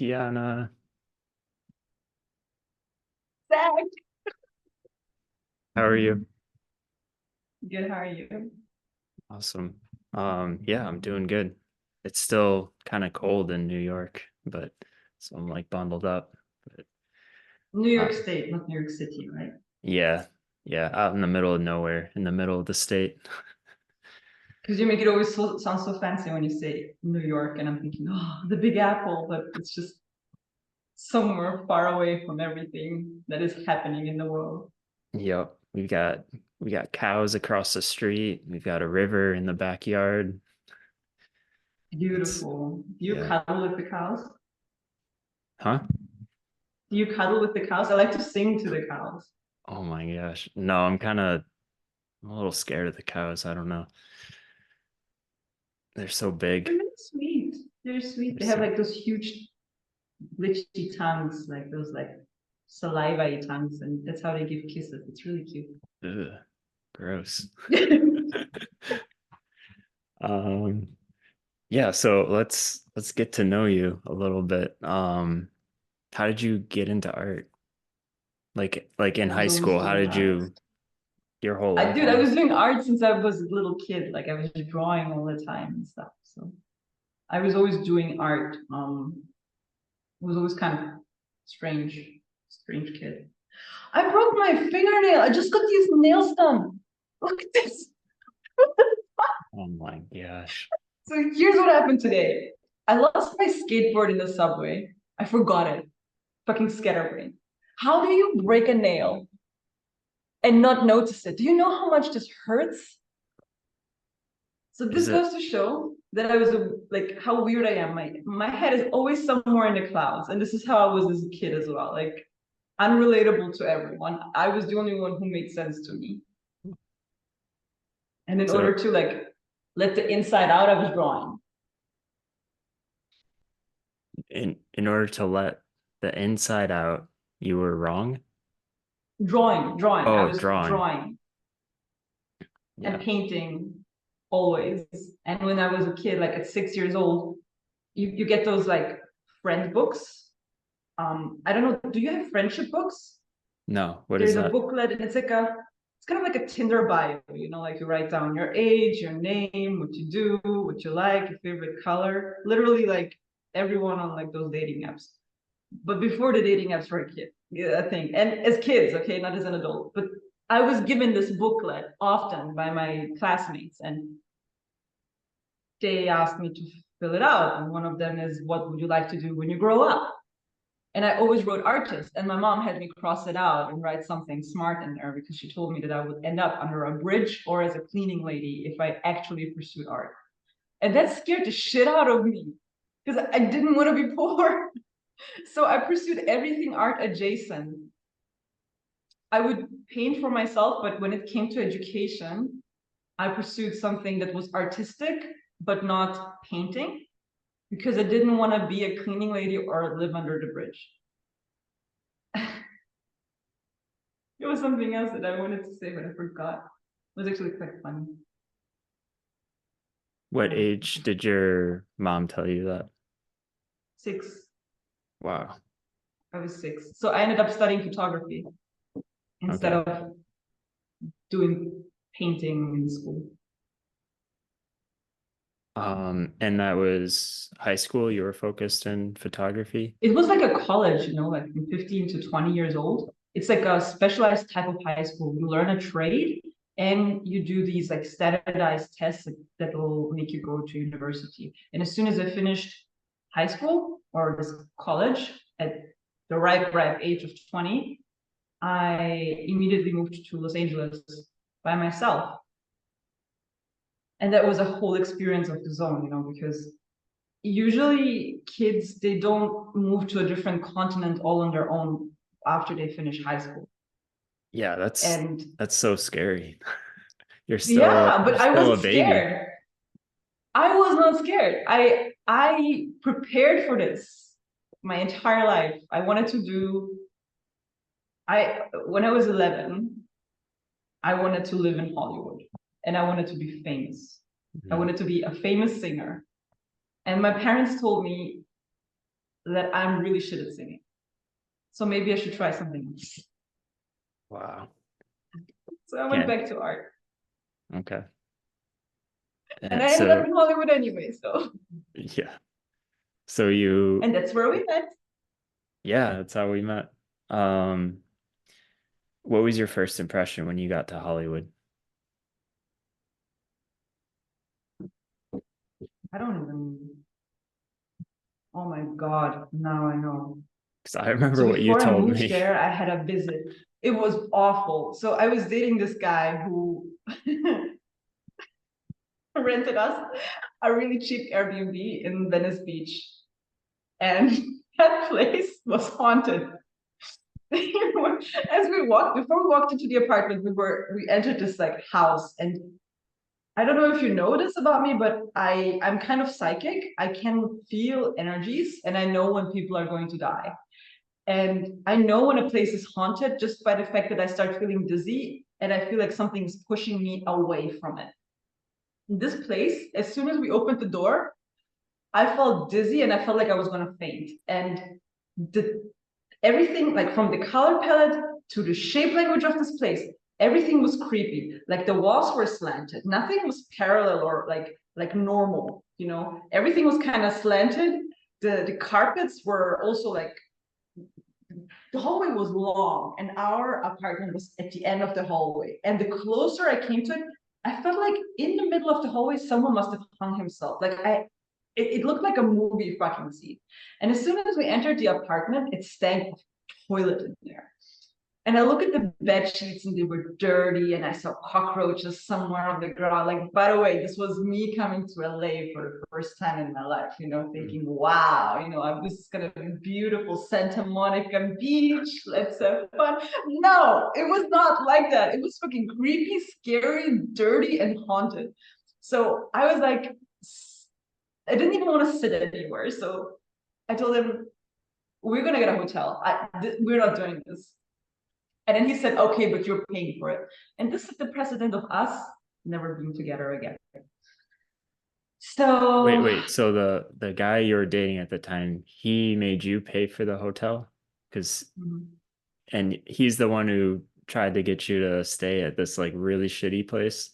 Tiana, Zac. how are you? Good, how are you? Awesome. Yeah, I'm doing good. It's still kind of cold in New York, but so I'm like bundled up. But New uh, York State, not New York City, right? yeah, yeah, out in the middle of nowhere, in the middle of the state. Because you make it always sound so fancy when you say New York, and I'm thinking, oh, the Big Apple, but it's just somewhere far away from everything that is happening in the world. Yep, we got cows across the street. We've got a river in the backyard. It's Beautiful. Do you yeah. cuddle with the cows? Huh? Do you cuddle with the cows? I like to sing to the cows. Oh my gosh. No, I'm a little scared of the cows. I don't know. They're so They're big. really sweet. They're sweet. They're They have so like those huge glitchy tongues, like those like saliva tongues, and that's how they give kisses. It's really cute. ugh, gross. Um, yeah, so let's get to know you a little bit. How did you get into art? Like in I high was always school, how doing did art. you your whole I life dude, I was almost? doing art since I was a little kid. Like I was just drawing all the time and stuff. So I was always doing art. It was always kind of strange, strange kid. I broke my fingernail. I just got these nails done. Look at this. Oh my gosh. So here's what happened today. I lost my skateboard in the subway. I forgot it. Fucking scatterbrain. How do you break a nail and not notice it? Do you know how much this hurts? So Is this it goes to show that I was like how weird I am. My head is always somewhere in the clouds, and this is how I was as a kid as well. Like unrelatable to everyone. I was the only one who made sense to me. And in so order to like let the inside out, I was drawing, in order to let the inside out, you were wrong? drawing. I Oh, was drawing. drawing and Yeah. painting always. And when I was a kid, like at 6 years old, you get those like friend books. I don't know. Do you have friendship books? No, what is There's a that? booklet, and it's kind of like a Tinder bio, like you write down your age, your name, what you do, what you like, your favorite color, literally like everyone on like those dating apps. But before the dating apps for a kid, yeah, I think, and as kids, okay, not as an adult. But I was given this booklet often by my classmates, and they asked me to fill it out. And one of them is, what would you like to do when you grow up? And I always wrote artist, and my mom had me cross it out and write something smart in there because she told me that I would end up under a bridge or as a cleaning lady if I actually pursued art. And that scared the shit out of me because I didn't want to be poor. So I pursued everything art adjacent. I would paint for myself, but when it came to education, I pursued something that was artistic, but not painting because I didn't want to be a cleaning lady or live under the bridge. It was something else that I wanted to say, but I forgot. It was actually quite funny. What Yeah. age did your mom tell you that? 6. Wow. I was 6. So I ended up studying photography instead Okay. of doing painting in school. And that was high school, you were focused in photography? It was like a college, like from 15 to 20 years old. It's like a specialized type of high school. You learn a trade and you do these like standardized tests that will make you go to university. And as soon as I finished high school or this college at the ripe age of 20, I immediately moved to Los Angeles by myself. And that was a whole experience of the zone, because usually kids, they don't move to a different continent all on their own after they finish high school. Yeah, And that's so scary. yeah, You're but I still a wasn't baby. scared. I was not scared. I prepared for this my entire life. I wanted to do I when I was 11, I wanted to live in Hollywood and I wanted to be famous. I Mhm. wanted to be a famous singer. And my parents told me, that I'm really shit at singing. So maybe I should try something else. Wow. So I went Yeah. back to art. Okay. And I ended up So in Hollywood anyway. So, yeah. So you, and that's where we met. yeah, that's how we met. Um, what was your first impression when you got to Hollywood? I don't even, oh my God, now I know. Because I So remember what you before I told moved me. there, I had a visit. It was awful. So I was dating this guy who rented us a really cheap Airbnb in Venice Beach. And that place was haunted. As we walked, before we walked into the apartment, we entered this like house. And I don't know if you know this about me, but I'm kind of psychic. I can feel energies and I know when people are going to die. And I know when a place is haunted just by the fact that I start feeling dizzy and I feel like something's pushing me away from it. In this place, as soon as we opened the door, I felt dizzy and I felt like I was going to faint. And the everything, like from the color palette to the shape language of this place, everything was creepy. Like the walls were slanted. Nothing was parallel or like normal, you know. Everything was kind of slanted. The carpets were also like the hallway was long and our apartment was at the end of the hallway. And the closer I came to it, I felt like in the middle of the hallway, someone must have hung himself. It looked like a movie fucking scene. And as soon as we entered the apartment, it stank of toilet in there. And I look at the bed sheets and they were dirty, and I saw cockroaches somewhere on the ground. Like, by the way, this was me coming to LA for the first time in my life, you know, thinking, wow, you know, this is gonna be beautiful Santa Monica Beach. Let's have fun. No, it was not like that. It was fucking creepy, scary, dirty, and haunted. So I was like, I didn't even want to sit anywhere. So I told him, we're gonna get a hotel. We're not doing this. And then he said, okay, but you're paying for it. And this is the precedent of us never being together again. Wait, So wait. So the guy you were dating at the time, he made you pay for the hotel? Because and he's the one who tried to get you to stay at this like really shitty place.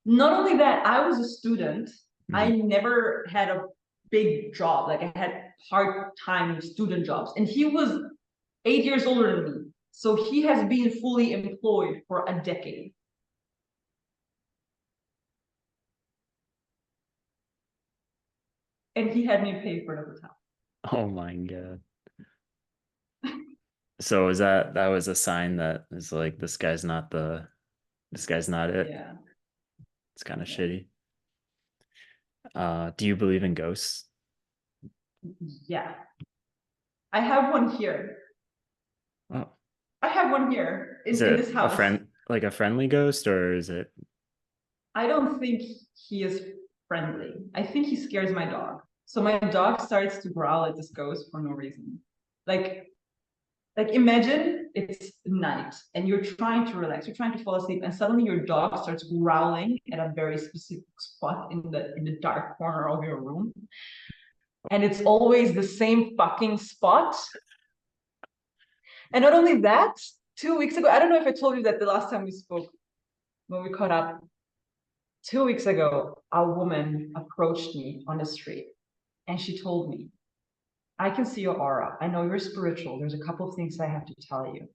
not only that, I was a student. I Mhm. never had a big job. Like I had part-time student jobs. And he was 8 years older than me. So he has been fully employed for a decade. And he had me pay for the hotel. Oh my God. So is that was a sign that is like this guy's not it. Yeah. It's kind of Yeah. shitty. Do you believe in ghosts? Yeah. I have one here. Oh, I have one here is in it this a house. friend like a friendly ghost or is it I don't think he is friendly. I think he scares my dog. So my dog starts to growl at this ghost for no reason. Like, like imagine it's night and you're trying to relax, you're trying to fall asleep, and suddenly your dog starts growling at a very specific spot in the dark corner of your room. And it's always the same fucking spot. And not only that, 2 weeks ago, I don't know if I told you that the last time we spoke, when we caught up, 2 weeks ago, a woman approached me on the street and she told me, I can see your aura. I know you're spiritual. There's a couple of things I have to tell you.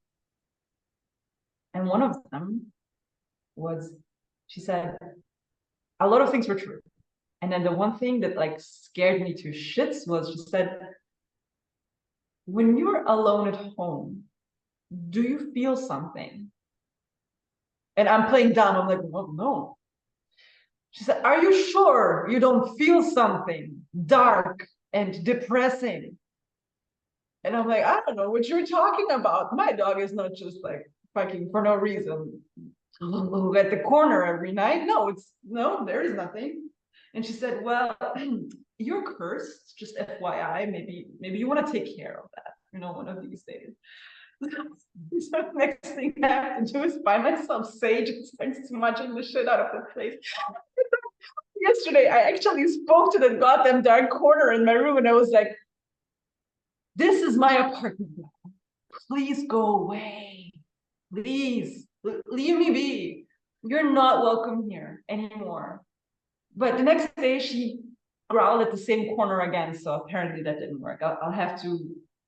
And one of them was, she said, a lot of things were true. And then the one thing that like scared me to shits was she said, when you're alone at home, do you feel something? And I'm playing dumb. I'm like, well, no. She said, are you sure you don't feel something dark and depressing? And I'm like, I don't know what you're talking about. My dog is not just like fucking for no reason at the corner every night. No, no, there is nothing. And she said, well, you're cursed, just FYI. Maybe you want to take care of that, you know, one of these days. So next thing I have to do is buy myself sage and start smudging the shit out of the place. Yesterday, I actually spoke to the goddamn dark corner in my room and I was like, This is my apartment now. Please go away. Please leave me be. You're not welcome here anymore. But the next day she growled at the same corner again. So apparently that didn't work. I'll have to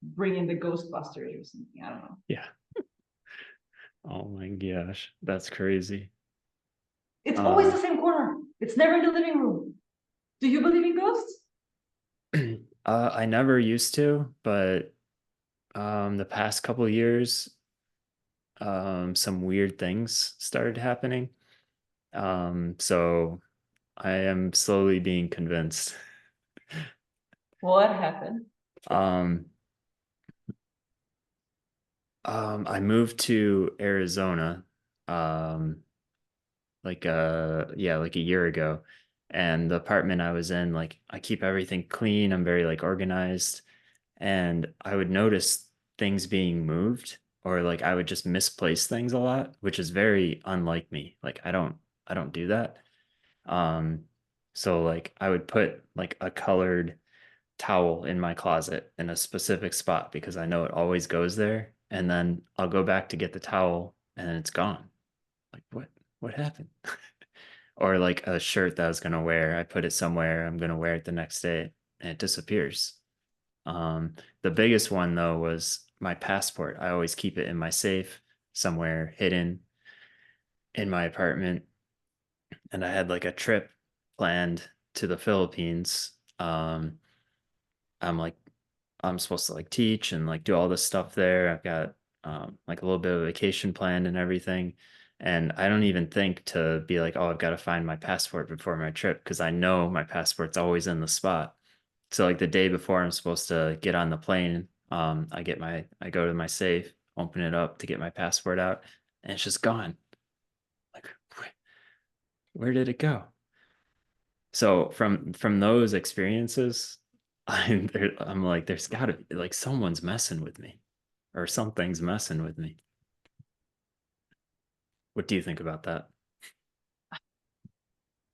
bring in the Ghostbusters or something. I don't know. Yeah. Oh my gosh, that's crazy. It's always the Um, same corner. It's never in the living room. Do you believe in ghosts? I never used to, but the past couple of years, some weird things started happening. So I am slowly being convinced. What happened? Um, I moved to Arizona, um, like a year ago, and the apartment I was in, like I keep everything clean. I'm very like organized, and I would notice things being moved, or like I would just misplace things a lot, which is very unlike me. Like I don't do that. Um, so like I would put like a colored towel in my closet in a specific spot because I know it always goes there. And then I'll go back to get the towel and it's gone. Like what happened? Or like a shirt that I was gonna wear, I put it somewhere, I'm gonna wear it the next day and it disappears. The biggest one though was my passport. I always keep it in my safe somewhere hidden in my apartment. And I had like a trip planned to the Philippines. I'm like I'm supposed to like teach and like do all this stuff there. I've got like a little bit of vacation planned and everything. And I don't even think to be like, oh, I've got to find my passport before my trip because I know my passport's always in the spot. So like the day before I'm supposed to get on the plane, I go to my safe, open it up to get my passport out, and it's just gone. Like, where did it go? So from those experiences, I'm like, there's gotta be like someone's messing with me or something's messing with me. What do you think about that?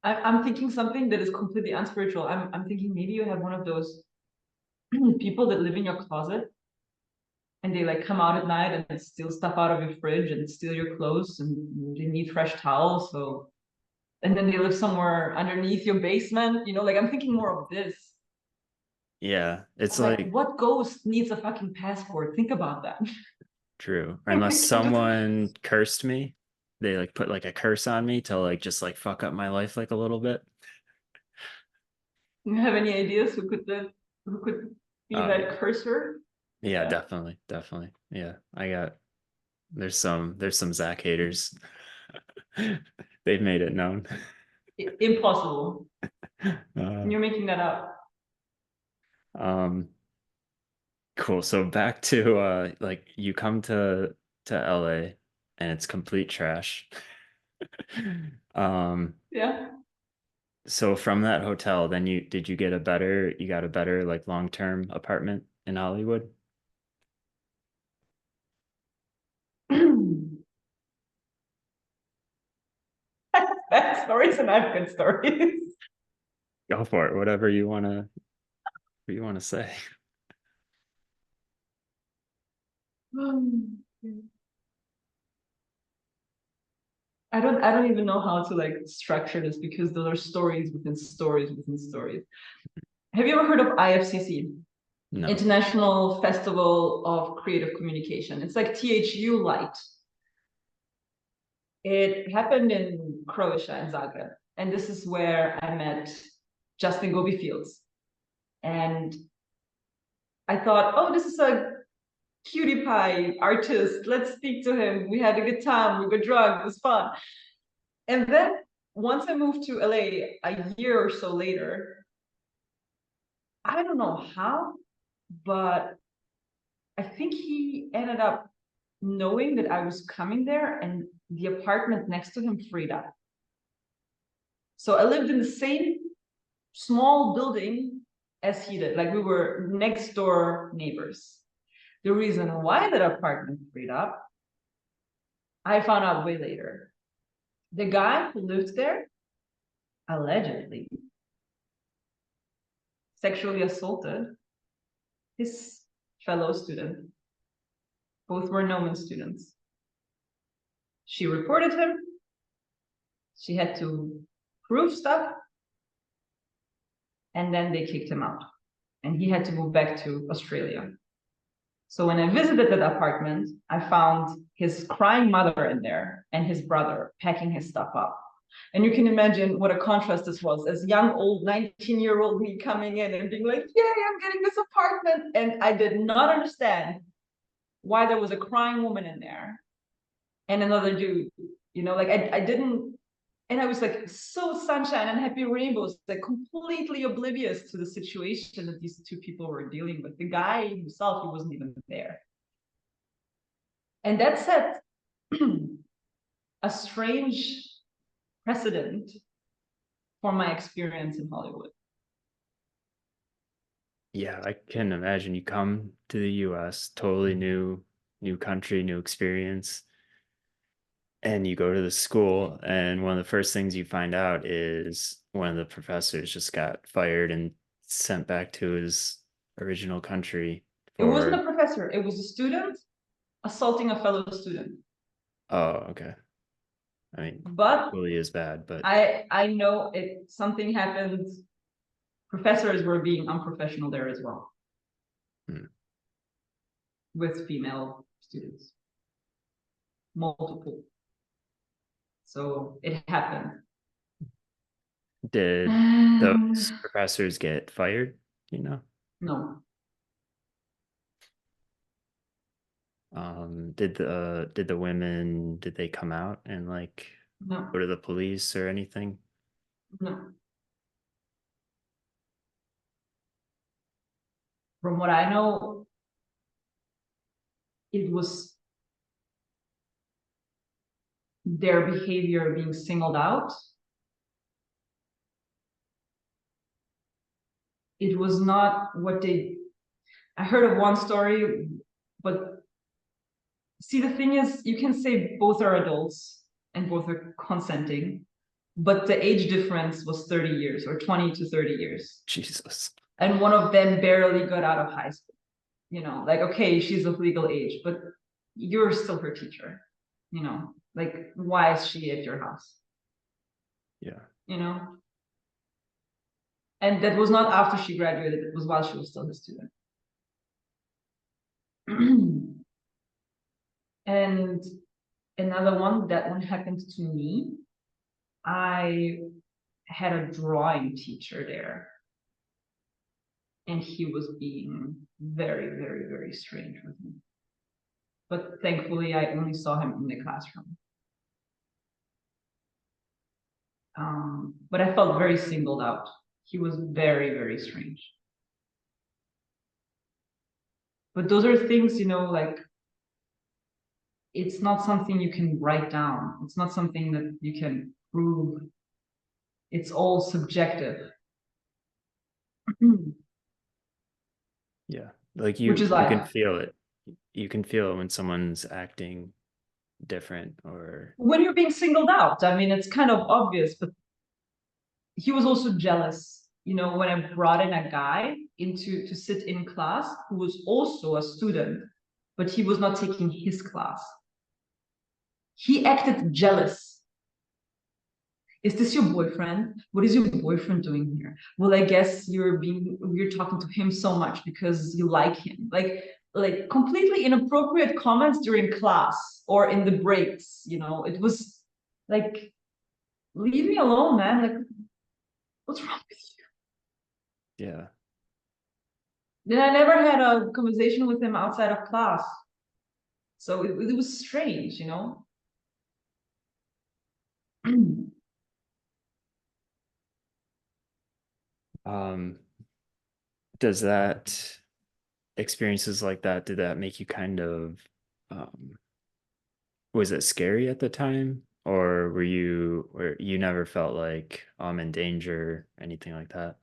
I'm thinking something that is completely unspiritual. I'm thinking maybe you have one of those people that live in your closet and they like come out at night and steal stuff out of your fridge and steal your clothes and they need fresh towels. So and then they live somewhere underneath your basement, like I'm thinking more of this. Yeah, it's I'm like, like what ghost needs a fucking passport? Think about that. true. Or I'm unless thinking just someone cursed me, they like put like a curse on me to like just like fuck up my life like a little bit. you have any ideas who could be Oh that yeah. cursor? Yeah, Yeah. definitely. Definitely. Yeah. There's some Zach haters. They've made it known. Impossible. Uh, And you're making that up. um, cool. So back to like you come to LA and it's complete trash. Um, Yeah. so from that hotel, then you got a better like long-term apartment in Hollywood? Bad stories and I have good stories. Go for it. What you wanna say. I don't even know how to like structure this because those are stories within stories within stories. Have you ever heard of IFCC? No. International Festival of Creative Communication. It's like THU Light. It happened in Croatia in Zagreb. And this is where I met Justin Gobi Fields. And I thought, oh, this is a cutie pie artist. Let's speak to him. We had a good time. We got drunk. It was fun. And then once I moved to LA a year or so later, I don't know how, but I think he ended up knowing that I was coming there and the apartment next to him freed up. So I lived in the same small building as he did. Like we were next door neighbors. The reason why that apartment freed up, I found out way later. The guy who lived there allegedly sexually assaulted his fellow student. Both were Nomen students. She reported him. She had to prove stuff. And then they kicked him out. And he had to move back to Australia. So when I visited that apartment, I found his crying mother in there and his brother packing his stuff up. And you can imagine what a contrast this was, as young, old 19-year-old me coming in and being like, yay, I'm getting this apartment. And I did not understand why there was a crying woman in there and another dude, you know, like I didn't, and I was like so sunshine and happy rainbows, like completely oblivious to the situation that these two people were dealing with. The guy himself, he wasn't even there. And that set a strange precedent for my experience in Hollywood. Yeah, I can imagine you come to the US, totally new country, new experience, and you go to the school, and one of the first things you find out is one of the professors just got fired and sent back to his original country It wasn't a for professor, it was a student assaulting a fellow student. oh, okay. I mean, But equally as bad, but I know it something happened. Professors were being unprofessional there as well. With female students. Multiple. So it happened. did those professors get fired, you know? No. Did the women, did they come out and like No. go to the police or anything? No. From what I know, it was their behavior being singled out. It was not what they, I heard of one story, but see, the thing is, you can say both are adults and both are consenting, but the age difference was 30 years or 20 to 30 years. Jesus. And one of them barely got out of high school. You know, like, okay, she's of legal age, but you're still her teacher. You know, like, why is she at your house? Yeah. You know? And that was not after she graduated, it was while she was still a student. And another one, that one happened to me. I had a drawing teacher there. And he was being very, very, very strange with me. But thankfully, I only saw him in the classroom. But I felt very singled out. He was very, very strange. But those are things, you know, like, it's not something you can write down. It's not something that you can prove. It's all subjective. Yeah. Like Which is you can life. feel it. You can feel it when someone's acting different or When you're being singled out, I mean, it's kind of obvious, but he was also jealous. You know, when I brought in a guy to sit in class who was also a student, but he was not taking his class. He acted jealous. Is this your boyfriend? What is your boyfriend doing here? Well, I guess you're talking to him so much because you like him. Like completely inappropriate comments during class or in the breaks, you know. It was like, leave me alone, man. Like, what's wrong with you? yeah. Then I never had a conversation with him outside of class. So it was strange, you know. Does that experiences like that, did that make you kind of was it scary at the time? Or where you never felt like I'm in danger, anything like that?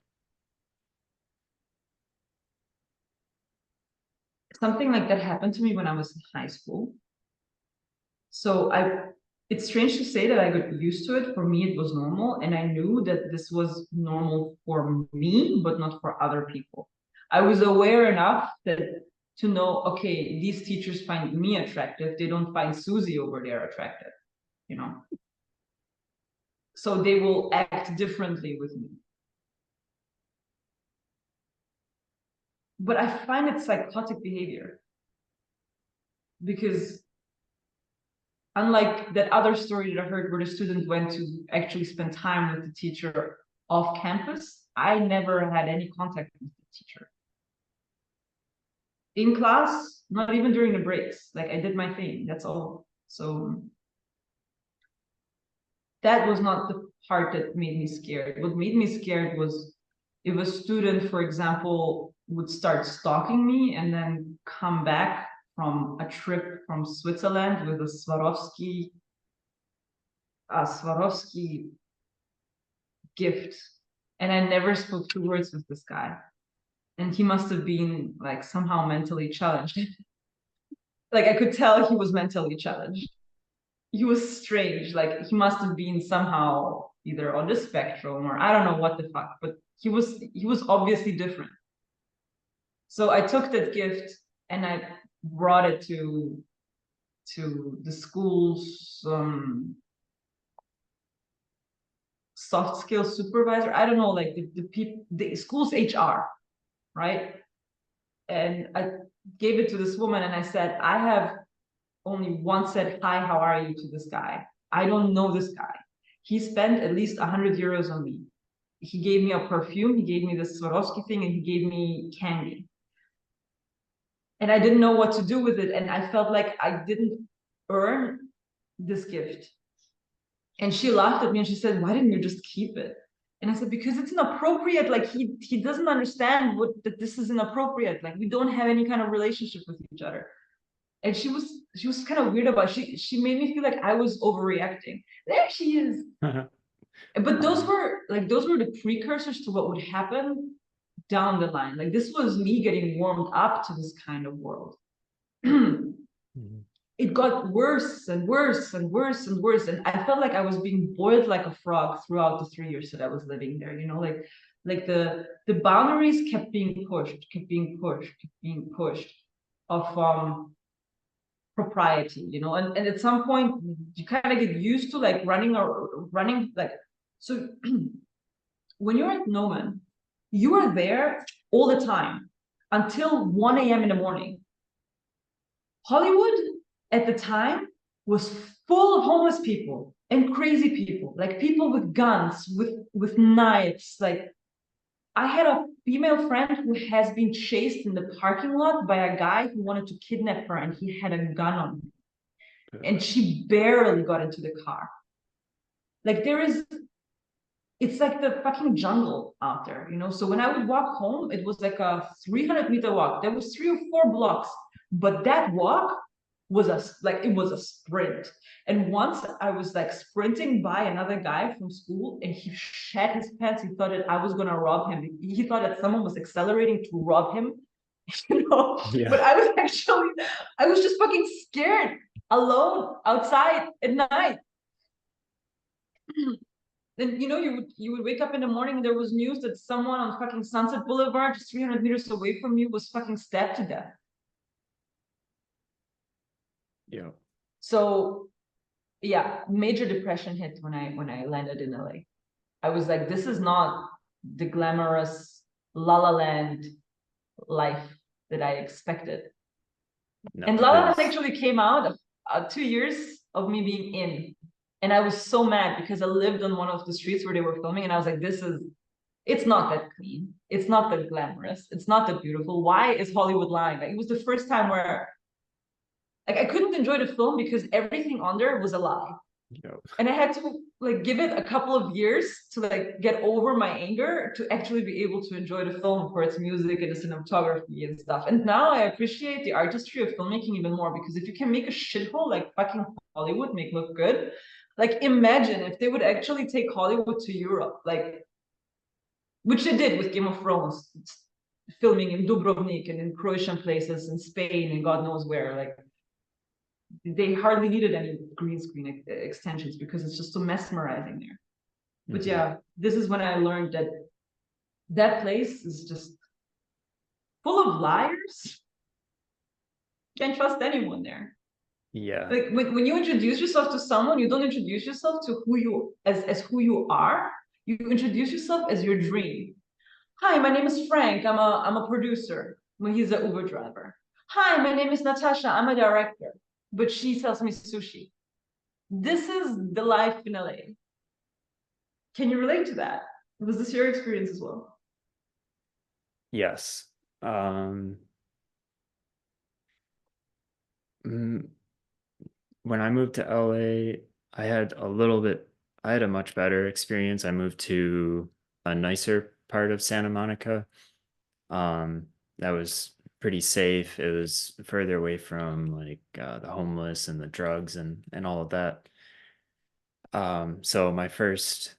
Something like that happened to me when I was in high school. So it's strange to say that I got used to it. For me, it was normal. And I knew that this was normal for me, but not for other people. I was aware enough that to know, okay, these teachers find me attractive. They don't find Susie over there attractive, you know? So they will act differently with me. But I find it psychotic behavior, because unlike that other story that I heard where the student went to actually spend time with the teacher off campus, I never had any contact with the teacher. In class, not even during the breaks. Like, I did my thing, that's all. So that was not the part that made me scared. What made me scared was if a student, for example, would start stalking me and then come back from a trip from Switzerland with a Swarovski gift. And I never spoke 2 words with this guy. And he must have been like somehow mentally challenged. Like, I could tell he was mentally challenged. He was strange. Like, he must have been somehow either on the spectrum or I don't know what the fuck, but he was obviously different. So I took that gift and I brought it to the school's soft skills supervisor. I don't know, like the school's HR, right? And I gave it to this woman and I said, I have only once said, hi, how are you, to this guy. I don't know this guy. He spent at least 100 euros on me. He gave me a perfume, he gave me this Swarovski thing, and he gave me candy. And I didn't know what to do with it. And I felt like I didn't earn this gift. And she laughed at me and she said, why didn't you just keep it? And I said, because it's inappropriate. Like, he doesn't understand that this is inappropriate. Like, we don't have any kind of relationship with each other. And she was kind of weird about it. She made me feel like I was overreacting. There she is. But those were the precursors to what would happen down the line. Like, this was me getting warmed up to this kind of world. It got worse and worse and worse and worse. And I felt like I was being boiled like a frog throughout the 3 years that I was living there, you know, like the boundaries kept being pushed of propriety, you know, and at some point you kind of get used to like running like, so when you're at Noman, you are there all the time until 1 a.m. in the morning. Hollywood at the time was full of homeless people and crazy people, like people with guns, with knives. Like, I had a female friend who has been chased in the parking lot by a guy who wanted to kidnap her, and he had a gun on him. And she barely got into the car. Like, it's like the fucking jungle out there, you know? So when I would walk home, it was like a 300-meter walk. There was 3 or 4 blocks, but that walk was it was a sprint. And once I was like sprinting by another guy from school and he shat his pants. He thought that I was gonna rob him. He thought that someone was accelerating to rob him, you know? Yeah. But I was just fucking scared, alone outside at night. Then, you know, you would wake up in the morning and there was news that someone on fucking Sunset Boulevard, just 300 meters away from you, was fucking stabbed to death. Yeah. So yeah, major depression hit when I landed in LA. I was like, this is not the glamorous La La Land life that I expected. No, and La La Land actually came out of 2 years of me being in. And I was so mad because I lived on one of the streets where they were filming, and I was like, it's not that clean. It's not that glamorous. It's not that beautiful. Why is Hollywood lying? Like, it was the first time where like I couldn't enjoy the film because everything on there was a lie. Yep. And I had to like give it a couple of years to like get over my anger to actually be able to enjoy the film for its music and the cinematography and stuff. And now I appreciate the artistry of filmmaking even more, because if you can make a shithole like fucking Hollywood make look good, like imagine if they would actually take Hollywood to Europe, like, which they did with Game of Thrones, filming in Dubrovnik and in Croatian places and Spain and God knows where. Like, they hardly needed any green screen extensions because it's just so mesmerizing there. But yeah, this is when I learned that that place is just full of liars Can't trust anyone there. Yeah. Like when you introduce yourself to someone, you don't introduce yourself to who you as who you are. You introduce yourself as your dream. Hi, my name is Frank. I'm a producer. Well, he's an Uber driver. Hi, my name is Natasha. I'm a director, but she sells me sushi. This is the life in LA. Can you relate to that? Was this your experience as well? Yes. Um, mm, when I moved to LA, I had a little bit, I had a much better experience. I moved to a nicer part of Santa Monica. Um, that was pretty safe. It was further away from like the homeless and the drugs and all of that. So my first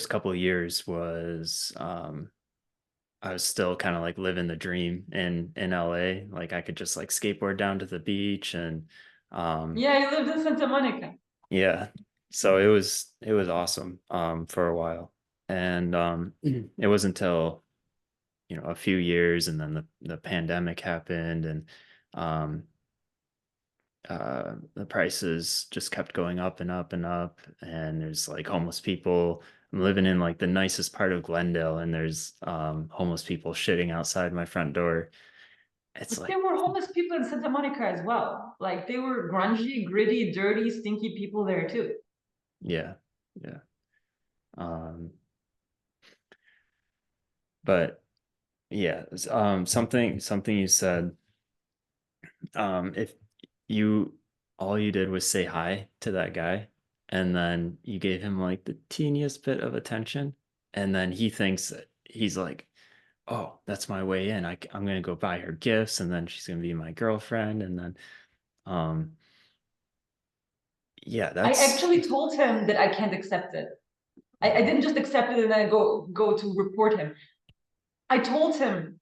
couple of years was I was still kind of like living the dream in LA. Like I could just like skateboard down to the beach and um Yeah, you lived in Santa Monica. yeah. So it was awesome for a while. And it wasn't until, a few years and then the pandemic happened and um the prices just kept going up and up and up, and there's like homeless people. I'm living in like the nicest part of Glendale, and there's homeless people shitting outside my front door. It's But like, there were homeless people in Santa Monica as well. Like they were grungy, gritty, dirty, stinky people there too. yeah, yeah. um but yeah, something you said, if you all you did was say hi to that guy, and then you gave him like the teeniest bit of attention, and then he thinks that he's like, oh, that's my way in. I'm gonna go buy her gifts, and then she's gonna be my girlfriend, and then um yeah, I that's actually told him that I can't accept it. I didn't just accept it and then go to report him. I told him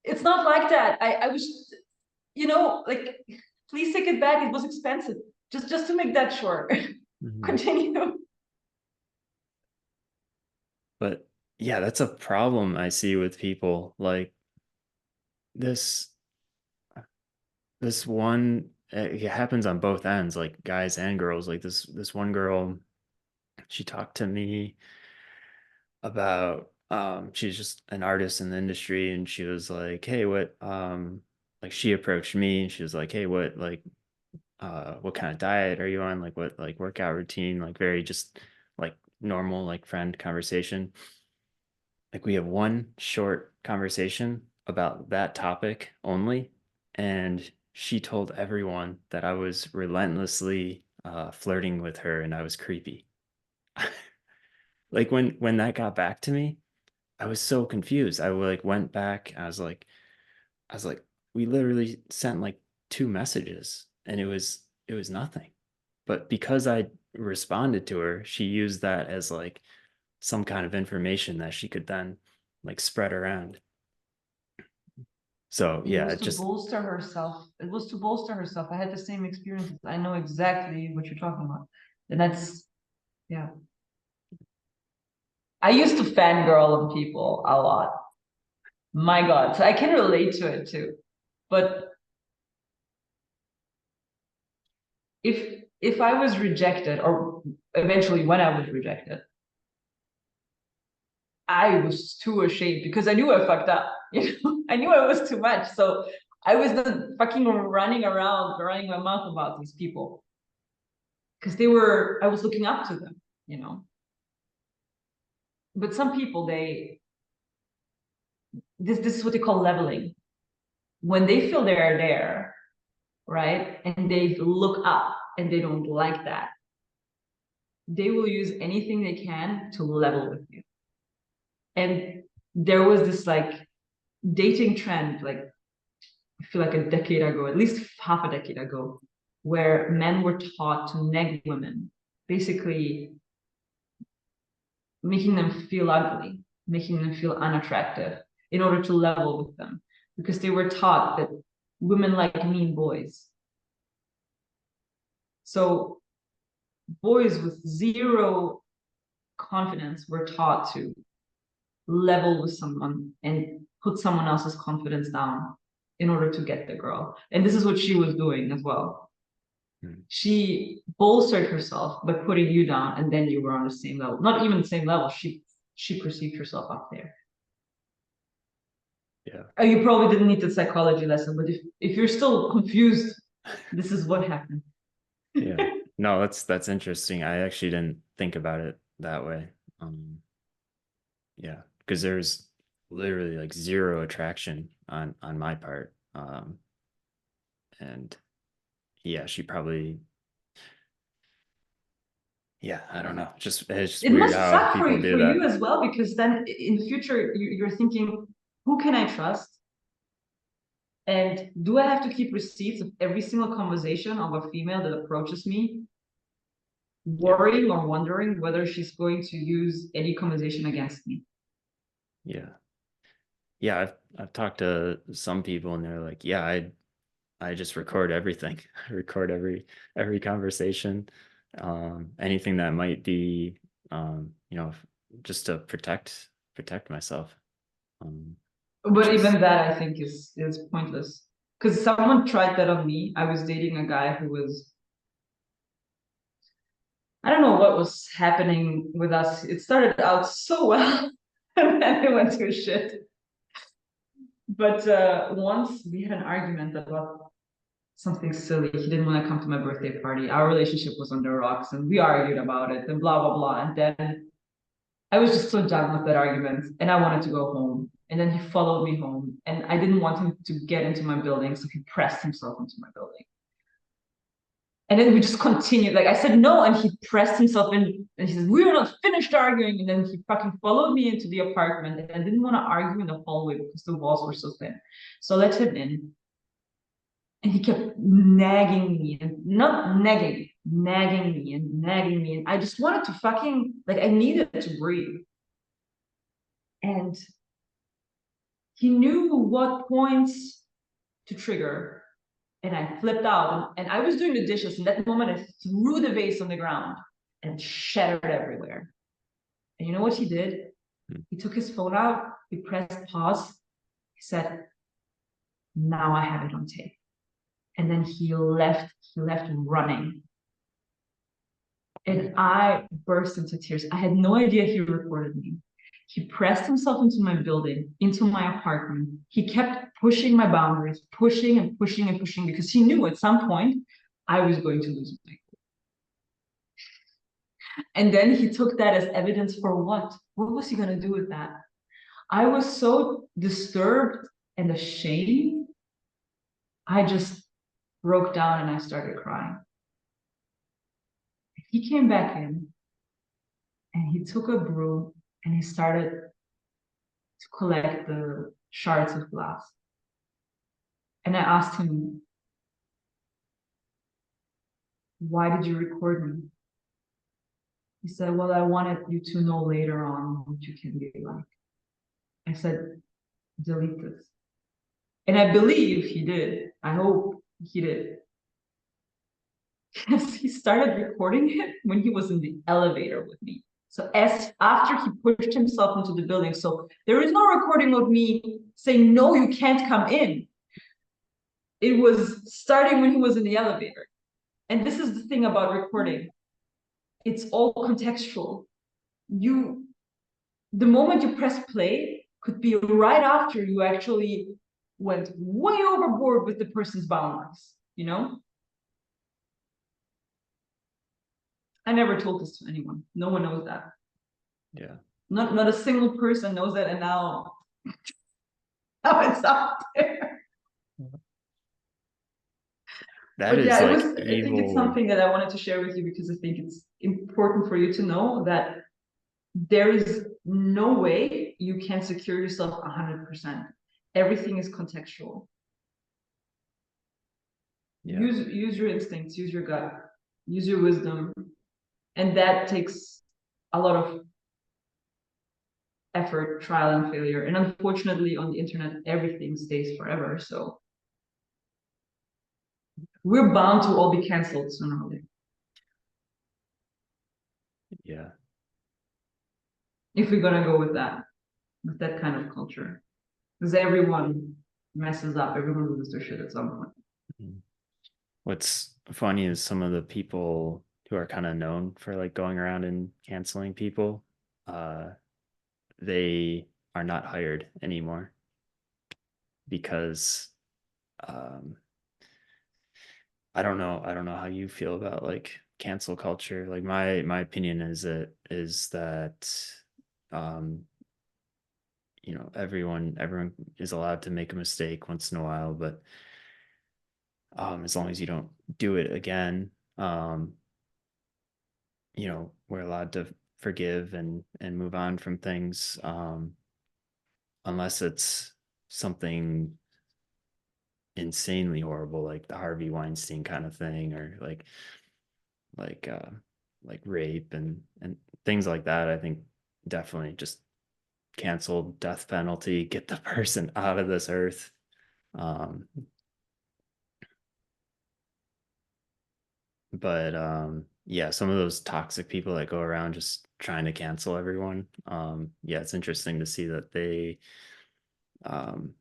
it's not like that. I was, like, please take it back. It was expensive. Just to make that sure. Mhm. Continue. But yeah, that's a problem I see with people like this. This one, it happens on both ends, like guys and girls. Like this one girl, she talked to me about she's just an artist in the industry, and she was like, hey, like she approached me and she was like, hey, what kind of diet are you on, like what like workout routine, like very just like normal like friend conversation. Like we have one short conversation about that topic only, and she told everyone that I was relentlessly flirting with her and I was creepy. Like when that got back to me, I was so confused. I like went back. I was like, we literally sent like two messages, and it was nothing. But because I responded to her, she used that as like some kind of information that she could then like spread around. So It yeah, was it to just bolster herself. It was to bolster herself. I had the same experiences. I know exactly what you're talking about. And that's, yeah. I used to fangirl on people a lot. My God. So I can relate to it too. But if I was rejected, or eventually when I was rejected, I was too ashamed because I knew I fucked up. I knew I was too much. So I was not fucking running around, running my mouth about these people because I was looking up to them, you know. But some people, this is what they call leveling. When they feel they're there, right, and they look up and they don't like that, they will use anything they can to level with you. And there was this like dating trend, like I feel like a decade ago, at least half a decade ago, where men were taught to neg women, basically making them feel ugly, making them feel unattractive in order to level with them, because they were taught that women like mean boys. So boys with zero confidence were taught to level with someone and put someone else's confidence down. in order to get the girl. And this is what she was doing as well. Mm. She bolstered herself by putting you down, and then you were on the same level. Not even the same level. She perceived herself up there. Yeah. You probably didn't need the psychology lesson, but if you're still confused, this is what happened. Yeah. No, that's interesting. I actually didn't think about it that way. Yeah, because there's literally like zero attraction on my part. And yeah, she probably, yeah, I don't know. It's just It weird must how suck people do for you that. as well, because then in the future you're thinking, who can I trust? And do I have to keep receipts of every single conversation of a female that approaches me, Yeah. worrying or wondering whether she's going to use any conversation against me? Yeah. Yeah, I've talked to some people and they're like, yeah, I just record everything. I record every conversation. Anything that might be just to protect myself. Which But is even that I think is pointless. Because someone tried that on me. I was dating a guy who was, I don't know what was happening with us. It started out so well, and then it went to shit. But once we had an argument about something silly. He didn't want to come to my birthday party. Our relationship was on the rocks, and we argued about it, and blah blah blah. And then I was just so done with that argument, and I wanted to go home. And then he followed me home, and I didn't want him to get into my building, so he pressed himself into my building. And then we just continued. Like I said no, and he pressed himself in, and he said, "We're not finished arguing." And then he fucking followed me into the apartment, and I didn't want to argue in the hallway because the walls were so thin. So I let him in, and he kept nagging me, and not nagging, nagging me and nagging me. And I just wanted to fucking, like, I needed to breathe. And he knew what points to trigger. And I flipped out, and I was doing the dishes. In that moment, I threw the vase on the ground and shattered everywhere. And you know what he did? He took his phone out, he pressed pause, he said, "Now I have it on tape." And then he left running. And I burst into tears. I had no idea he recorded me. He pressed himself into my building, into my apartment. He kept pushing my boundaries, pushing and pushing and pushing, because he knew at some point I was going to lose my cool. And then he took that as evidence for what? What was he going to do with that? I was so disturbed and ashamed. I just broke down and I started crying. He came back in and he took a broom and he started to collect the shards of glass. And I asked him, "Why did you record me?" He said, "Well, I wanted you to know later on what you can be like." I said, "Delete this." And I believe he did. I hope he did. Because he started recording it when he was in the elevator with me. So as after he pushed himself into the building. So there is no recording of me saying, "No, you can't come in." It was starting when he was in the elevator. And this is the thing about recording. It's all contextual. The moment you press play could be right after you actually went way overboard with the person's boundaries, you know? I never told this to anyone. No one knows that. yeah. Not a single person knows that, and now it's out there. That But is yeah, it was. like I think it's evil. something that I wanted to share with you because I think it's important for you to know that there is no way you can secure yourself 100%. Everything is contextual. Yeah. Use your instincts, use your gut, use your wisdom, and that takes a lot of effort, trial and failure. And unfortunately, on the internet, everything stays forever. So we're bound to all be canceled sooner or later Yeah. if we're gonna go with that kind of culture. Because everyone messes up. Everyone loses their shit at some point. What's funny is some of the people who are kind of known for like going around and canceling people, uh, they are not hired anymore because um, I don't know how you feel about like cancel culture. Like my opinion is that um, you know, everyone is allowed to make a mistake once in a while, but as long as you don't do it again, you know, we're allowed to forgive and move on from things, unless it's something insanely horrible like the Harvey Weinstein kind of thing, or like uh like rape and things like that. I think definitely just cancel, death penalty, get the person out of this earth. um but yeah, some of those toxic people that go around just trying to cancel everyone, yeah, it's interesting to see that um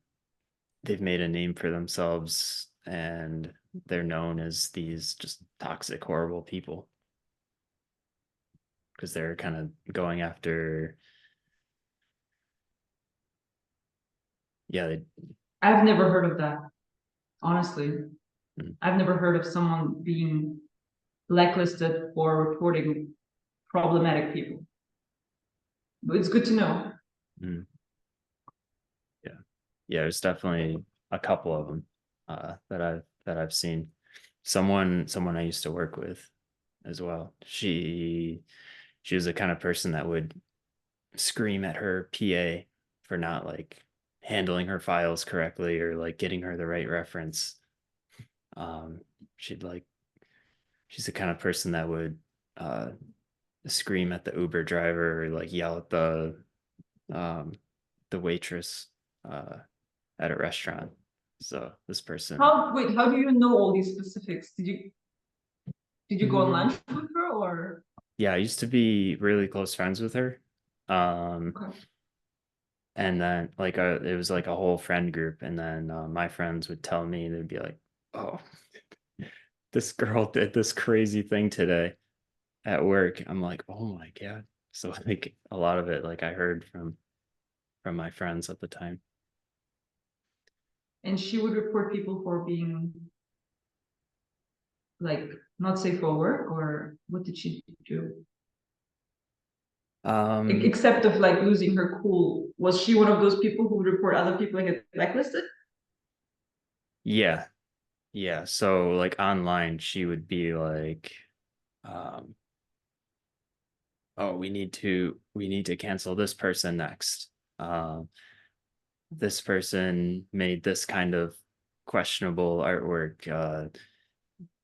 they've made a name for themselves and they're known as these just toxic, horrible people because they're kind of going after, yeah, they, I've never heard of that, honestly. mm, I've never heard of someone being blacklisted for reporting problematic people. But it's good to know. mm, yeah, yeah, there's definitely a couple of them that I've seen. Someone I used to work with as well. She was the kind of person that would scream at her PA for not like handling her files correctly or like getting her the right reference. Um, she'd like she's the kind of person that would uh scream at the Uber driver or like yell at um the waitress uh at a restaurant. So this person, How do you know all these specifics? Did you go on mm, lunch with her or yeah, I used to be really close friends with her. Um, okay. and then like it was like a whole friend group, and then my friends would tell me, they'd be like, "Oh, this girl did this crazy thing today at work." I'm like, "Oh my God." So like a lot of it, like I heard from my friends at the time. And she would report people for being like not safe for work, or what did she do? Um, Except of like losing her cool. Was she one of those people who would report other people and get blacklisted? yeah, yeah. So like online, she would be like, um, "Oh, we need to cancel this person next. This person made this kind of questionable artwork.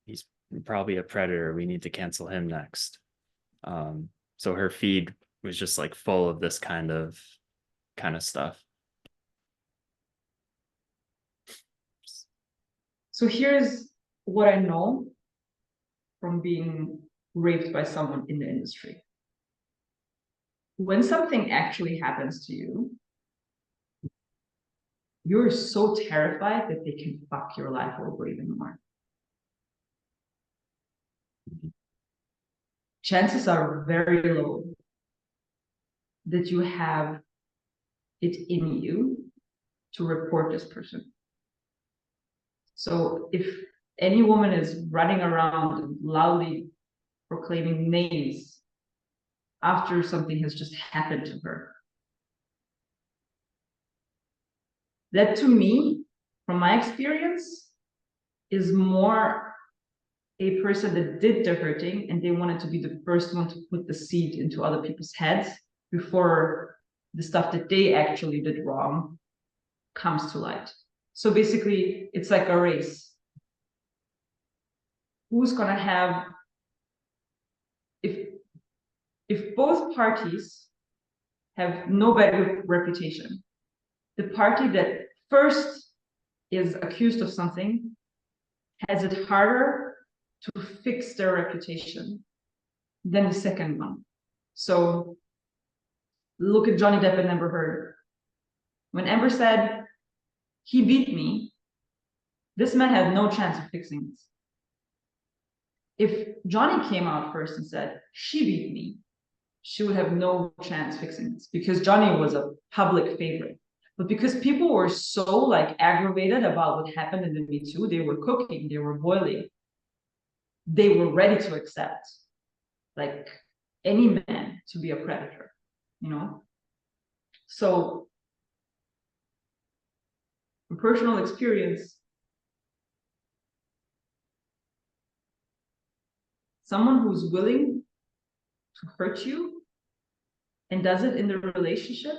He's probably a predator. We need to cancel him next." So her feed was just like full of this kind of stuff. So here's what I know from being raped by someone in the industry. When something actually happens to you, you're so terrified that they can fuck your life over even more. Chances are very low that you have it in you to report this person. So if any woman is running around and loudly proclaiming names after something has just happened to her, that to me, from my experience, is more a person that did the hurting and they wanted to be the first one to put the seed into other people's heads before the stuff that they actually did wrong comes to light. So basically, it's like a race. Who's gonna have if if both parties have no better reputation, the party that first is accused of something has it harder to fix their reputation than the second one. So look at Johnny Depp and Amber Heard. When Amber said, he beat me. This man had no chance of fixing this. If Johnny came out first and said, she beat me, she would have no chance fixing this because Johnny was a public favorite. But because people were so like aggravated about what happened in the Me Too, they were cooking, they were boiling, they were ready to accept like any man to be a predator, you know? So from personal experience, someone who's willing to hurt you and does it in the relationship,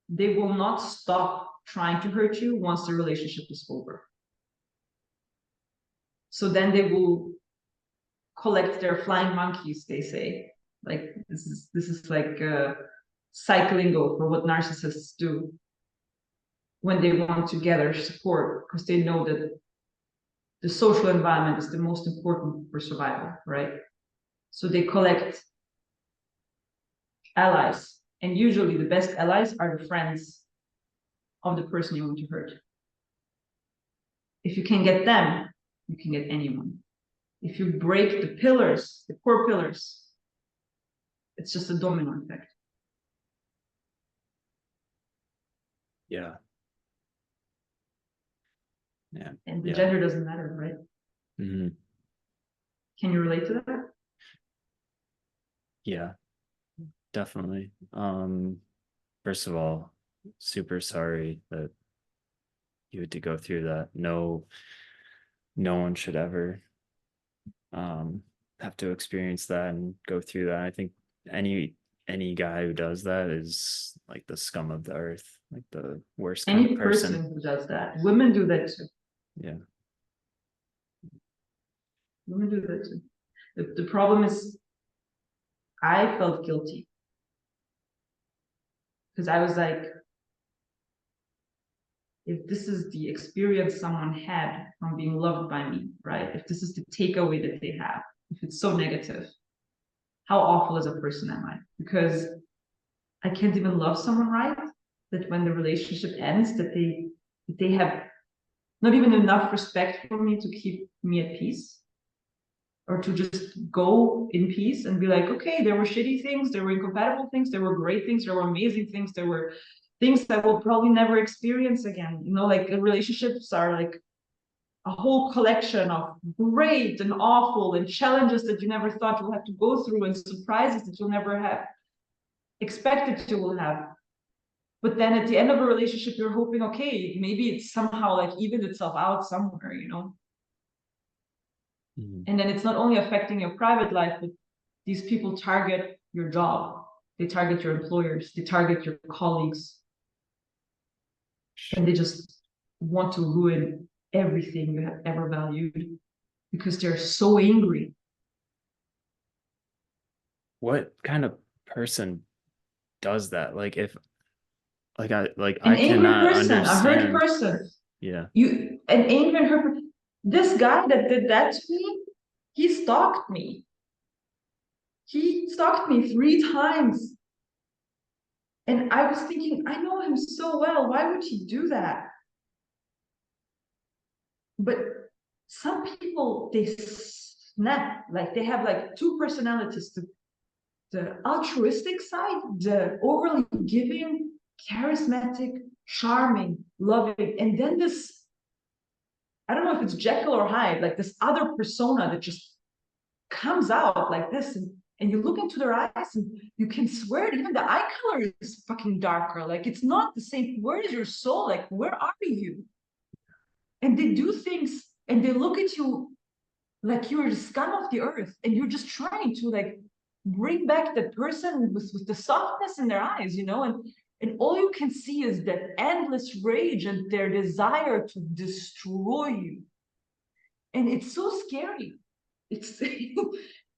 they will not stop trying to hurt you once the relationship is over. So then they will collect their flying monkeys, they say. Like this is like psychlingo for what narcissists do when they want to gather support, because they know that the social environment is the most important for survival, right? So they collect allies, and usually the best allies are the friends of the person you want to hurt. If you can get them, you can get anyone. If you break the pillars, the core pillars, it's just a domino effect. Yeah. Yeah. And the gender doesn't matter, right? Mm-hmm. Can you relate to that? Yeah, definitely. First of all, super sorry that you had to go through that. No one should ever have to experience that and go through that. I think any guy who does that is like the scum of the earth, like the worst kind Any of person. person who does that. Women do that too. Yeah. Women do that too. The problem is I felt guilty because I was like, if this is the experience someone had from being loved by me, right? If this is the takeaway that they have, if it's so negative, how awful as a person am I? Because I can't even love someone right, that when the relationship ends, that they have not even enough respect for me to keep me at peace, or to just go in peace and be like, okay, there were shitty things, there were incompatible things, there were great things, there were amazing things, there were things that we'll probably never experience again. You know, like relationships are like a whole collection of great and awful and challenges that you never thought you'll have to go through and surprises that you'll never have expected to will have. But then at the end of a relationship, you're hoping, okay, maybe it's somehow like evened itself out somewhere, you know? Mm-hmm. And then it's not only affecting your private life, but these people target your job, they target your employers, they target your colleagues, and they just want to ruin everything you have ever valued because they're so angry. What kind of person does that? Like if An I angry cannot person, a hurt understand. person. Yeah. An angry and hurt. This guy that did that to me, he stalked me. He stalked me 3 times. And I was thinking, I know him so well. Why would he do that? But some people, they snap, like they have like two personalities, the altruistic side, the overly giving, charismatic, charming, loving, and then this, I don't know if it's Jekyll or Hyde, like this other persona that just comes out like this, and you look into their eyes and you can swear it, even the eye color is fucking darker, like it's not the same. Where is your soul? Like, where are you? And they do things and they look at you like you're the scum of the earth, and you're just trying to like bring back the person with the softness in their eyes, you know, and all you can see is that endless rage and their desire to destroy you. And it's so scary. It's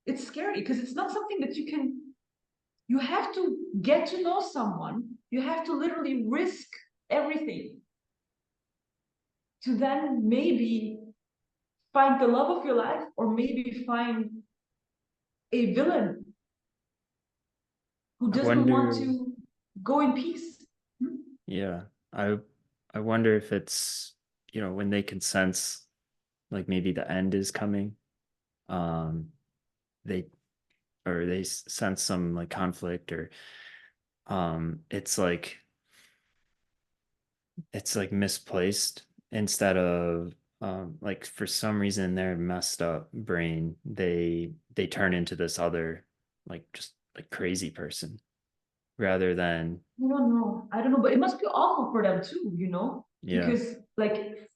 it's scary because it's not something that you have to get to know someone. You have to literally risk everything to then maybe find the love of your life, or maybe find a villain who I doesn't want wonder, to go in peace. yeah. I I wonder if it's, when they can sense like maybe the end is coming, um, they they sense some like conflict, or it's like misplaced, instead of like for some reason their messed up brain, they turn into this other, like just like crazy person, rather than. I don't know. I don't know, but it must be awful for them too, you know? Yeah, Because like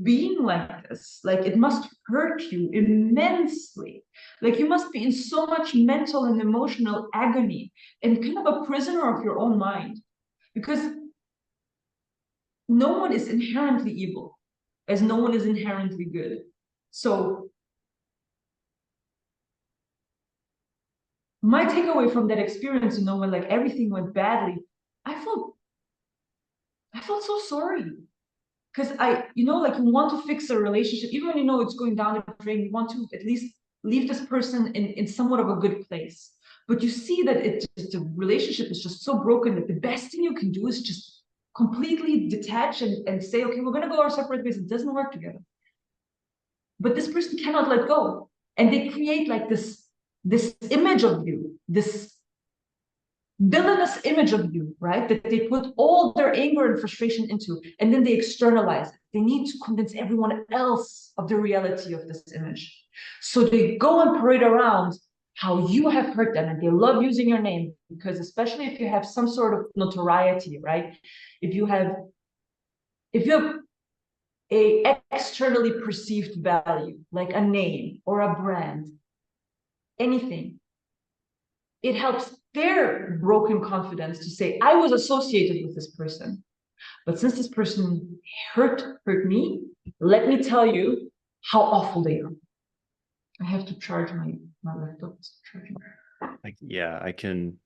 being like this, like it must hurt you immensely. Like you must be in so much mental and emotional agony and kind of a prisoner of your own mind. Because no one is inherently evil, as no one is inherently good. So my takeaway from that experience, you know, when like everything went badly, I felt I felt so sorry. Because you know, like you want to fix a relationship, even when you know it's going down the drain, you want to at least leave this person in somewhat of a good place. But you see that the relationship is just so broken that the best thing you can do is just completely detach and say, okay, we're gonna go our separate ways. It doesn't work together. But this person cannot let go. And they create like this image of you, this villainous image of you, right? That they put all their anger and frustration into, and then they externalize it. They need to convince everyone else of the reality of this image. So they go and parade around how you have hurt them, and they love using your name because, especially if you have some sort of notoriety, right? If you have a externally perceived value, like a name or a brand, anything, it helps their broken confidence to say, I was associated with this person. But since this person hurt me, let me tell you how awful they are. I have to charge my laptop. like, yeah, I can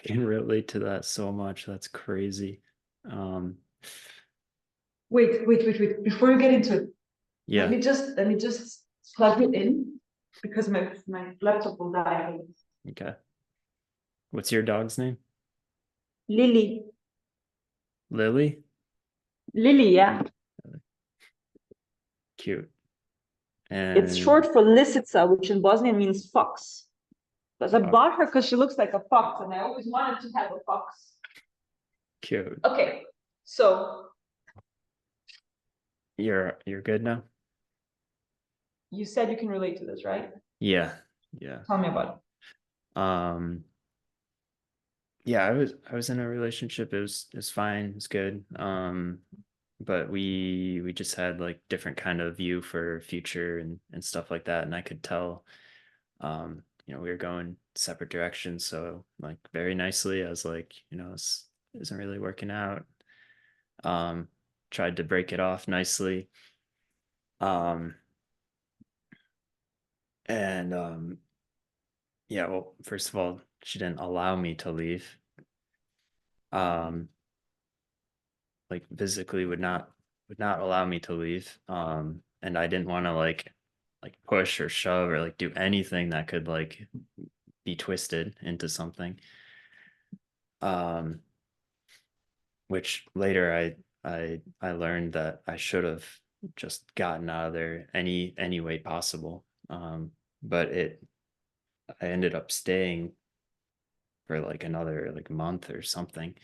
relate to that so much. That's crazy. um Wait. Before you get into it, yeah, let me just plug it in because my laptop will die. okay. What's your dog's name? Lily. Lily. Lily, yeah. Cute. It's And short for Lisica, which in Bosnian means fox. Because I bought her because she looks like a fox, and I always wanted to have a fox. cute. Okay, so You're good now. you said you can relate to this, right? Yeah, yeah. Tell me about um yeah, I was in a relationship. It was fine, it was good. But we just had like different kind of view for future and stuff like that, and I could tell, we were going separate directions. So like very nicely I was like, this isn't really working out. um Tried to break it off nicely. um and Yeah, well, first of all, she didn't allow me to leave. um like physically would not allow me to leave. And I didn't want to like push or shove or like do anything that could like be twisted into something. um which later I learned that I should have just gotten out of there any way possible. But I ended up staying for like another like month or something,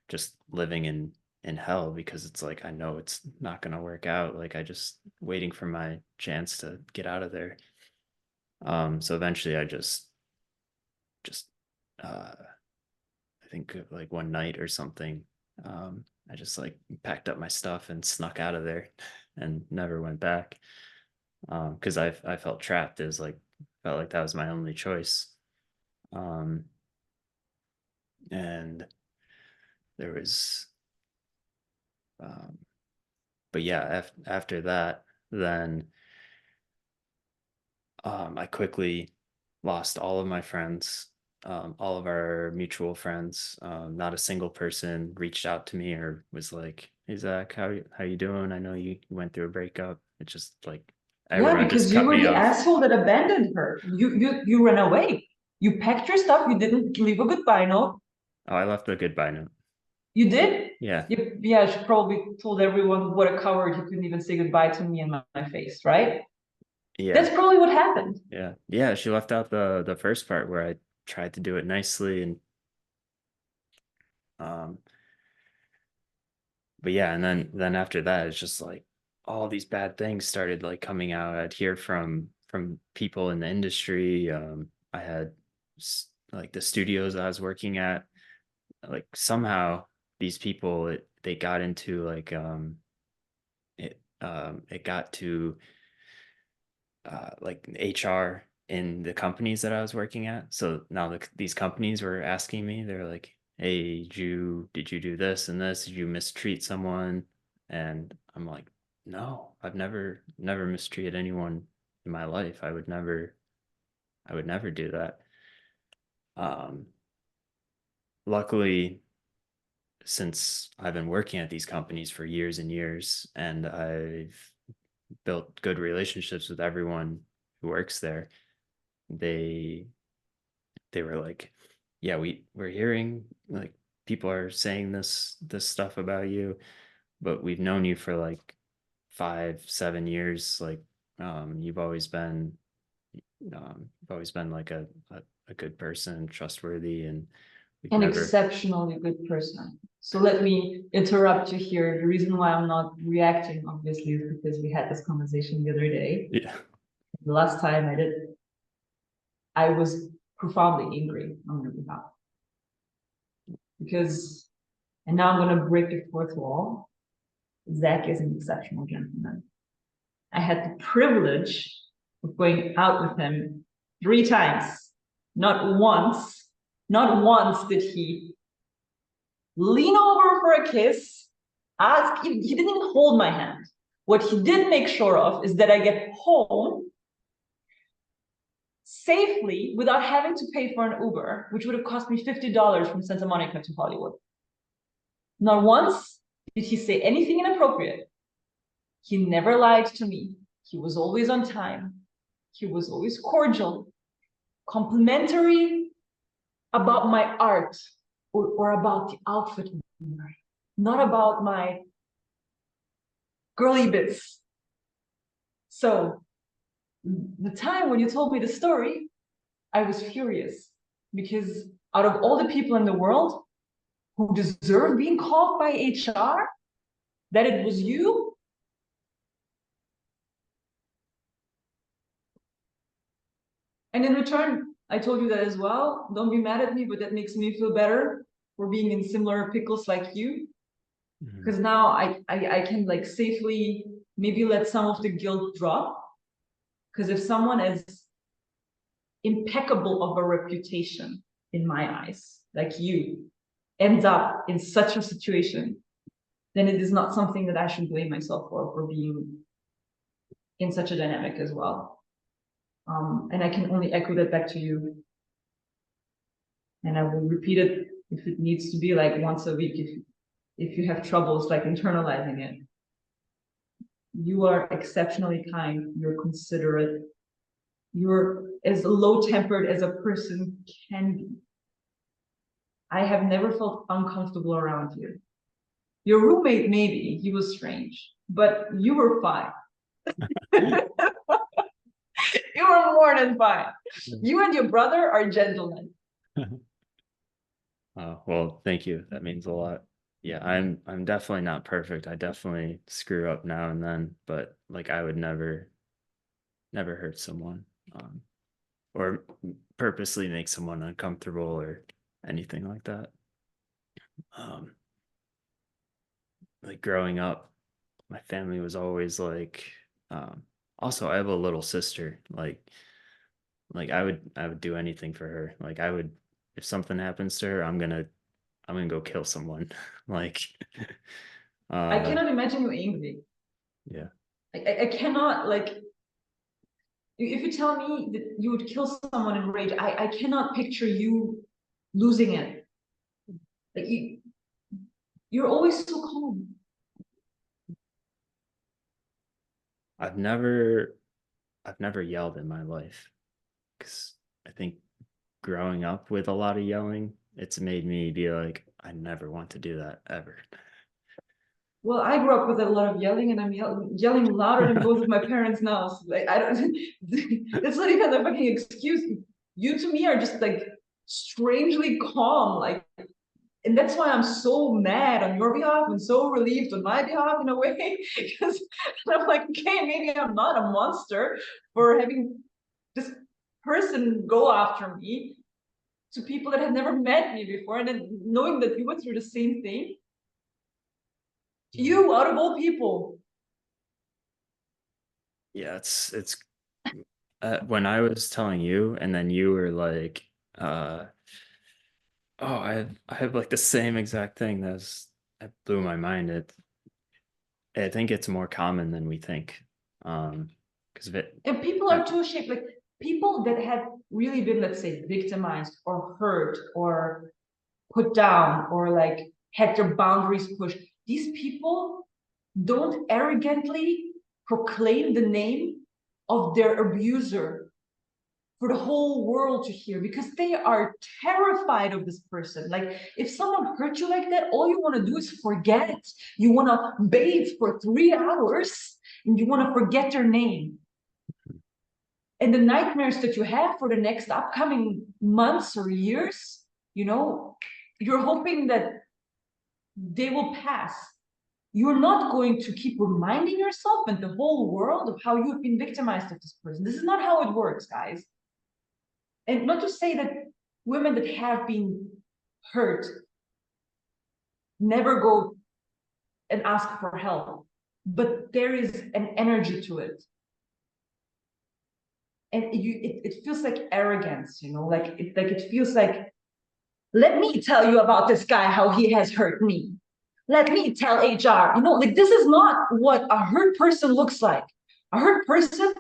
just living in hell, because it's like I know it's not going to work out. Like I just waiting for my chance to get out of there. So eventually I just I think like one night or something, I just like packed up my stuff and snuck out of there and never went back. Because I felt trapped. It was like felt like that was my only choice. um and there was um but yeah, after that, then I quickly lost all of my friends, all of our mutual friends. Not a single person reached out to me or was like, "Hey Zach, how you doing? I know you went through a breakup." It's just like yeah, everyone just because you cut were me the off. asshole that abandoned her. You ran away. You packed your stuff. You didn't leave a goodbye note. Oh, I left a goodbye note. You did? Yeah. Yeah, she probably told everyone what a coward, he couldn't even say goodbye to me in my face, right? Yeah. That's probably what happened. Yeah. Yeah. She left out the first part where I tried to do it nicely and um but yeah, and then after that it's just like all these bad things started like coming out. I'd hear from people in the industry. I had like the studios I was working at, like somehow these people they got into like it got to like HR in the companies that I was working at. So now these companies were asking me, they're like, "Hey, did you do this and this? Did you mistreat someone?" And I'm like, "No, I've never mistreated anyone in my life. I would never do that." Um, Luckily, since I've been working at these companies for years and years, and I've built good relationships with everyone who works there, they they were like, yeah, we're hearing like people are saying this stuff about you, but we've known you for like 5 7 years. Like you've always been like a good person, trustworthy, and we've An never. exceptionally good person. So let me interrupt you here. The reason why I'm not reacting, obviously, is because we had this conversation the other day. Yeah. The last time I did, I was profoundly angry on your behalf. Because, and now I'm going to break the fourth wall. Zac is an exceptional gentleman. I had the privilege of going out with him 3 times. Not once did he lean over for a kiss, he didn't even hold my hand. What he did make sure of is that I get home safely without having to pay for an Uber, which would have cost me $50 from Santa Monica to Hollywood. Not once did he say anything inappropriate. He never lied to me. He was always on time. He was always cordial, complimentary about my art or about the outfit, not about my girly bits. So the time when you told me the story, I was furious because out of all the people in the world who deserve being called by HR, that it was you. And in return, I told you that as well. Don't be mad at me, but that makes me feel better for being in similar pickles like you. Mhm. Because now I can like safely maybe let some of the guilt drop. Because if someone is impeccable of a reputation in my eyes, like you, ends up in such a situation, then it is not something that I should blame myself for being in such a dynamic as well. And I can only echo that back to you. And I will repeat it if it needs to be like once a week, if you have troubles like internalizing it. You are exceptionally kind, you're considerate, you're as low-tempered as a person can be. I have never felt uncomfortable around you. Your roommate, maybe, he was strange, but you were fine. You were more than fine. You and your brother are gentlemen. Oh, well, thank you. That means a lot. Yeah, I'm definitely not perfect. I definitely screw up now and then, but like I would never hurt someone, or purposely make someone uncomfortable or anything like that. Um, like growing up, my family was always like, um, also I have a little sister. Like I would do anything for her. Like I would, if something happens to her, I'm gonna go kill someone. Like, I uh, cannot imagine you angry. yeah. I cannot, like, if you tell me that you would kill someone in rage, I cannot picture you losing it. Like you're always so calm. I've never I've never yelled in my life because I think growing up with a lot of yelling, it's made me be like, I never want to do that ever. Well, I grew up with a lot of yelling, and I'm yelling louder than both of my parents now. So like, I don't. It's not even a fucking excuse. You to me are just like strangely calm, like, and that's why I'm so mad on your behalf and so relieved on my behalf in a way, because I'm like, okay, maybe I'm not a monster for having this person go after me to people that have never met me before, and then knowing that you went through the same thing. You, out of all people. Yeah, it's when I was telling you, and then you were like, oh, I have like the same exact thing. That blew my mind. I think it's more common than we think. Because of it, And people I, are too ashamed. Like people that have really been, let's say, victimized or hurt or put down or like had their boundaries pushed. These people don't arrogantly proclaim the name of their abuser for the whole world to hear, because they are terrified of this person. Like if someone hurt you like that, all you want to do is forget. You want to bathe for 3 hours and you want to forget their name. And the nightmares that you have for the next upcoming months or years, you're hoping that they will pass. You're not going to keep reminding yourself and the whole world of how you've been victimized of this person. This is not how it works, guys. And not to say that women that have been hurt never go and ask for help, but there is an energy to it. And it feels like arrogance, like it feels like, let me tell you about this guy, how he has hurt me. Let me tell HR, like this is not what a hurt person looks like. A hurt person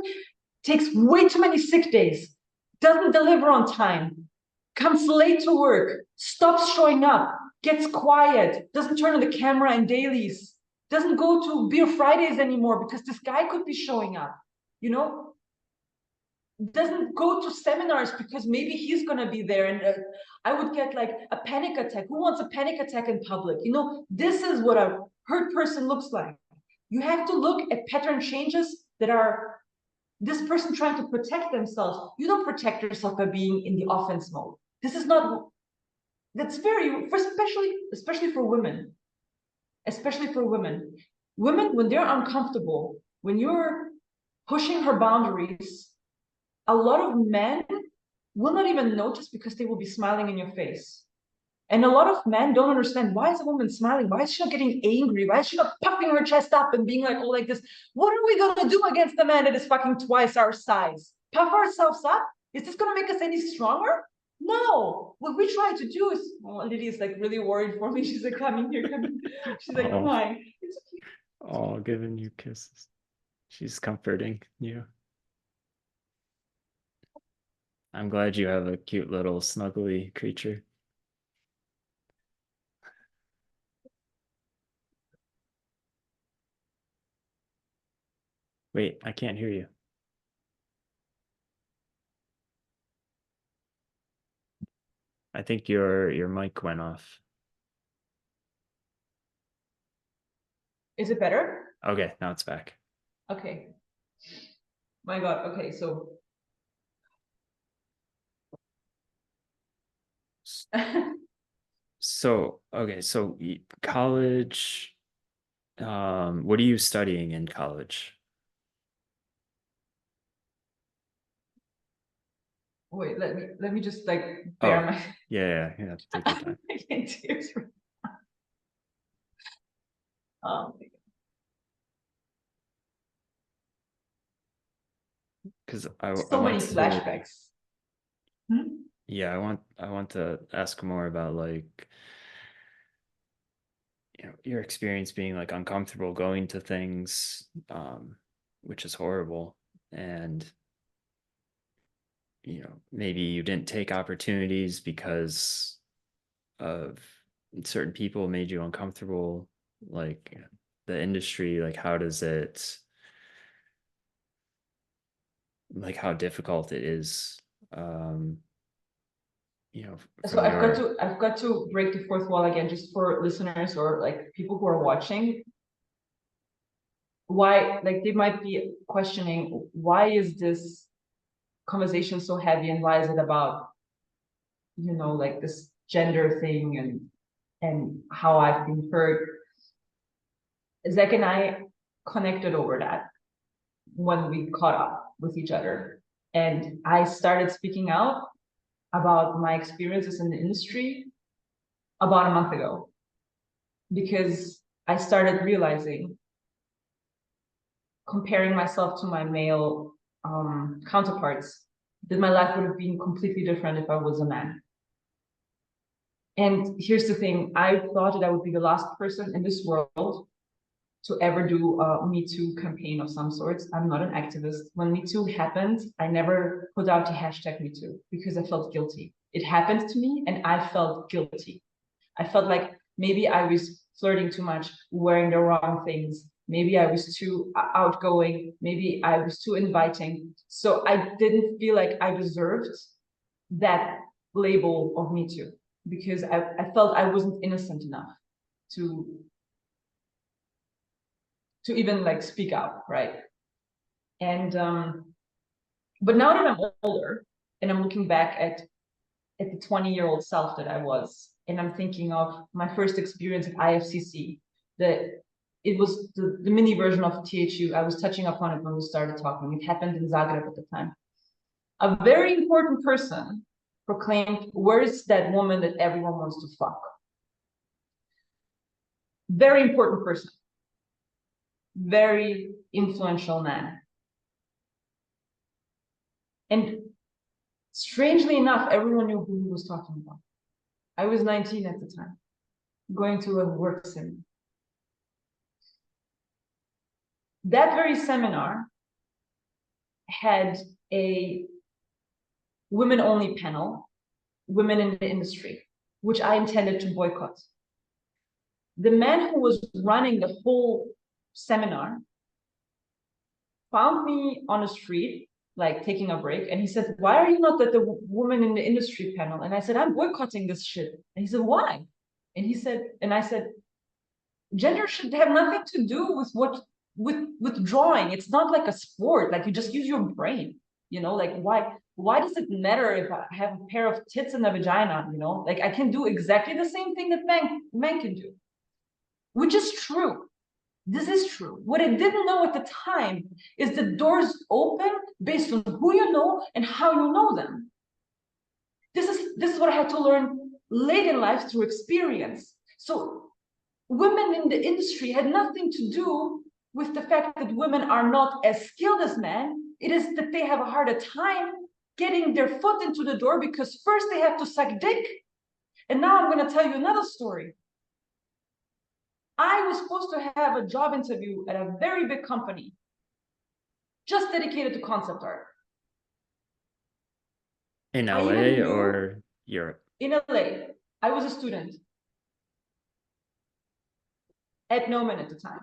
takes way too many sick days, doesn't deliver on time, comes late to work, stops showing up, gets quiet, doesn't turn on the camera in dailies, doesn't go to Beer Fridays anymore because this guy could be showing up, doesn't go to seminars because maybe he's going to be there. And I would get like a panic attack. Who wants a panic attack in public? This is what a hurt person looks like. You have to look at pattern changes that are this person trying to protect themselves. You don't protect yourself by being in the offense mode. This is not, that's especially for women, women, when they're uncomfortable, when you're pushing her boundaries, a lot of men will not even notice because they will be smiling in your face. And a lot of men don't understand, why is a woman smiling? Why is she not getting angry? Why is she not puffing her chest up and being like, oh, like this? What are we going to do against the man that is fucking twice our size? Puff ourselves up? Is this going to make us any stronger? No. What we try to do is, Lily is like really worried for me. She's like, coming here, coming. She's like, oh, crying. oh, giving you kisses. She's comforting you. I'm glad you have a cute little snuggly creature. Wait, I can't hear you. I think your mic went off. Is it better? Okay, now it's back. Okay. My God. Okay, so So, okay, so college, what are you studying in college? wait, let me just like bear Oh, my yeah, take your time. tears. Um, Because I so want many to, flashbacks. Hmm? yeah, I want to ask more about like, your experience being like uncomfortable going to things, which is horrible. And, maybe you didn't take opportunities because of certain people made you uncomfortable, like the industry, like how does it, like how difficult it is, um you know, So from your, I've got to break the fourth wall again, just for listeners or like people who are watching. Why, like they might be questioning, why is this conversation so heavy, and why is it about, you know, like this gender thing and how I've been hurt. Zach and I connected over that when we caught up with each other. And I started speaking out about my experiences in the industry about a month ago, because I started realizing, comparing myself to my male counterparts, that my life would have been completely different if I was a man. And here's the thing, I thought that I would be the last person in this world to ever do a Me Too campaign of some sorts. I'm not an activist. When Me Too happened, I never put out the hashtag Me Too because I felt guilty. It happened to me and I felt guilty. I felt like maybe I was flirting too much, wearing the wrong things. Maybe I was too outgoing. Maybe I was too inviting. So I didn't feel like I deserved that label of Me Too, because I felt I wasn't innocent enough to even like speak out, right? And but now that I'm older and I'm looking back at the 20-year-old self that I was, and I'm thinking of my first experience at IFCC, that it was the mini version of THU. I was touching upon it when we started talking. It happened in Zagreb at the time. A very important person proclaimed, "Where's that woman that everyone wants to fuck?" Very important person. Very influential man. And strangely enough, everyone knew who he was talking about. I was 19 at the time, going to a work seminar. That very seminar had a women-only panel, women in the industry, which I intended to boycott. The man who was running the whole seminar found me on the street, like taking a break, and he said, "Why are you not at the woman in the industry panel?" And I said, "I'm boycotting this shit." And he said, "Why?" And he said, and I said, "Gender should have nothing to do with what with drawing. It's not like a sport. Like you just use your brain, you know, like why does it matter if I have a pair of tits and a vagina, you know? Like I can do exactly the same thing that men can do." Which is true. This is true. What I didn't know at the time is the doors open based on who you know and how you know them. This is what I had to learn late in life through experience. So women in the industry had nothing to do with the fact that women are not as skilled as men. It is that they have a harder time getting their foot into the door because first they have to suck dick. And now I'm going to tell you another story. I was supposed to have a job interview at a very big company, just dedicated to concept art. in I even LA knew, or Europe? in LA, I was a student at Noman at the time.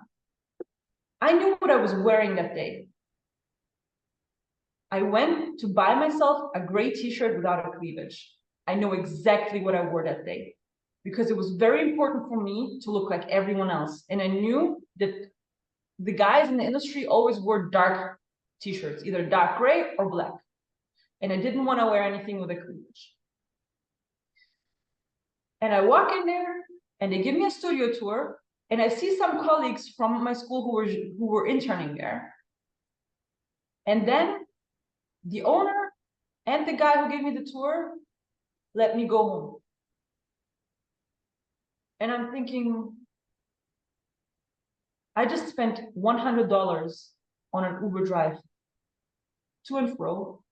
I knew what I was wearing that day. I went to buy myself a gray t-shirt without a cleavage. I know exactly what I wore that day because it was very important for me to look like everyone else. And I knew that the guys in the industry always wore dark t-shirts, either dark gray or black. And I didn't want to wear anything with a cleavage. And I walk in there and they give me a studio tour, and I see some colleagues from my school who were interning there. And then the owner and the guy who gave me the tour let me go home. And I'm thinking, I just spent $100 on an Uber drive to and fro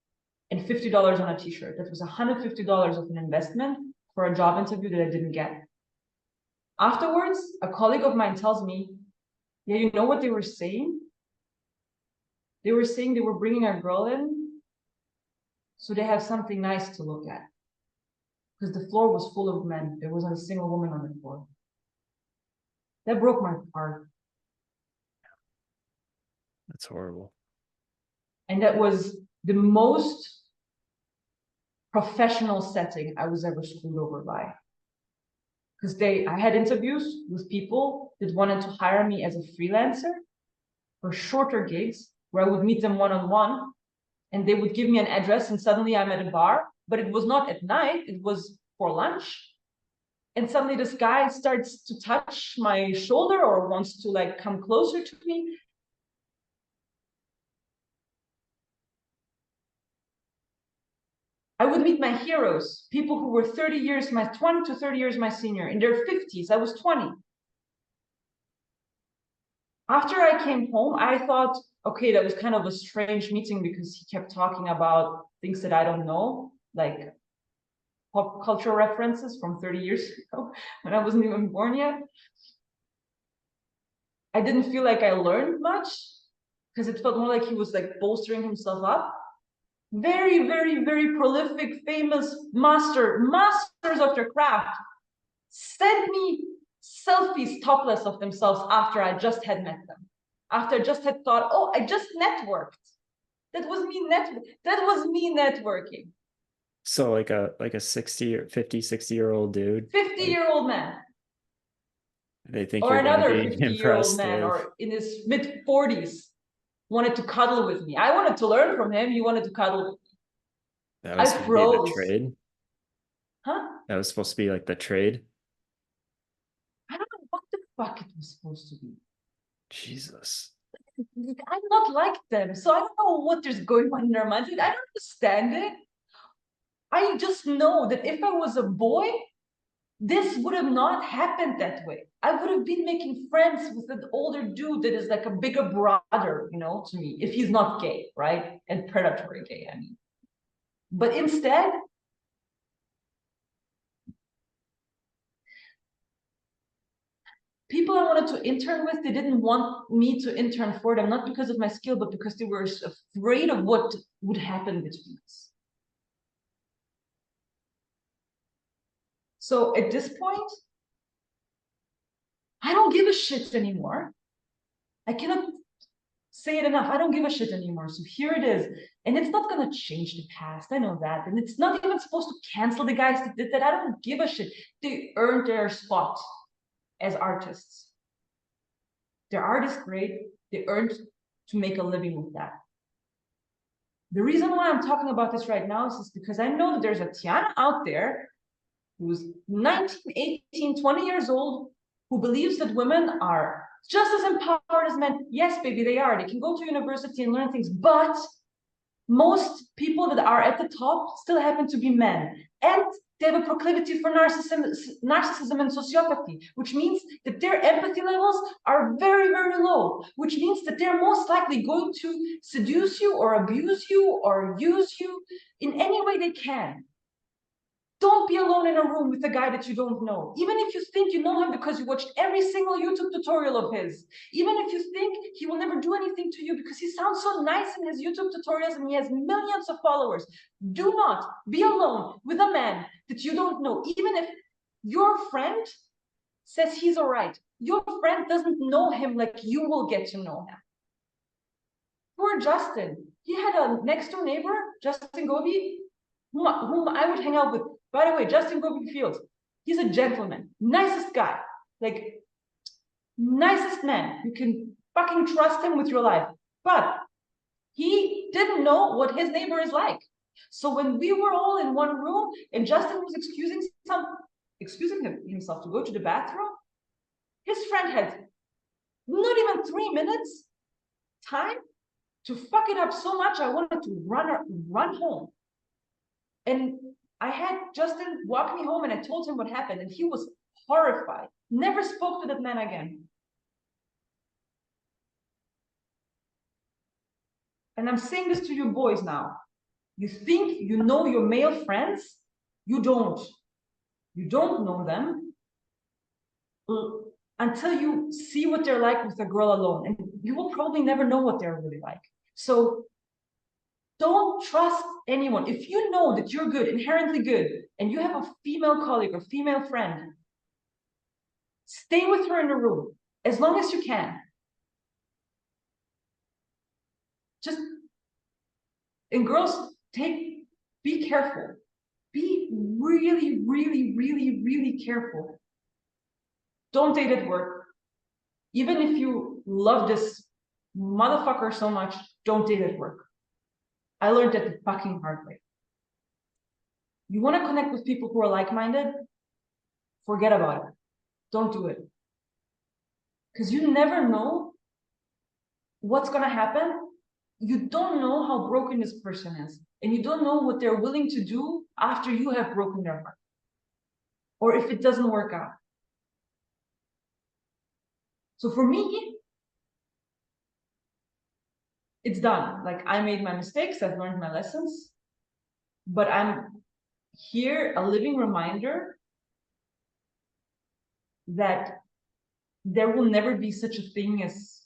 and $50 on a t-shirt. That was $150 of an investment for a job interview that I didn't get. Afterwards, a colleague of mine tells me, "Yeah, you know what they were saying? They were saying they were bringing a girl in so they have something nice to look at." Because the floor was full of men. There wasn't a single woman on the floor. That broke my heart. That's horrible. And that was the most professional setting I was ever screwed over by. Because I had interviews with people that wanted to hire me as a freelancer for shorter gigs where I would meet them one-on-one, and they would give me an address and suddenly I'm at a bar, but it was not at night, it was for lunch. And suddenly this guy starts to touch my shoulder or wants to like come closer to me. I would meet my heroes, people who were 30 years, 20 to 30 years my senior, in their 50s. I was 20. After I came home, I thought, okay, that was kind of a strange meeting because he kept talking about things that I don't know, like pop culture references from 30 years ago when I wasn't even born yet. I didn't feel like I learned much because it felt more like he was like bolstering himself up. Very, very, very prolific, famous masters of their craft sent me selfies topless of themselves after I just had met them. After I just had thought, oh, I just networked. That was me networking. So like a 60 or 50, 60-year-old dude. 50-year-old man. They think Or you're gonna another be 50-year-old impressed man, with. or in his mid-40s, wanted to cuddle with me. I wanted to learn from him. He wanted to cuddle with me. That I was gonna be the froze. trade. Huh? That was supposed to be like the trade. I don't know what the fuck it was supposed to be. Jesus. I'm not like them, so I don't know what is going on in their minds. I don't understand it. I just know that if I was a boy, this would have not happened that way. I would have been making friends with an older dude that is like a bigger brother, you know, to me, if he's not gay, right? And predatory gay, I mean. But instead, people I wanted to intern with, they didn't want me to intern for them, not because of my skill, but because they were afraid of what would happen between us. So at this point, I don't give a shit anymore. I cannot say it enough. I don't give a shit anymore. So here it is. And it's not going to change the past. I know that. And it's not even supposed to cancel the guys that did that. I don't give a shit. They earned their spot as artists. Their art is great. They earned to make a living with that. The reason why I'm talking about this right now is because I know that there's a Tiana out there who's 19, 18, 20 years old, who believes that women are just as empowered as men. Yes, baby, they are. They can go to university and learn things, but most people that are at the top still happen to be men. And they have a proclivity for narcissism and sociopathy, which means that their empathy levels are very, very low, which means that they're most likely going to seduce you or abuse you or use you in any way they can. Don't be alone in a room with a guy that you don't know. Even if you think you know him because you watched every single YouTube tutorial of his. Even if you think he will never do anything to you because he sounds so nice in his YouTube tutorials and he has millions of followers. Do not be alone with a man that you don't know. Even if your friend says he's all right. Your friend doesn't know him like you will get to know him. Poor Justin. He had a next door neighbor, Justin Gobi, whom I would hang out with. By the way, Justin Gobi Fields, he's a gentleman, nicest guy, like nicest man. You can fucking trust him with your life. But he didn't know what his neighbor is like. So when we were all in one room and Justin was excusing himself to go to the bathroom, his friend had not even 3 minutes time to fuck it up so much I wanted to run home. And I had Justin walk me home and I told him what happened and he was horrified. Never spoke to that man again. And I'm saying this to you boys now. You think you know your male friends? You don't. You don't know them until you see what they're like with a girl alone. And you will probably never know what they're really like. So don't trust anyone. If you know that you're good, inherently good, and you have a female colleague or female friend, stay with her in the room as long as you can. Just, and girls, be careful. really, really, really, really careful. Don't date at work. Even if you love this motherfucker so much, don't date at work. I learned that the fucking hard way. You want to connect with people who are like-minded? Forget about it. Don't do it. Because you never know what's going to happen. You don't know how broken this person is. And you don't know what they're willing to do after you have broken their heart. Or if it doesn't work out. So for me, it's done. Like, I made my mistakes, I've learned my lessons, but I'm here, a living reminder that there will never be such a thing as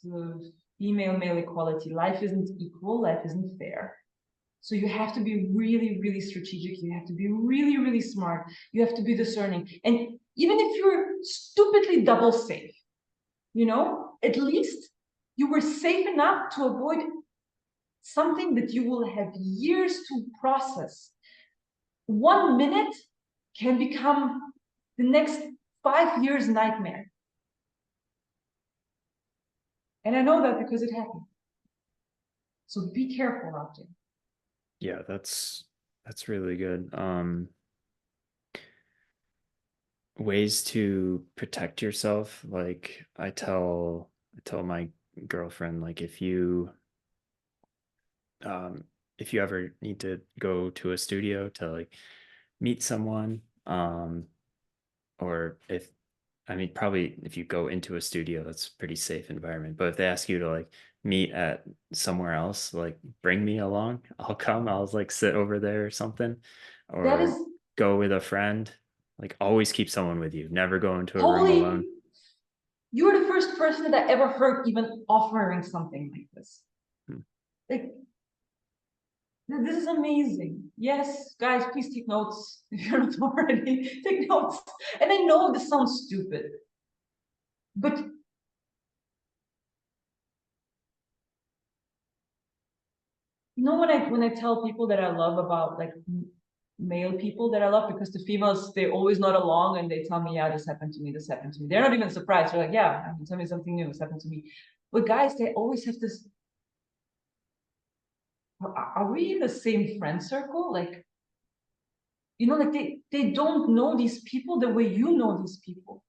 female-male equality. Life isn't equal, life isn't fair. So you have to be really, really strategic. You have to be really, really smart. You have to be discerning. And even if you're stupidly double safe, you know, at least you were safe enough to avoid something that you will have years to process. 1 minute can become the next 5 years nightmare. And I know that because it happened. So be careful out there. Yeah, that's really good. Ways to protect yourself. Like I tell my girlfriend, like if you ever need to go to a studio to like meet someone, or if I mean probably if you go into a studio, that's a pretty safe environment. But if they ask you to like meet at somewhere else, like bring me along. I'll come. I'll like sit over there or something. That is Or go with a friend. Like always keep someone with you. Never go into a room holy. alone. You're the first person that I ever heard even offering something like this. Hmm. Like, this is amazing. Yes, guys, please take notes. If you're not already, take notes. And I know this sounds stupid, but you know when I tell people that I love about like male people that I love, because the females, they're always not along and they tell me, yeah, this happened to me, this happened to me. They're not even surprised. They're like, yeah, I mean, tell me something new, this happened to me. But guys, they always have this, are we in the same friend circle? Like, you know, like they don't know these people the way you know these people.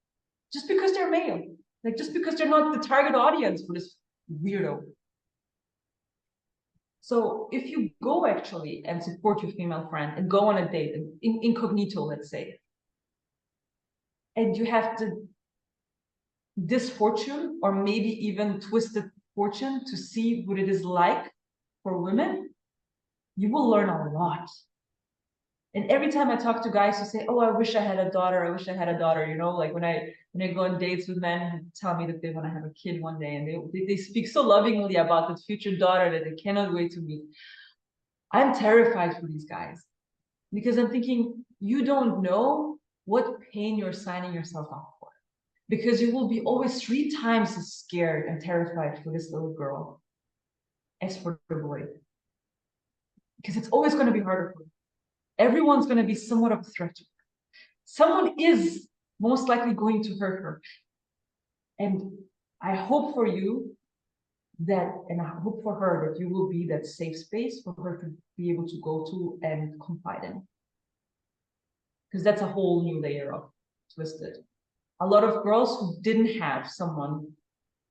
Just because they're male. Like just because they're not the target audience for this weirdo. So if you go actually and support your female friend and go on a date, incognito, let's say, and you have the misfortune or maybe even twisted fortune to see what it is like for women, you will learn a lot. And every time I talk to guys who say, "Oh, I wish I had a daughter. I wish I had a daughter," you know, like when I go on dates with men who tell me that they want to have a kid one day, and they speak so lovingly about this future daughter that they cannot wait to meet. I'm terrified for these guys because I'm thinking, you don't know what pain you're signing yourself up for, because you will be always 3 times as scared and terrified for this little girl as for the boy, because it's always going to be harder for you. Everyone's going to be somewhat of a threat to her. Someone is most likely going to hurt her. And I hope for you that, and I hope for her that you will be that safe space for her to be able to go to and confide in. Because that's a whole new layer of twisted. A lot of girls who didn't have someone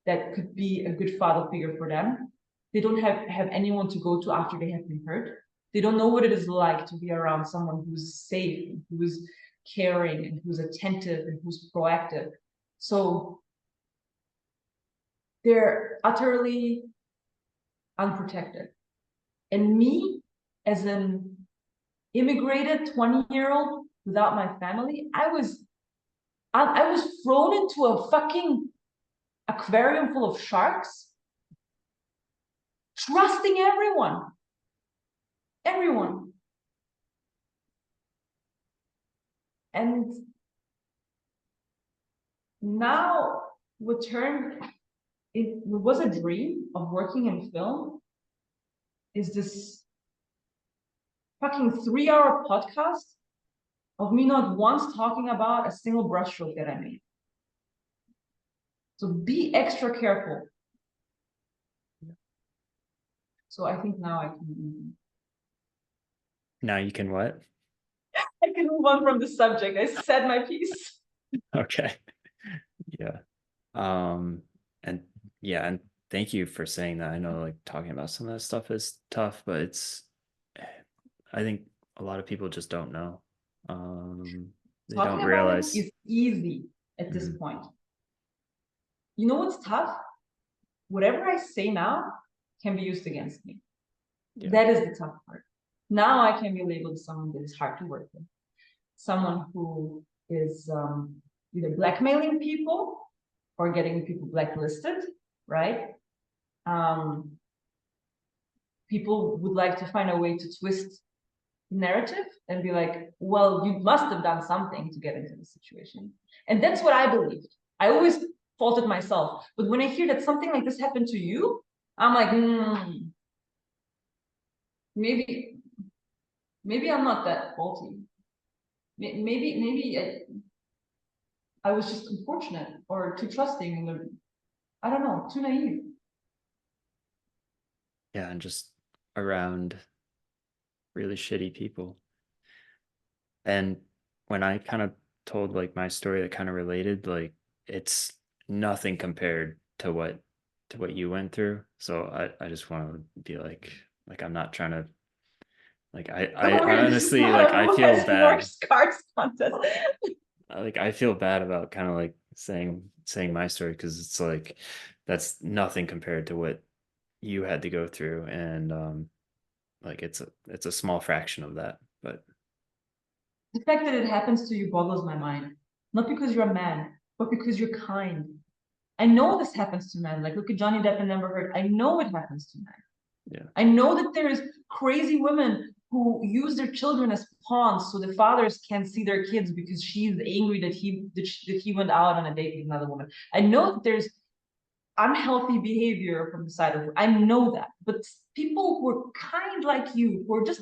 that could be a good father figure for them, they don't have anyone to go to after they have been hurt. They don't know what it is like to be around someone who's safe, who's caring, and who's attentive, and who's proactive. So they're utterly unprotected. And me, as an immigrated 20-year-old without my family, I was thrown into a fucking aquarium full of sharks, trusting everyone. Everyone. And now what turned, it was a dream of working in film, is this fucking 3-hour podcast of me not once talking about a single brushstroke that I made. So be extra careful. So I think now Now you can what? I can move on from the subject. I said my piece. Okay. Yeah. Um, and yeah, and thank you for saying that. I know like talking about some of that stuff is tough, but I think a lot of people just don't know. They don't Talking about it realize. is easy at this Mhm. point. You know what's tough? Whatever I say now can be used against me. Yeah. That is the tough part. Now I can be labeled someone that is hard to work with, someone who is either blackmailing people or getting people blacklisted, right? Um, People would like to find a way to twist narrative and be like, well, you must have done something to get into this situation. And that's what I believed. I always faulted myself. But when I hear that something like this happened to you, I'm like, maybe, maybe I'm not that faulty. Maybe I was just unfortunate or too trusting and I don't know, too naive. Yeah, and just around really shitty people. And when I kind of told like my story that kind of related, like it's nothing compared to what you went through. So I just want to be like I'm not trying to like Don't I worry, this is honestly not like a I who feel has more bad. scars contest. Like I feel bad about kind of like saying my story because it's like that's nothing compared to what you had to go through and like it's a small fraction of that, but The fact that it happens to you boggles my mind. Not because you're a man, but because you're kind. I know this happens to men. Like, look at Johnny Depp and Amber Heard. I know it happens to men. yeah. I know that there's crazy women who use their children as pawns so the fathers can't see their kids because she's angry that he went out on a date with another woman. I know that there's unhealthy behavior from the side of I know that, but people who are kind like you, who are just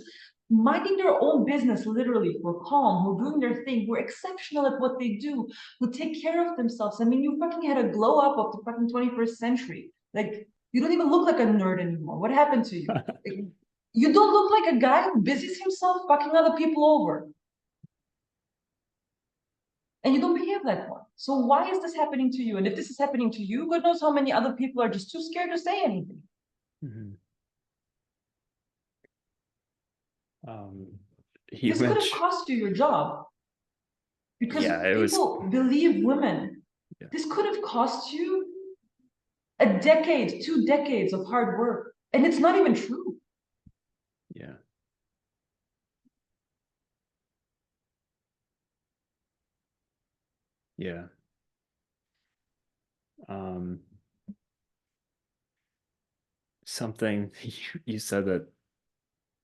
minding their own business, literally, who are calm, who are doing their thing, who are exceptional at what they do, who take care of themselves. I mean, you fucking had a glow up of the fucking 21st century. Like, you don't even look like a nerd anymore. What happened to you? You don't look like a guy who busies himself fucking other people over. And you don't behave that way. So why is this happening to you? And if this is happening to you, God knows how many other people are just too scared to say anything. Mhm. Um, you This could have mentioned, cost you your job because yeah, it was, people believe women. yeah, This could have cost you a decade, 2 decades of hard work. And it's not even true. yeah, yeah. Um, something you said that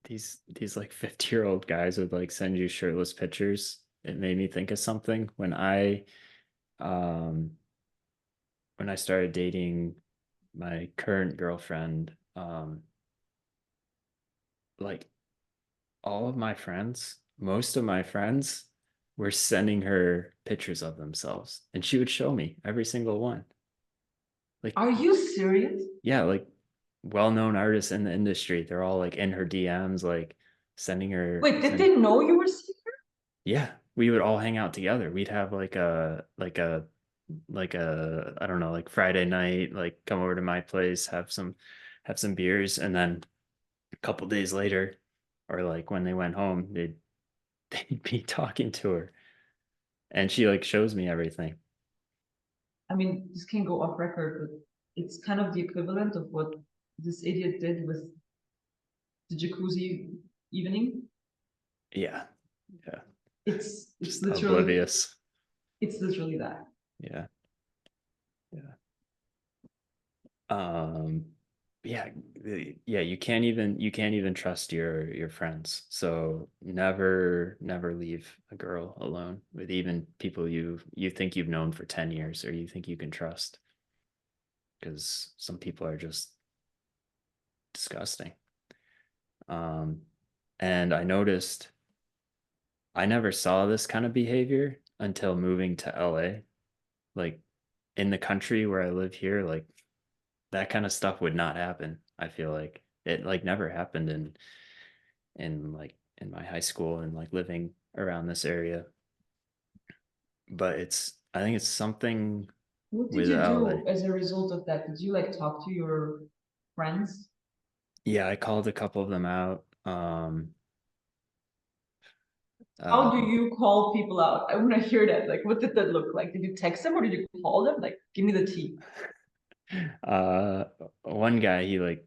these like 50-year-old guys would like send you shirtless pictures. It made me think of something um when I started dating my current girlfriend, like all of my friends, most of my friends were sending her pictures of themselves and she would show me every single one. Like, Are you serious? yeah, like well-known artists in the industry, they're all like in her DMs, like sending her Wait, did send they know you were secret? yeah, we would all hang out together. We'd have like a I don't know, like Friday night, like come over to my place, have some beers, and then a couple days later, or like when they went home, they'd be talking to her, and she like shows me everything. I mean, this can go off record, but it's kind of the equivalent of what this idiot did with the jacuzzi evening. Yeah, yeah, It's just literally oblivious. it's literally that. Yeah, yeah. Um, yeah, yeah. You can't even trust your friends. So never leave a girl alone with even people you think you've known for 10 years or you think you can trust, because some people are just disgusting. Um, and I noticed I never saw this kind of behavior until moving to LA. Like in the country where I live here, like that kind of stuff would not happen. I feel like it like never happened in like in my high school and like living around this area. But I think it's something What did with you LA. do as a result of that? Did you like talk to your friends? Yeah, I called a couple of them out. How do Uh, you call people out? I want to hear that. Like, what did that look like? Did you text them or did you call them? Like, give me the tea. uh, one guy he like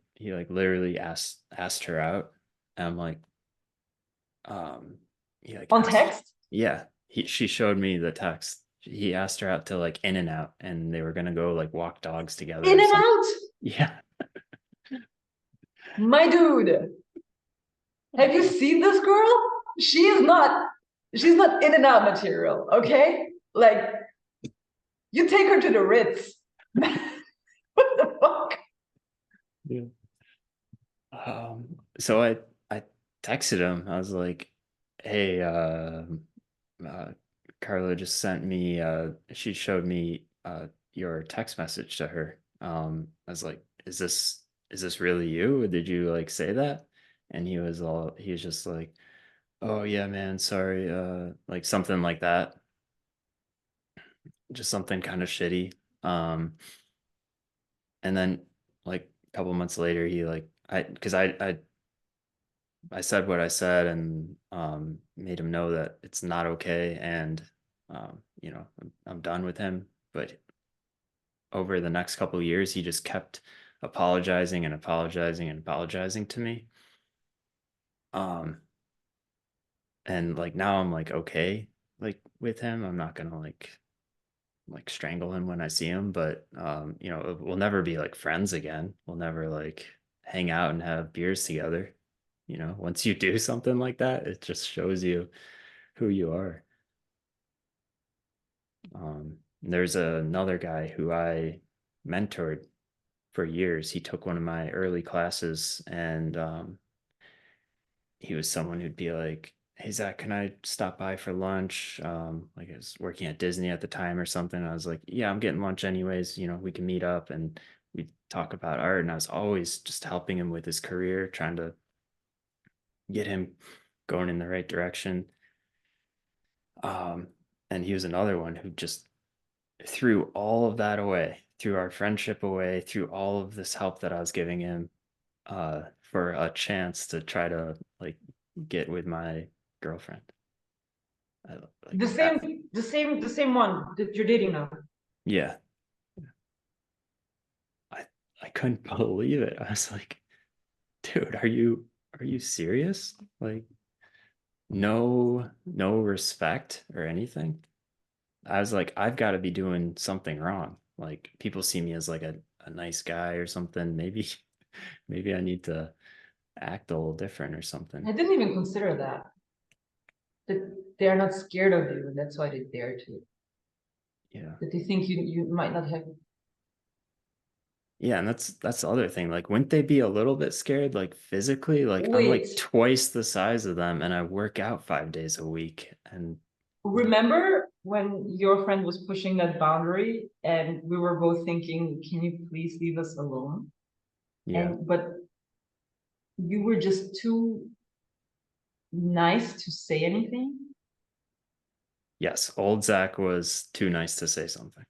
literally asked her out. And I'm like, um, he like On asked, text? yeah, she showed me the text. He asked her out to like In and Out, and they were gonna go like walk dogs together In or and something. out? Yeah. My dude, have you seen this girl? She is not, she's not in and out material, okay? Like, you take her to the Ritz. What the fuck? Yeah. So I texted him. I was like, "Hey, uh, Carla just sent me. She showed me your text message to her. I was like, is this really you? Did you like say that?" And he was just like, "Oh yeah, man, sorry." Like something like that. Just something kind of shitty. And then like a couple months later, he like because I said what I said and made him know that it's not okay and you know I'm done with him. But over the next couple of years, he just kept apologizing and apologizing and apologizing to me. Um, and like now I'm like okay like with him. I'm not gonna like strangle him when I see him, but you know we'll never be like friends again. We'll never like hang out and have beers together. You know, once you do something like that, it just shows you who you are. There's another guy who I mentored for years. He took one of my early classes, and he was someone who'd be like, "Hey Zach, can I stop by for lunch?" Like I was working at Disney at the time or something. I was like, "Yeah, I'm getting lunch anyways. You know, we can meet up and we talk about art." And I was always just helping him with his career, trying to get him going in the right direction. Um, and he was another one who just threw all of that away, threw our friendship away, threw all of this help that I was giving him for a chance to try to like get with my girlfriend. I, like The same, the same one that you're dating now. yeah, I I couldn't believe it. I was like, dude, are you serious? Like no respect or anything. I was like, I've got to be doing something wrong. Like people see me as like a nice guy or something. Maybe maybe I need to act a little different or something. I didn't even consider that. That they are not scared of you, and that's why they dare to. Yeah. That they think you might not have. Yeah, and that's the other thing. Like, wouldn't they be a little bit scared, like physically? Like, I'm Wait, like twice the size of them, and I work out 5 days a week. And remember when your friend was pushing that boundary, and we were both thinking, "Can you please leave us alone?" yeah, And but you were just too nice to say anything. yes, old Zach was too nice to say something.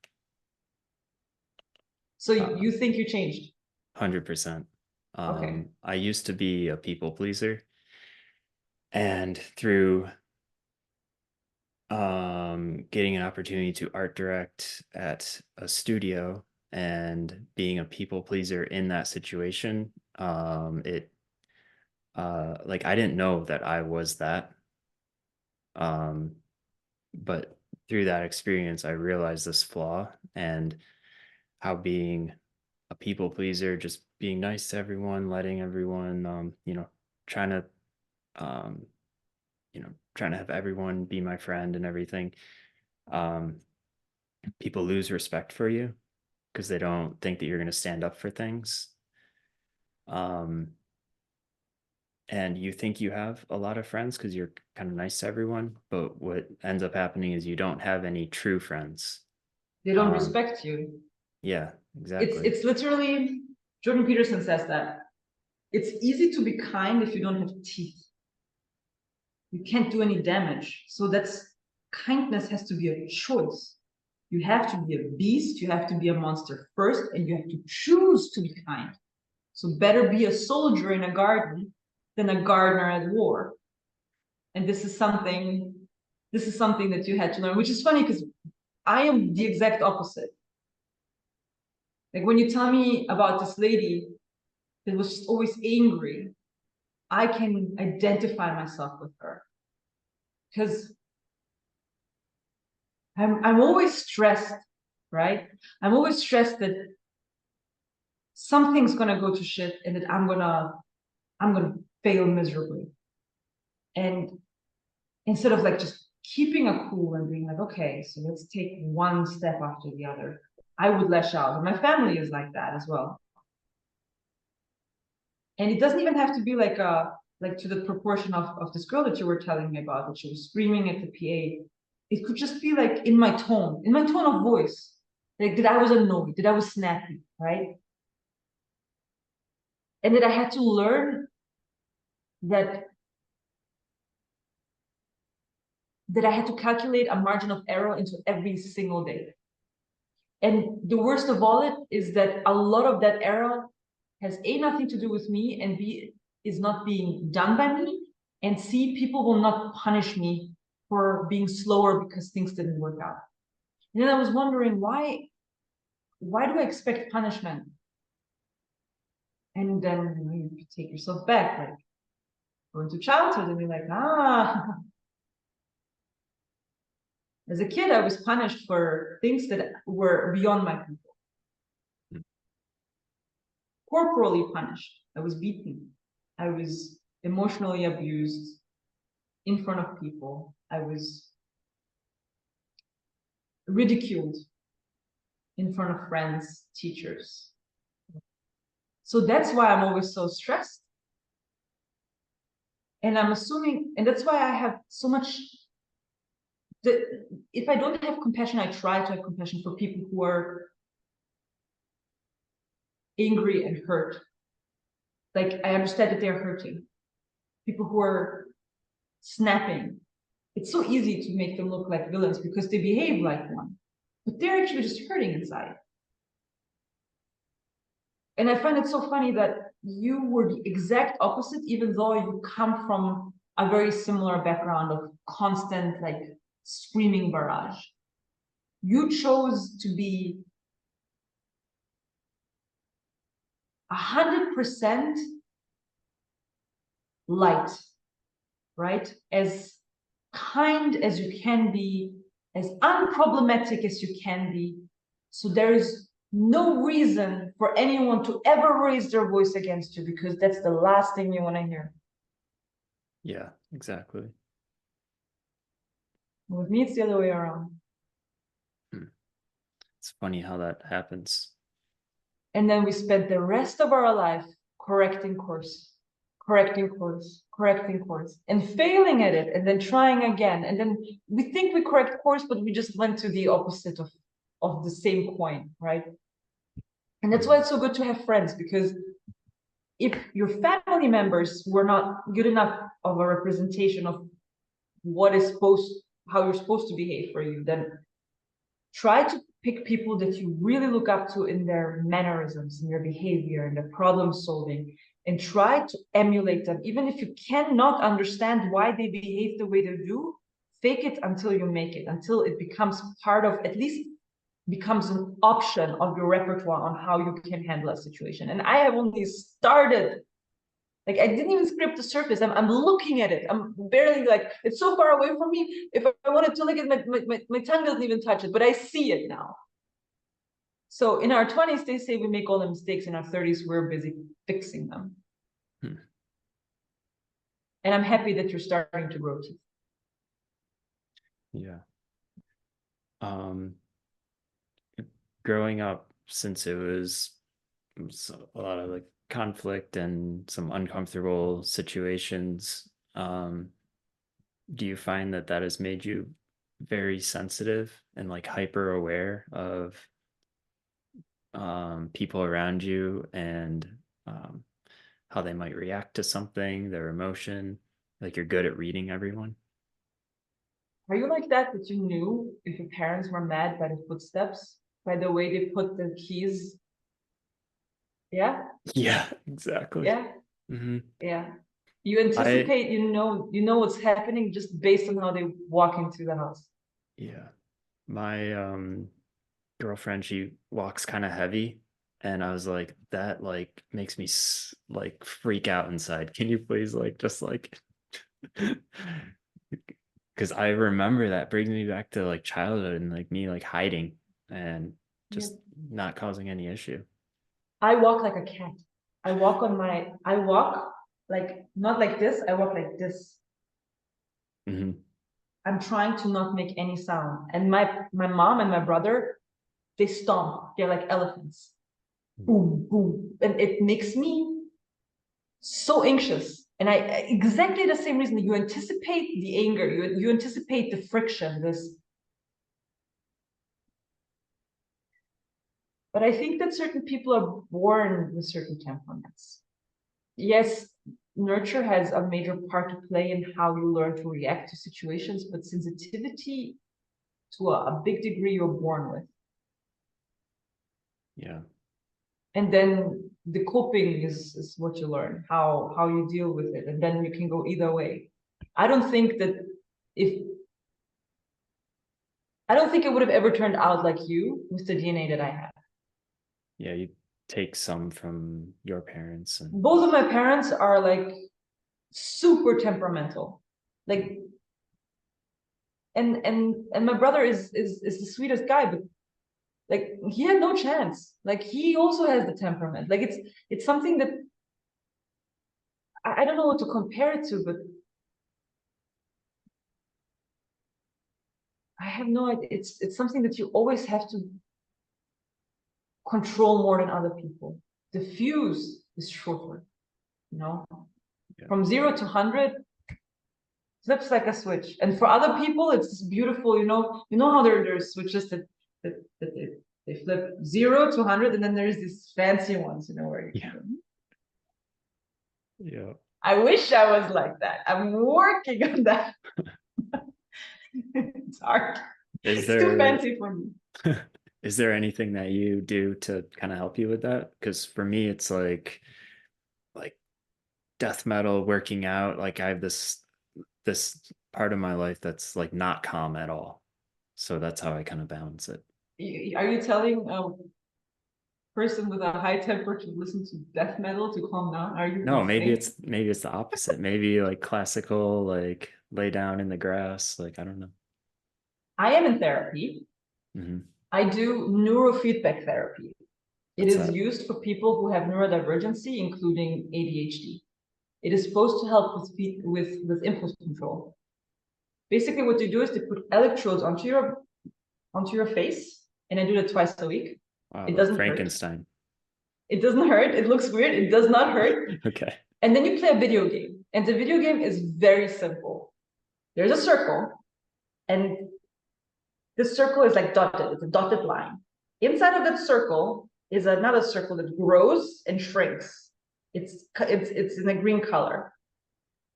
So Uh, you think you changed? 100%. Okay. I used to be a people pleaser, and through getting an opportunity to art direct at a studio and being a people pleaser in that situation, it like I didn't know that I was that. Um, but through that experience, I realized this flaw and how being a people pleaser, just being nice to everyone, letting everyone, you know, trying to, um, you know, trying to have everyone be my friend and everything. Um, People lose respect for you because they don't think that you're going to stand up for things. Um, and you think you have a lot of friends because you're kind of nice to everyone, but what ends up happening is you don't have any true friends. They don't Um, respect you. yeah, It's exactly. it's literally, Jordan Peterson says that it's easy to be kind if you don't have teeth. You can't do any damage. So that's, kindness has to be a choice. You have to be a beast, you have to be a monster first, and you have to choose to be kind. So better be a soldier in a garden than a gardener at war. And this is something that you had to learn, which is funny because I am the exact opposite. Like when you tell me about this lady that was just always angry, I can identify myself with her because I'm always stressed, right? I'm always stressed that something's gonna go to shit and that I'm gonna fail miserably. And instead of like just keeping a cool and being like, okay, so let's take one step after the other, I would lash out. And my family is like that as well. And it doesn't even have to be like to the proportion of this girl that you were telling me about, that she was screaming at the PA. It could just be like in my tone of voice, like that I was annoyed, that I was snappy, right? And that I had to learn that I had to calculate a margin of error into every single day. And the worst of all it is that a lot of that error has A, nothing to do with me, and B, is not being done by me, and C, people will not punish me for being slower because things didn't work out. And then I was wondering why do I expect punishment? And then you take yourself back, like go into childhood and be like, as a kid, I was punished for things that were beyond my control. Corporally punished. I was beaten. I was emotionally abused in front of people. I was ridiculed in front of friends, teachers. So that's why I'm always so stressed. And I'm assuming, and that's why I have so much. If I don't have compassion, I try to have compassion for people who are angry and hurt. Like I understand that they're hurting. People who are snapping. It's so easy to make them look like villains because they behave like one, but they're actually just hurting inside. And I find it so funny that you were the exact opposite, even though you come from a very similar background of constant, like, screaming barrage. You chose to be 100% light, right? As kind as you can be, as unproblematic as you can be. So there is no reason for anyone to ever raise their voice against you because that's the last thing you want to hear. Yeah, exactly. With me, it's the other way around. It's funny how that happens. And then we spent the rest of our life correcting course, correcting course, correcting course, and failing at it, and then trying again. And then we think we correct course, but we just went to the opposite of the same coin, right? And that's why it's so good to have friends, because if your family members were not good enough of a representation of what is how you're supposed to behave for you, then try to pick people that you really look up to in their mannerisms, in their behavior, in their problem solving, and try to emulate them. Even if you cannot understand why they behave the way they do, fake it until you make it, until it becomes part of, at least becomes an option of your repertoire on how you can handle a situation. And I have only started, like I didn't even scrape the surface. I'm looking at it. I'm barely, like, it's so far away from me. If I wanted to look at my tongue doesn't even touch it, but I see it now. So in our 20s, they say we make all the mistakes. In our 30s, we're busy fixing them. And I'm happy that you're starting to grow teeth. Yeah. Um, growing up, since it was a lot of like conflict and some uncomfortable situations, do you find that that has made you very sensitive and like hyper aware of people around you and um, how they might react to something, their emotion? Like you're good at reading everyone? Are you like that you knew if your parents were mad by the footsteps, by the way they put the keys? Yeah, Yeah, exactly. yeah, Hmm. yeah. You I, anticipate, you know what's happening just based on how they walk into the house. yeah, my girlfriend, she walks kind of heavy, and I was like, that like makes me like freak out inside. Can you please like just like because I remember that brings me back to like childhood and like me like hiding and Yeah. just not causing any issue. I walk like a cat. I walk like not like this, I walk like this. Hmm. I'm trying to not make any sound. And my mom and my brother, they stomp. They're like elephants. Boom, boom. And it makes me so anxious. And I exactly the same reason you anticipate the anger, you anticipate the friction, this. But I think that certain people are born with certain temperaments. Yes, nurture has a major part to play in how you learn to react to situations, but sensitivity to a big degree you're born with. Yeah. And then the coping is what you learn, how you deal with it. And then you can go either way. I don't think that if I don't think it would have ever turned out like you with the DNA that I have. Yeah, you take some from your parents and Both of my parents are like super temperamental. Like and my brother is the sweetest guy, but like he had no chance. Like he also has the temperament. Like it's something that I don't know what to compare it to, but I have no idea. It's something that you always have to control more than other people. The fuse is shorter, you know. yeah. From 0 to 100 flips like a switch. And for other people, it's beautiful, you know how there's switches that they flip 0 to 100, and then there's these fancy ones, where you can Yeah. go. Yeah. I wish I was like that. I'm working on that. It's hard. Is It's too there fancy for me. is there anything that you do to kind of help you with that? Because for me, it's like death metal, working out. Like I have this part of my life that's like not calm at all. So that's how I kind of balance it. Are you telling a person with a high temper to listen to death metal to calm down? Are you No, saying? maybe it's the opposite. Maybe like classical, like lay down in the grass. Like I don't know. I am in therapy. Hmm. I do neurofeedback therapy. It What's is that? used for people who have neurodivergency, including ADHD. It is supposed to help with impulse control. Basically, what you do is they put electrodes onto your face, and I do that twice a week. Wow, It like doesn't hurt. Frankenstein. It doesn't hurt. It looks weird. It does not hurt. Okay. And then you play a video game. And the video game is very simple. There's a circle, and the circle is like dotted. It's a dotted line. Inside of that circle is another circle that grows and shrinks. It's in a green color.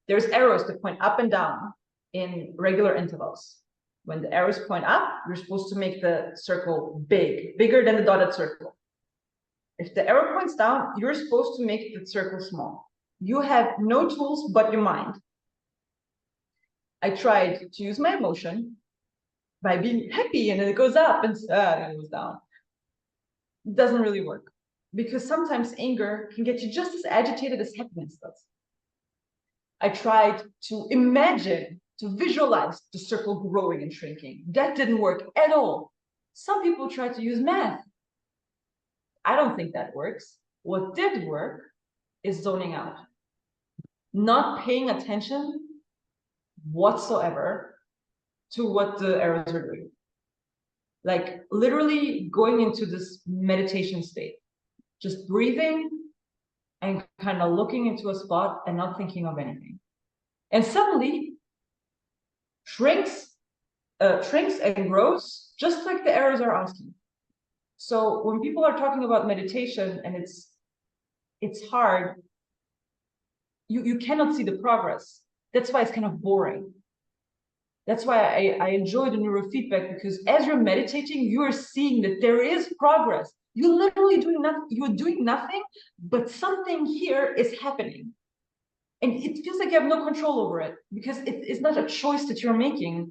There's arrows that point up and down in regular intervals. When the arrows point up, you're supposed to make the circle bigger than the dotted circle. If the arrow points down, you're supposed to make the circle small. You have no tools but your mind. I tried to use my emotion by being happy, and then it goes up, and sad, and it goes down. It doesn't really work, because sometimes anger can get you just as agitated as happiness does. I tried to imagine, to visualize the circle growing and shrinking. That didn't work at all. Some people try to use math. I don't think that works. What did work is zoning out, not paying attention whatsoever to what the arrows are doing. Like literally going into this meditation state, just breathing and kind of looking into a spot and not thinking of anything. And suddenly shrinks and grows, just like the arrows are asking. So when people are talking about meditation and it's hard, you cannot see the progress. That's why it's kind of boring. That's why I enjoy the neurofeedback, because as you're meditating, you are seeing that there is progress. You're literally doing nothing. You're doing nothing, but something here is happening. And it feels like you have no control over it, because it's not a choice that you're making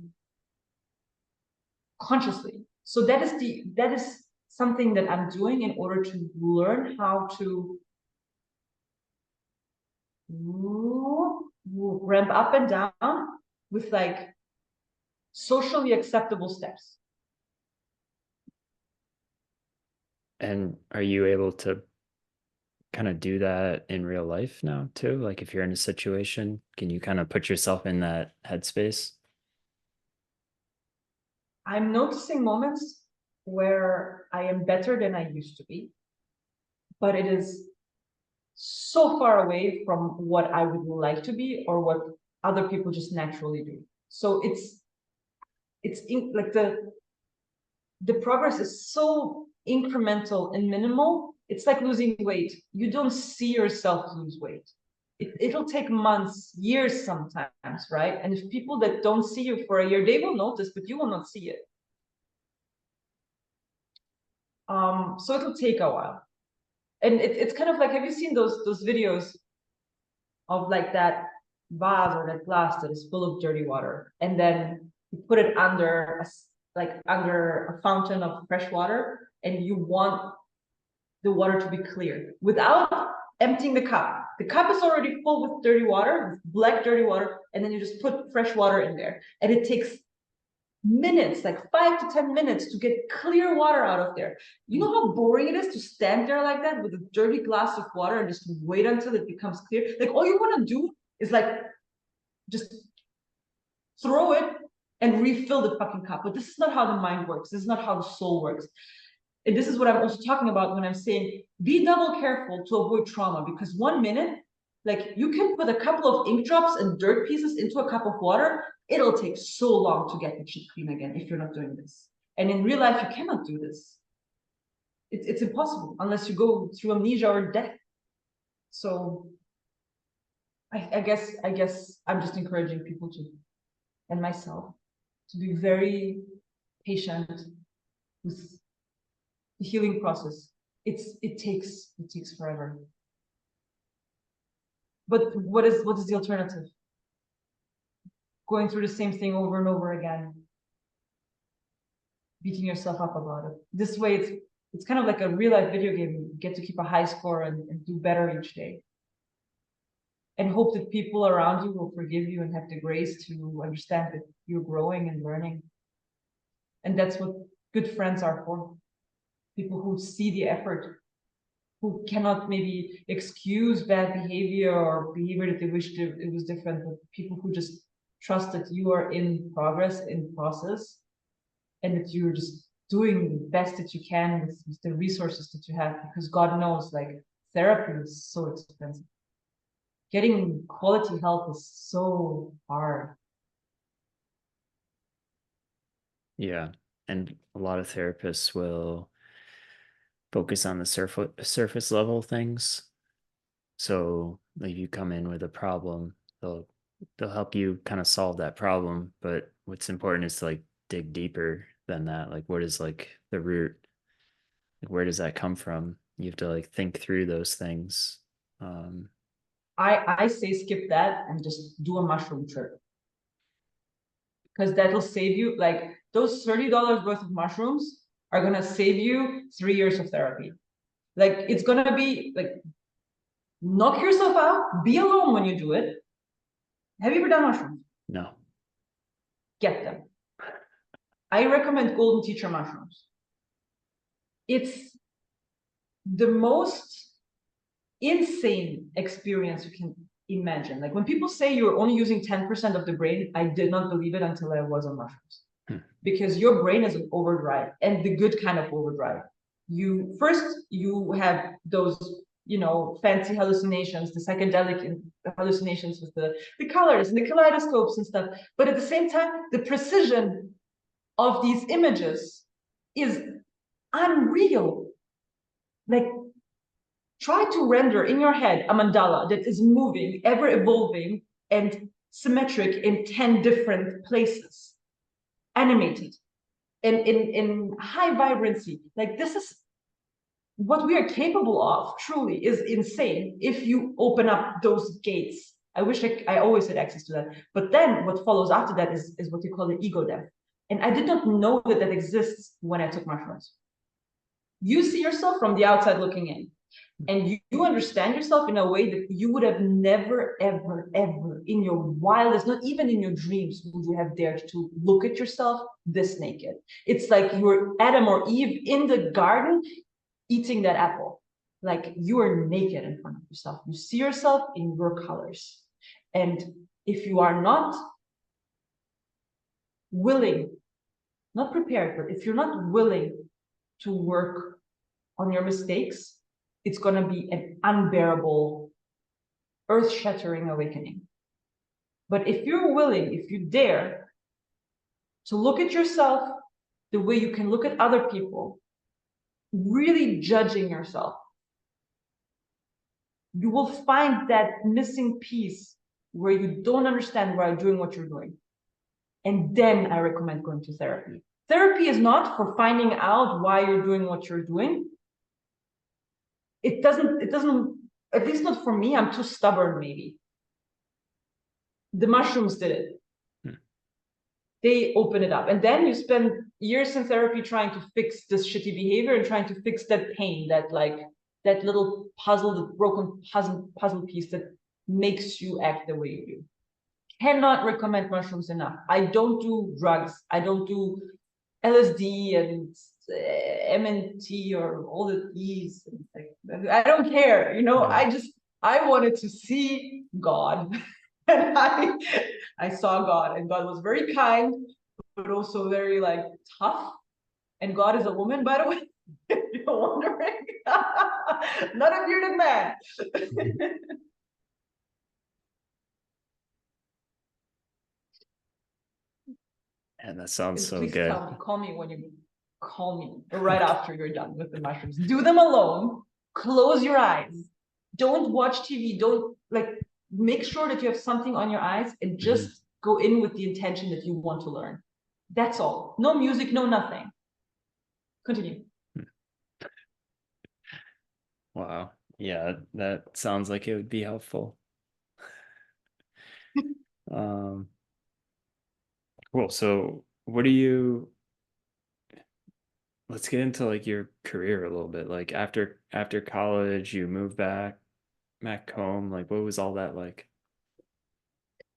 consciously. So that is something that I'm doing in order to learn how to ramp up and down with like socially acceptable steps. And are you able to kind of do that in real life now too? Like if you're in a situation, can you kind of put yourself in that headspace? I'm noticing moments where I am better than I used to be, but it is so far away from what I would like to be or what other people just naturally do. So like the progress is so incremental and minimal. It's like losing weight. You don't see yourself lose weight. It'll take months, years sometimes, right? And if people that don't see you for a year, they will notice, but you will not see it. So it'll take a while. And it's kind of like, have you seen those videos of like that vase or that glass that is full of dirty water, and then you put it under under a fountain of fresh water, and you want the water to be clear without emptying the cup. The cup is already full with dirty water, with black dirty water, and then you just put fresh water in there, and it takes minutes, like 5 to 10 minutes to get clear water out of there. You know how boring it is to stand there like that with a dirty glass of water and just wait until it becomes clear? Like all you want to do is like just throw it and refill the fucking cup. But this is not how the mind works. This is not how the soul works. And this is what I'm also talking about when I'm saying be double careful to avoid trauma, because 1 minute, like you can put a couple of ink drops and dirt pieces into a cup of water. It'll take so long to get the shit clean again if you're not doing this. And in real life, you cannot do this. It's impossible unless you go through amnesia or death. So I guess I'm just encouraging people to, and myself, to be very patient with the healing process. It takes forever. But what is the alternative? Going through the same thing over and over again, beating yourself up about it. This way, it's kind of like a real life video game. You get to keep a high score and do better each day, and hope that people around you will forgive you and have the grace to understand that you're growing and learning. And that's what good friends are for. People who see the effort, who cannot maybe excuse bad behavior or behavior that they wished it was different, but people who just trust that you are in progress, in process, and that you're just doing the best that you can with the resources that you have, because God knows, like, therapy is so expensive. Getting quality help is so hard. Yeah. And a lot of therapists will focus on the surface level things. So like you come in with a problem, they'll help you kind of solve that problem. But what's important is to like dig deeper than that. Like what is like the root? Like where does that come from? You have to like think through those things. I say skip that and just do a mushroom trip, because that'll save you, like, those $30 worth of mushrooms are gonna save you 3 years of therapy. Like it's gonna be like, knock yourself out, be alone when you do it. Have you ever done mushrooms? No. Get them. I recommend golden teacher mushrooms. It's the most insane experience you can imagine. Like when people say you're only using 10% of the brain, I did not believe it until I was on mushrooms. Because your brain is an overdrive, and the good kind of overdrive. You have those you know, fancy hallucinations, the psychedelic hallucinations with the colors and the kaleidoscopes and stuff. But at the same time, the precision of these images is unreal. Like, try to render in your head a mandala that is moving, ever evolving, and symmetric in 10 different places, animated and in high vibrancy. Like, this is what we are capable of, truly, is insane if you open up those gates. I wish I always had access to that. But then what follows after that is what you call the ego death. And I did not know that that exists when I took mushrooms. You see yourself from the outside looking in, and you understand yourself in a way that you would have never, ever, ever in your wildest, not even in your dreams, would you have dared to look at yourself this naked. It's like you're Adam or Eve in the garden eating that apple. Like, you are naked in front of yourself. You see yourself in your colors. And if you are not willing, not prepared, but if you're not willing to work on your mistakes, it's going to be an unbearable, earth-shattering awakening. But if you're willing, if you dare to look at yourself the way you can look at other people, really judging yourself, you will find that missing piece where you don't understand why you're doing what you're doing. And then I recommend going to therapy. Therapy is not for finding out why you're doing what you're doing. It doesn't, at least not for me. I'm too stubborn, maybe. The mushrooms did it. They open it up. And then you spend years in therapy trying to fix this shitty behavior and trying to fix that pain, that little puzzle, the broken puzzle piece that makes you act the way you do. Cannot recommend mushrooms enough. I don't do drugs. I don't do LSD and MNT or all the E's. I don't care, you know. Yeah. I wanted to see God. And I saw God, and God was very kind, but also very like tough. And God is a woman, by the way, if you're wondering. Not a bearded man. And that sounds so Please good. call me when you call me right after you're done with the mushrooms. Do them alone. Close your eyes. Don't watch TV. Don't make sure that you have something on your eyes and just go in with the intention that you want to learn. That's all. No music, no nothing. Continue. Wow. Yeah, that sounds like it would be helpful. Cool. So what do you, let's get into like your career a little bit. Like after college, you moved back home. Like what was all that like?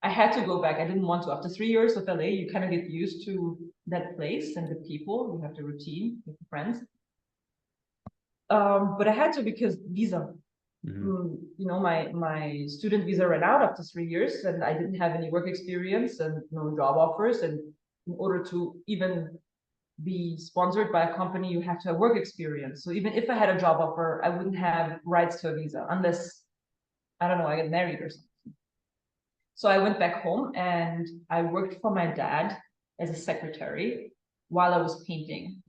I had to go back. I didn't want to. After 3 years of LA, you kind of get used to that place and the people. You have the routine with the friends. But I had to because visa. You know, my student visa ran out after 3 years, and I didn't have any work experience and no job offers. And in order to even be sponsored by a company, you have to have work experience. So even if I had a job offer, I wouldn't have rights to a visa unless, I don't know, I get married or something. So I went back home and I worked for my dad as a secretary while I was painting.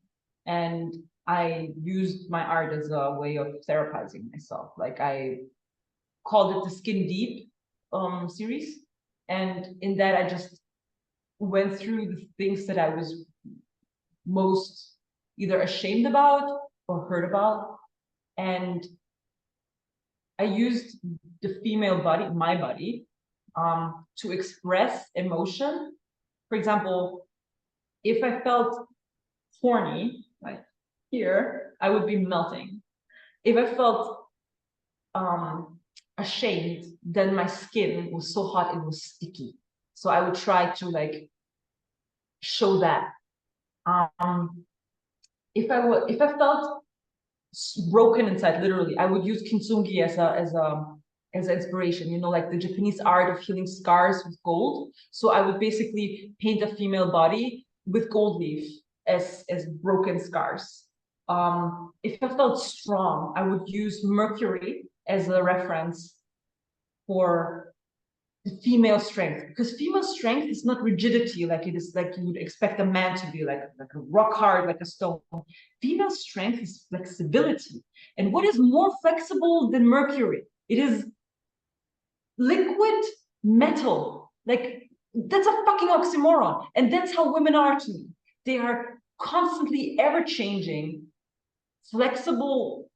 And I used my art as a way of therapizing myself. Like, I called it the Skin Deep series. And in that, I just went through the things that I was most either ashamed about or hurt about. And I used the female body, my body, to express emotion. For example, if I felt horny, like here, I would be melting. If I felt ashamed, then my skin was so hot it was sticky. So I would try to like show that. If I felt broken inside, literally, I would use kintsugi as inspiration, you know, like the Japanese art of healing scars with gold. So I would basically paint a female body with gold leaf as broken scars. If I felt strong, I would use Mercury as a reference for the female strength, because female strength is not rigidity like it is like you would expect a man to be, like a rock hard, like a stone. Female strength is flexibility. And what is more flexible than Mercury? It is liquid metal. Like, that's a fucking oxymoron. And that's how women are to me. They are constantly ever-changing, flexible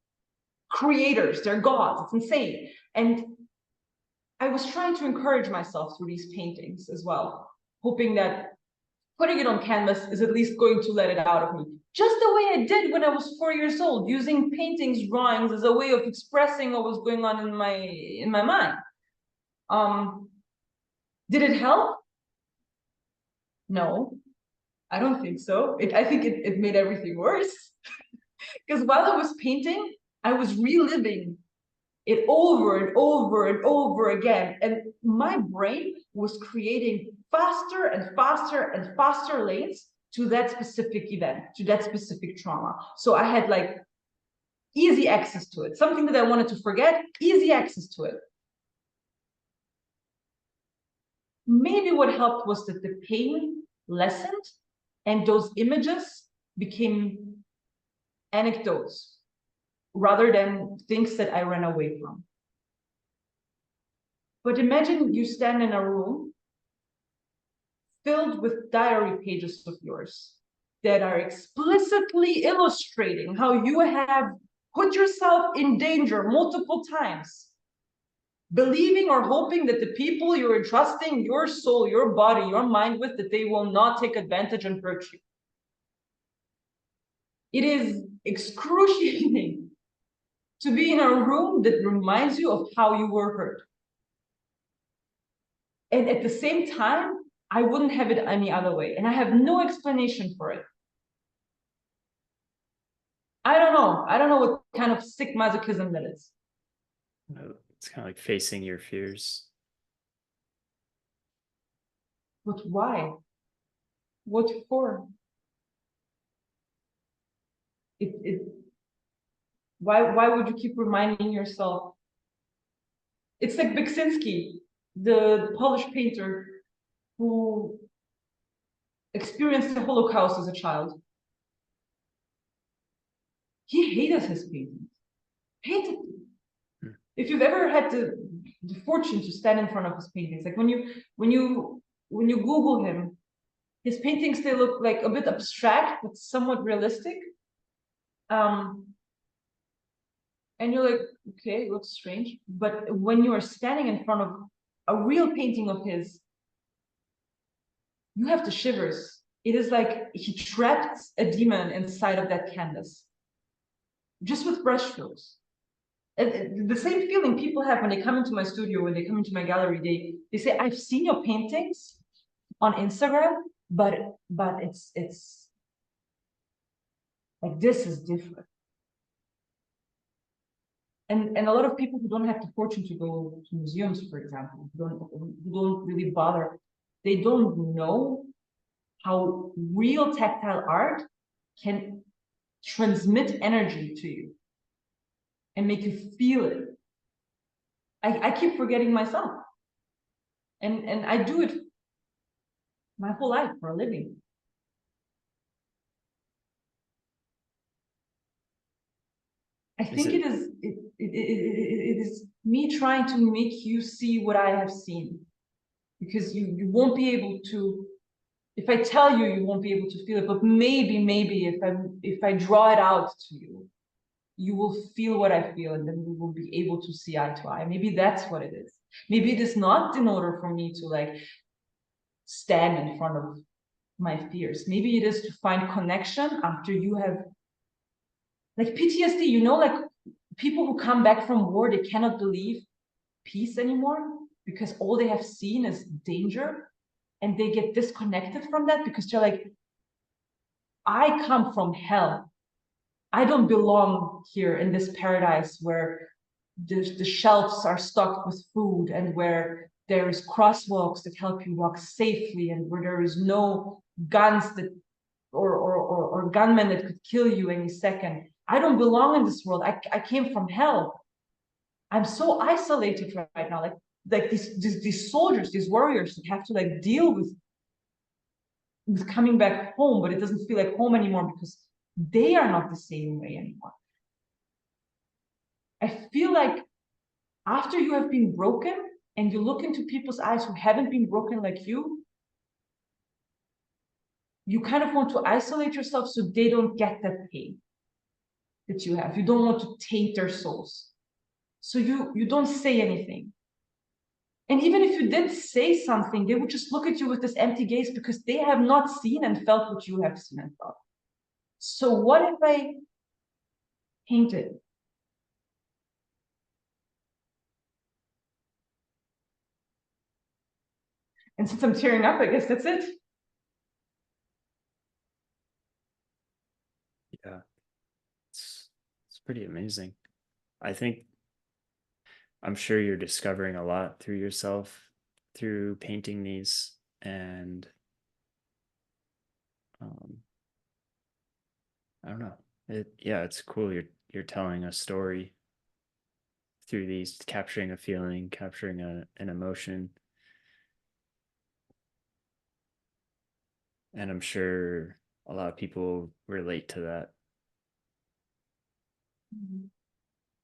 creators. They're gods. It's insane. And I was trying to encourage myself through these paintings as well, hoping that putting it on canvas is at least going to let it out of me. Just the way I did when I was 4 years old, using paintings, drawings as a way of expressing what was going on in my mind. Did it help? No, I don't think so. I think it made everything worse. Because while I was painting, I was reliving it over and over and over again. And my brain was creating faster and faster and faster links to that specific event, to that specific trauma. So I had like easy access to it. Something that I wanted to forget, easy access to it. Maybe what helped was that the pain lessened and those images became anecdotes rather than things that I ran away from. But imagine you stand in a room filled with diary pages of yours that are explicitly illustrating how you have put yourself in danger multiple times, believing or hoping that the people you're entrusting your soul, your body, your mind with, that they will not take advantage and hurt you. It is excruciating to be in a room that reminds you of how you were hurt. And at the same time, I wouldn't have it any other way. And I have no explanation for it. I don't know. I don't know what kind of sick masochism that is. It's kind of like facing your fears. But why? What for? Why would you keep reminding yourself? It's like Beksinski, the Polish painter who experienced the Holocaust as a child. He hated his paintings. Hated them. If you've ever had the fortune to stand in front of his paintings, like when you Google him, his paintings, they look like a bit abstract but somewhat realistic. And you're like, okay, it looks strange. But when you are standing in front of a real painting of his, you have the shivers. It is like he trapped a demon inside of that canvas, just with brushstrokes. And the same feeling people have when they come into my studio, when they come into my gallery, they say, I've seen your paintings on Instagram, but it's like, this is different. And a lot of people who don't have the fortune to go to museums, for example, who don't really bother, they don't know how real tactile art can transmit energy to you and make you feel it. I keep forgetting myself. And I do it my whole life for a living. I think it is me trying to make you see what I have seen, because you won't be able to. If I tell you, you won't be able to feel it. But maybe if I draw it out to you, you will feel what I feel, and then we will be able to see eye to eye. Maybe that's what it is. Maybe it is not in order for me to like stand in front of my fears. Maybe it is to find connection after you have, like PTSD, you know, like people who come back from war, they cannot believe peace anymore because all they have seen is danger, and they get disconnected from that because they're like, I come from hell. I don't belong here in this paradise where the shelves are stocked with food and where there is crosswalks that help you walk safely and where there is no guns that or gunmen that could kill you any second. I don't belong in this world. I came from hell. I'm so isolated right now. Like these soldiers, these warriors that have to like deal with coming back home, but it doesn't feel like home anymore because they are not the same way anymore. I feel like after you have been broken and you look into people's eyes who haven't been broken like you kind of want to isolate yourself so they don't get that pain that you have. You don't want to taint their souls. So you don't say anything. And even if you did say something, they would just look at you with this empty gaze because they have not seen and felt what you have seen and felt. So what if I paint it? And since I'm tearing up, I guess that's it. Yeah, it's pretty amazing. I think I'm sure you're discovering a lot through yourself through painting these, and um, I don't know. Yeah, it's cool. You're telling a story through these, capturing a feeling, capturing an emotion, and I'm sure a lot of people relate to that.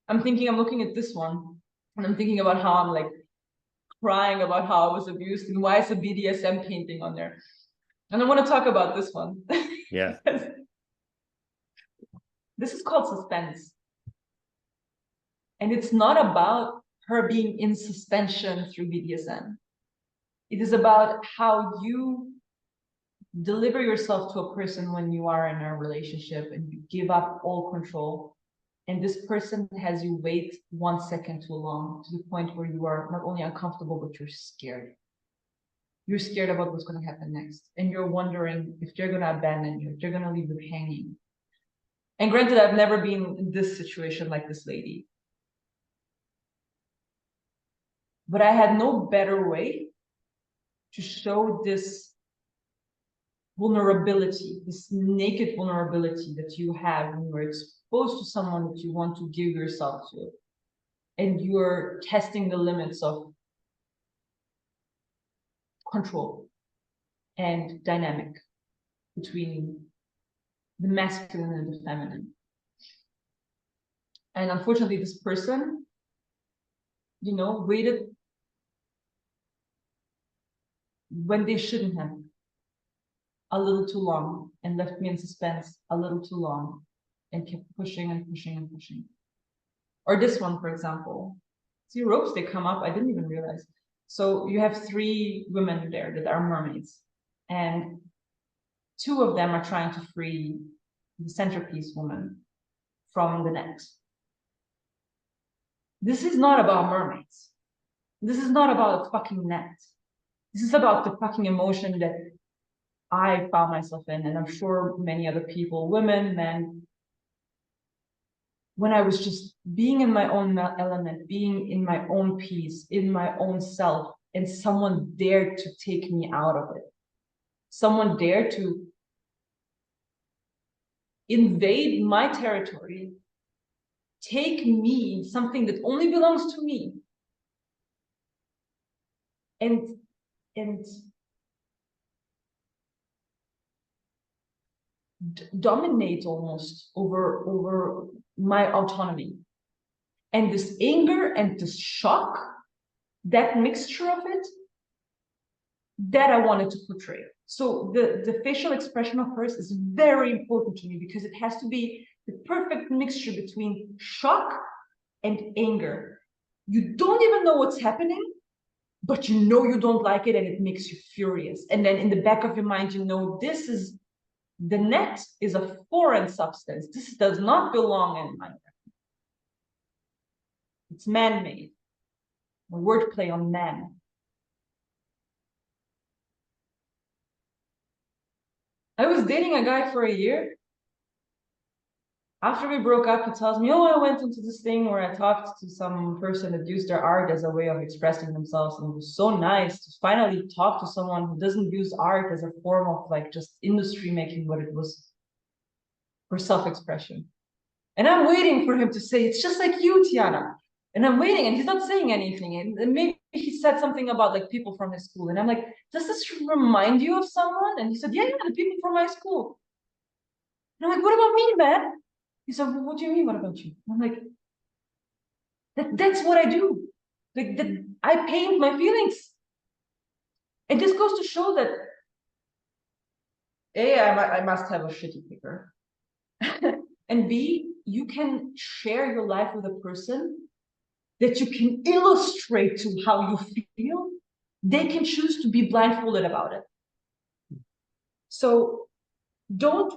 I'm looking at this one, and I'm thinking about how I'm like crying about how I was abused and why is a BDSM painting on there. And I want to talk about this one. Yeah. This is called suspense. And it's not about her being in suspension through BDSM. It is about how you deliver yourself to a person when you are in a relationship and you give up all control. And this person has you wait 1 second too long to the point where you are not only uncomfortable, but you're scared. You're scared about what's going to happen next. And you're wondering if they're going to abandon you, if they're going to leave you hanging. And granted, I've never been in this situation like this lady. But I had no better way to show this vulnerability, this naked vulnerability that you have when you're exposed to someone that you want to give yourself to. And you're testing the limits of control and dynamic between the masculine and the feminine. And unfortunately, this person, waited when they shouldn't have, a little too long, and left me in suspense a little too long, and kept pushing and pushing and pushing. Or this one, for example. See, ropes, they come up, I didn't even realize. So you have 3 women there that are mermaids, and 2 of them are trying to free the centerpiece woman from the net. This is not about mermaids. This is not about a fucking net. This is about the fucking emotion that I found myself in, and I'm sure many other people, women, men, when I was just being in my own element, being in my own peace, in my own self, and someone dared to take me out of it. Someone dared to invade my territory, take me, something that only belongs to me, and dominate almost over my autonomy. And this anger and this shock, that mixture of it, that I wanted to portray. So the facial expression of hers is very important to me because it has to be the perfect mixture between shock and anger. You don't even know what's happening, but you know you don't like it and it makes you furious. And then in the back of your mind, the net is a foreign substance. This does not belong in my life. It's man-made. A wordplay on man. I was dating a guy for a year. after we broke up, he tells me, oh, I went into this thing where I talked to some person that used their art as a way of expressing themselves. And it was so nice to finally talk to someone who doesn't use art as a form of like just industry making what it was for self-expression. And I'm waiting for him to say, it's just like you, Tiana. And I'm waiting, and he's not saying anything. And maybe he said something about like people from his school. And I'm like, does this remind you of someone? And he said, yeah, the people from my school. And I'm like, what about me, man? He said, well, what do you mean, what about you? And I'm like, that's what I do. Like that, I paint my feelings. And this goes to show that A, I must have a shitty picker. And B, you can share your life with a person that you can illustrate to how you feel. They can choose to be blindfolded about it. So don't,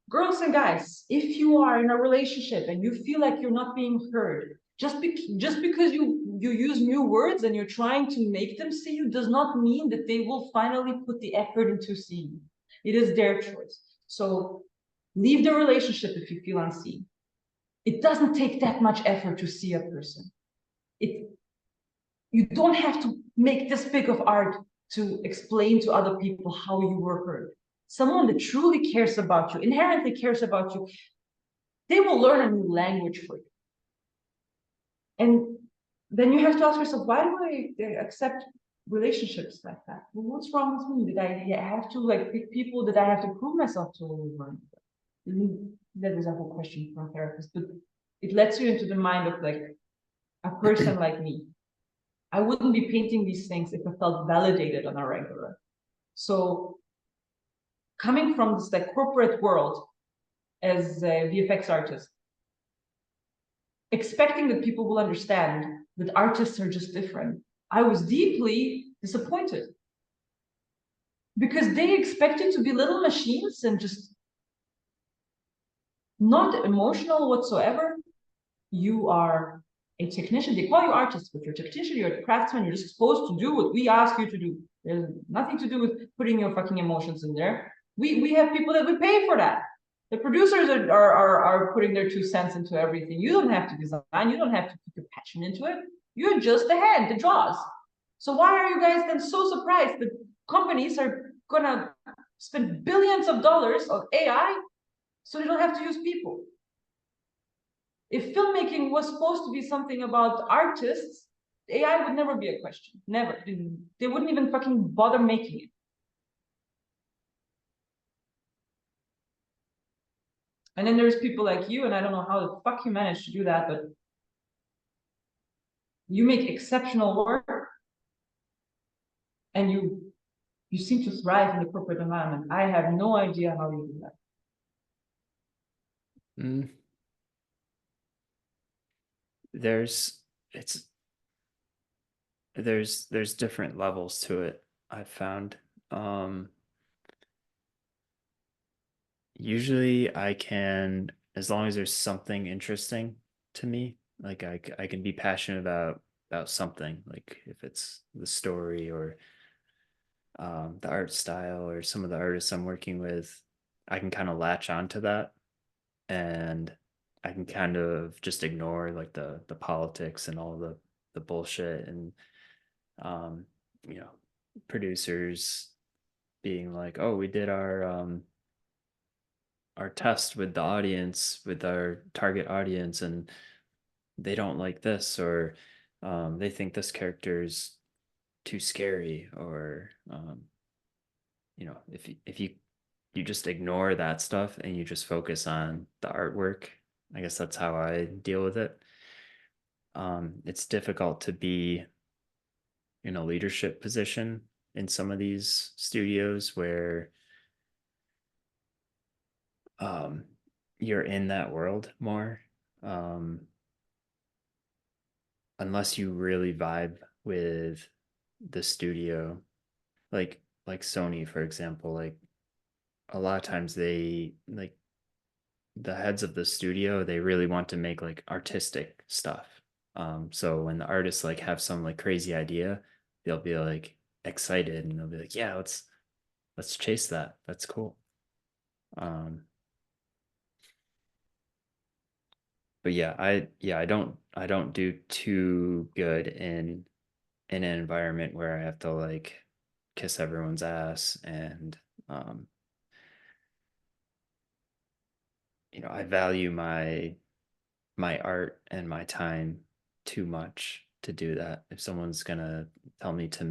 girls and guys, if you are in a relationship and you feel like you're not being heard, just because you use new words and you're trying to make them see you does not mean that they will finally put the effort into seeing you. It is their choice. So leave the relationship if you feel unseen. It doesn't take that much effort to see a person. You don't have to make this big of art to explain to other people how you were heard. Someone that truly cares about you, inherently cares about you, they will learn a new language for you. And then you have to ask yourself, why do I accept relationships like that? Well, what's wrong with me? Did I have to like pick people that I have to prove myself to over? That is a whole question for a therapist, but it lets you into the mind of like a person like me. I wouldn't be painting these things if I felt validated on a regular. So coming from this like corporate world as a VFX artist, expecting that people will understand that artists are just different, I was deeply disappointed because they expected to be little machines and just not emotional whatsoever. You are a technician. They call you artist, but you're a technician, you're a craftsman, you're just supposed to do what we ask you to do. There's nothing to do with putting your fucking emotions in there. We have people that we pay for that. The producers are putting their 2 cents into everything. You don't have to design, you don't have to put your passion into it. You're just the head that draws. So why are you guys then so surprised that companies are gonna spend billions of dollars on AI so they don't have to use people? If filmmaking was supposed to be something about artists, AI would never be a question. Never. They wouldn't even fucking bother making it. And then there's people like you, and I don't know how the fuck you managed to do that, but you make exceptional work and you seem to thrive in the corporate environment. I have no idea how you do that. Mm. There's it's there's different levels to it, I've found. Um Usually I can, as long as there's something interesting to me, like I can be passionate about something, like if it's the story or the art style or some of the artists I'm working with, I can kind of latch onto that, and I can kind of just ignore like the politics and all the bullshit and um you know producers being like, oh, we did our test with the audience, with our target audience, and they don't like this, or they think this character is too scary, or if you just ignore that stuff and you just focus on the artwork, I guess that's how I deal with it. It's difficult to be in a leadership position in some of these studios where um, you're in that world more. Um, Unless you really vibe with the studio, like Sony, for example. Like a lot of times they like the heads of the studio, they really want to make like artistic stuff. So when the artists like have some like crazy idea, they'll be like excited and they'll be like, yeah, let's chase that, that's cool. um but yeah, I don't do too good in an environment where I have to like kiss everyone's ass and um I value my art and my time too much to do that. If someone's gonna tell me to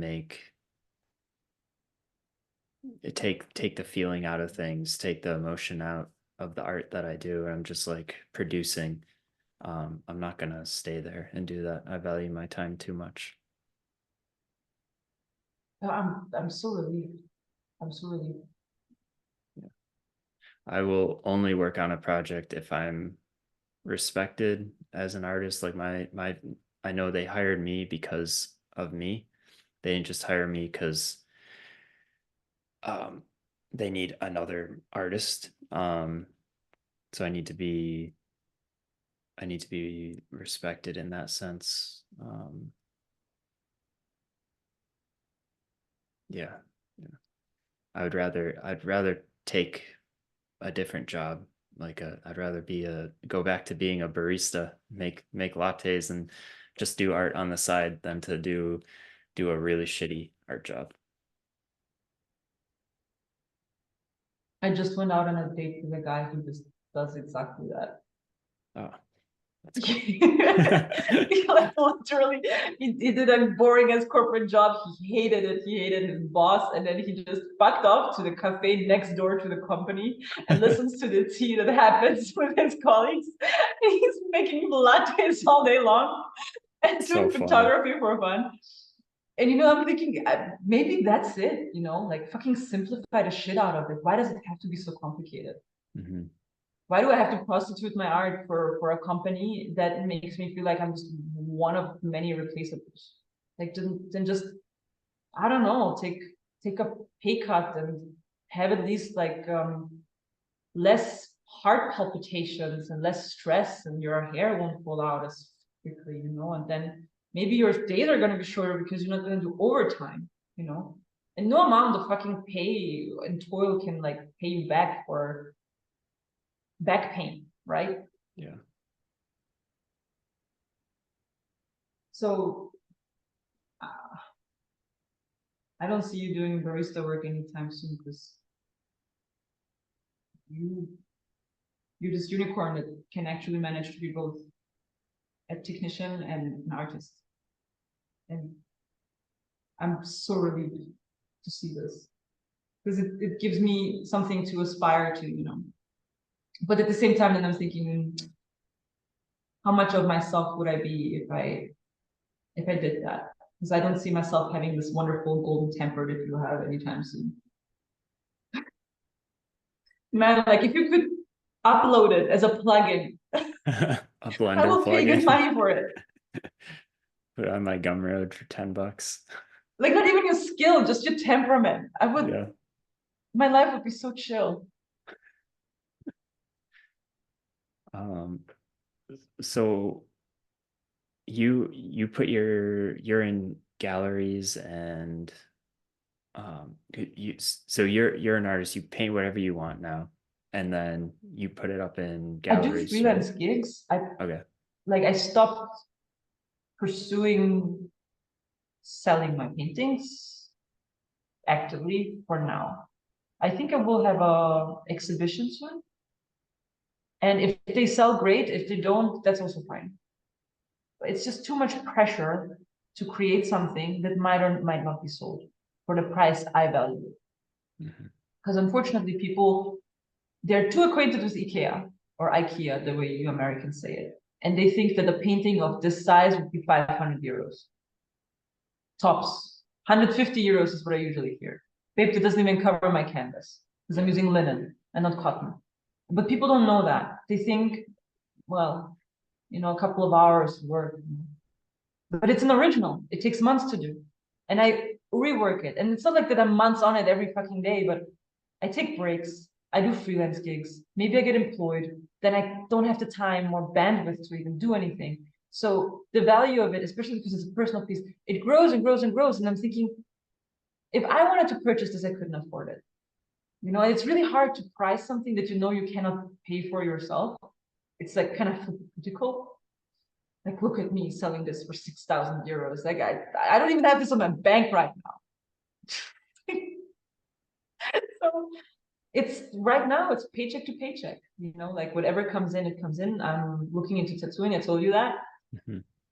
take the feeling out of things, take the emotion out of the art that I do, I'm just like producing. I'm not gonna stay there and do that. I value my time too much. I'm so relieved. I'm so relieved. Yeah. I will only work on a project if I'm respected as an artist. Like I know they hired me because of me. They didn't just hire me because um they need another artist. So I need to be respected in that sense. Yeah. Yeah. I'd rather take a different job. I'd rather go back to being a barista, make lattes and just do art on the side than to do a really shitty art job. I just went out on a date with a guy who just does exactly that. Oh, that's cool. He like literally, he did a boring as corporate job. He hated it. He hated his boss, and then he just fucked off to the cafe next door to the company and listens to the tea that happens with his colleagues. And he's making lattes all day long and So doing funny. photography for fun. And I'm thinking maybe that's it. Like fucking simplify the shit out of it. Why does it have to be so complicated? Mhm. Why do I have to prostitute my art for a company that makes me feel like I'm just one of many replaceables? Like then just I don't know, take a pay cut and have at least like less heart palpitations and less stress, and your hair won't fall out as quickly, and then maybe your days are gonna be shorter because you're not gonna do overtime, you know. And no amount of fucking pay and toil can like pay you back for back pain, right? Yeah. So I don't see you doing barista work anytime soon because you you're this unicorn that can actually manage to be both a technician and an artist. And I'm so relieved to see this because it gives me something to aspire to. But at the same time, then I'm thinking, how much of myself would I be if I did that? Because I don't see myself having this wonderful golden temper that you have anytime soon. Man, like if you could upload it as a plugin, A I blender will pay good plugin. money for it. Put it on my Gumroad for $10. Like not even your skill, just your temperament. Yeah. My life would be so chill. Um, so you put you're in galleries and you're an artist, you paint whatever you want now, and then you put it up in I do galleries, right? freelance gigs. Okay. I stopped pursuing selling my paintings actively for now. I think I will have a exhibition soon. And if they sell, great. If they don't, that's also fine. It's just too much pressure to create something that might or might not be sold for the price I value. Mhm. Because unfortunately, people they're too acquainted with IKEA or IKEA, the way you Americans say it. And they think that a painting of this size would be 500 euros. Tops. 150 euros is what I usually hear. Babe, that doesn't even cover my canvas because I'm Yeah. using linen and not cotton. But people don't know that. They think, well, a couple of hours work. But it's an original. It takes months to do. And I rework it. And it's not like that I'm months on it every fucking day, but I take breaks. I do freelance gigs. Maybe I get employed. Then I don't have the time or bandwidth to even do anything. So the value of it, especially because it's a personal piece, it grows and grows and grows. And I'm thinking, if I wanted to purchase this, I couldn't afford it. It's really hard to price something that you cannot pay for yourself. it's like kind of physical. Like, look at me selling this for 6,000 euros. Like, I don't even have this on my bank right now. So it's right now, it's paycheck to paycheck, you know, like whatever comes in, it comes in. I'm looking into tattooing. I told you that.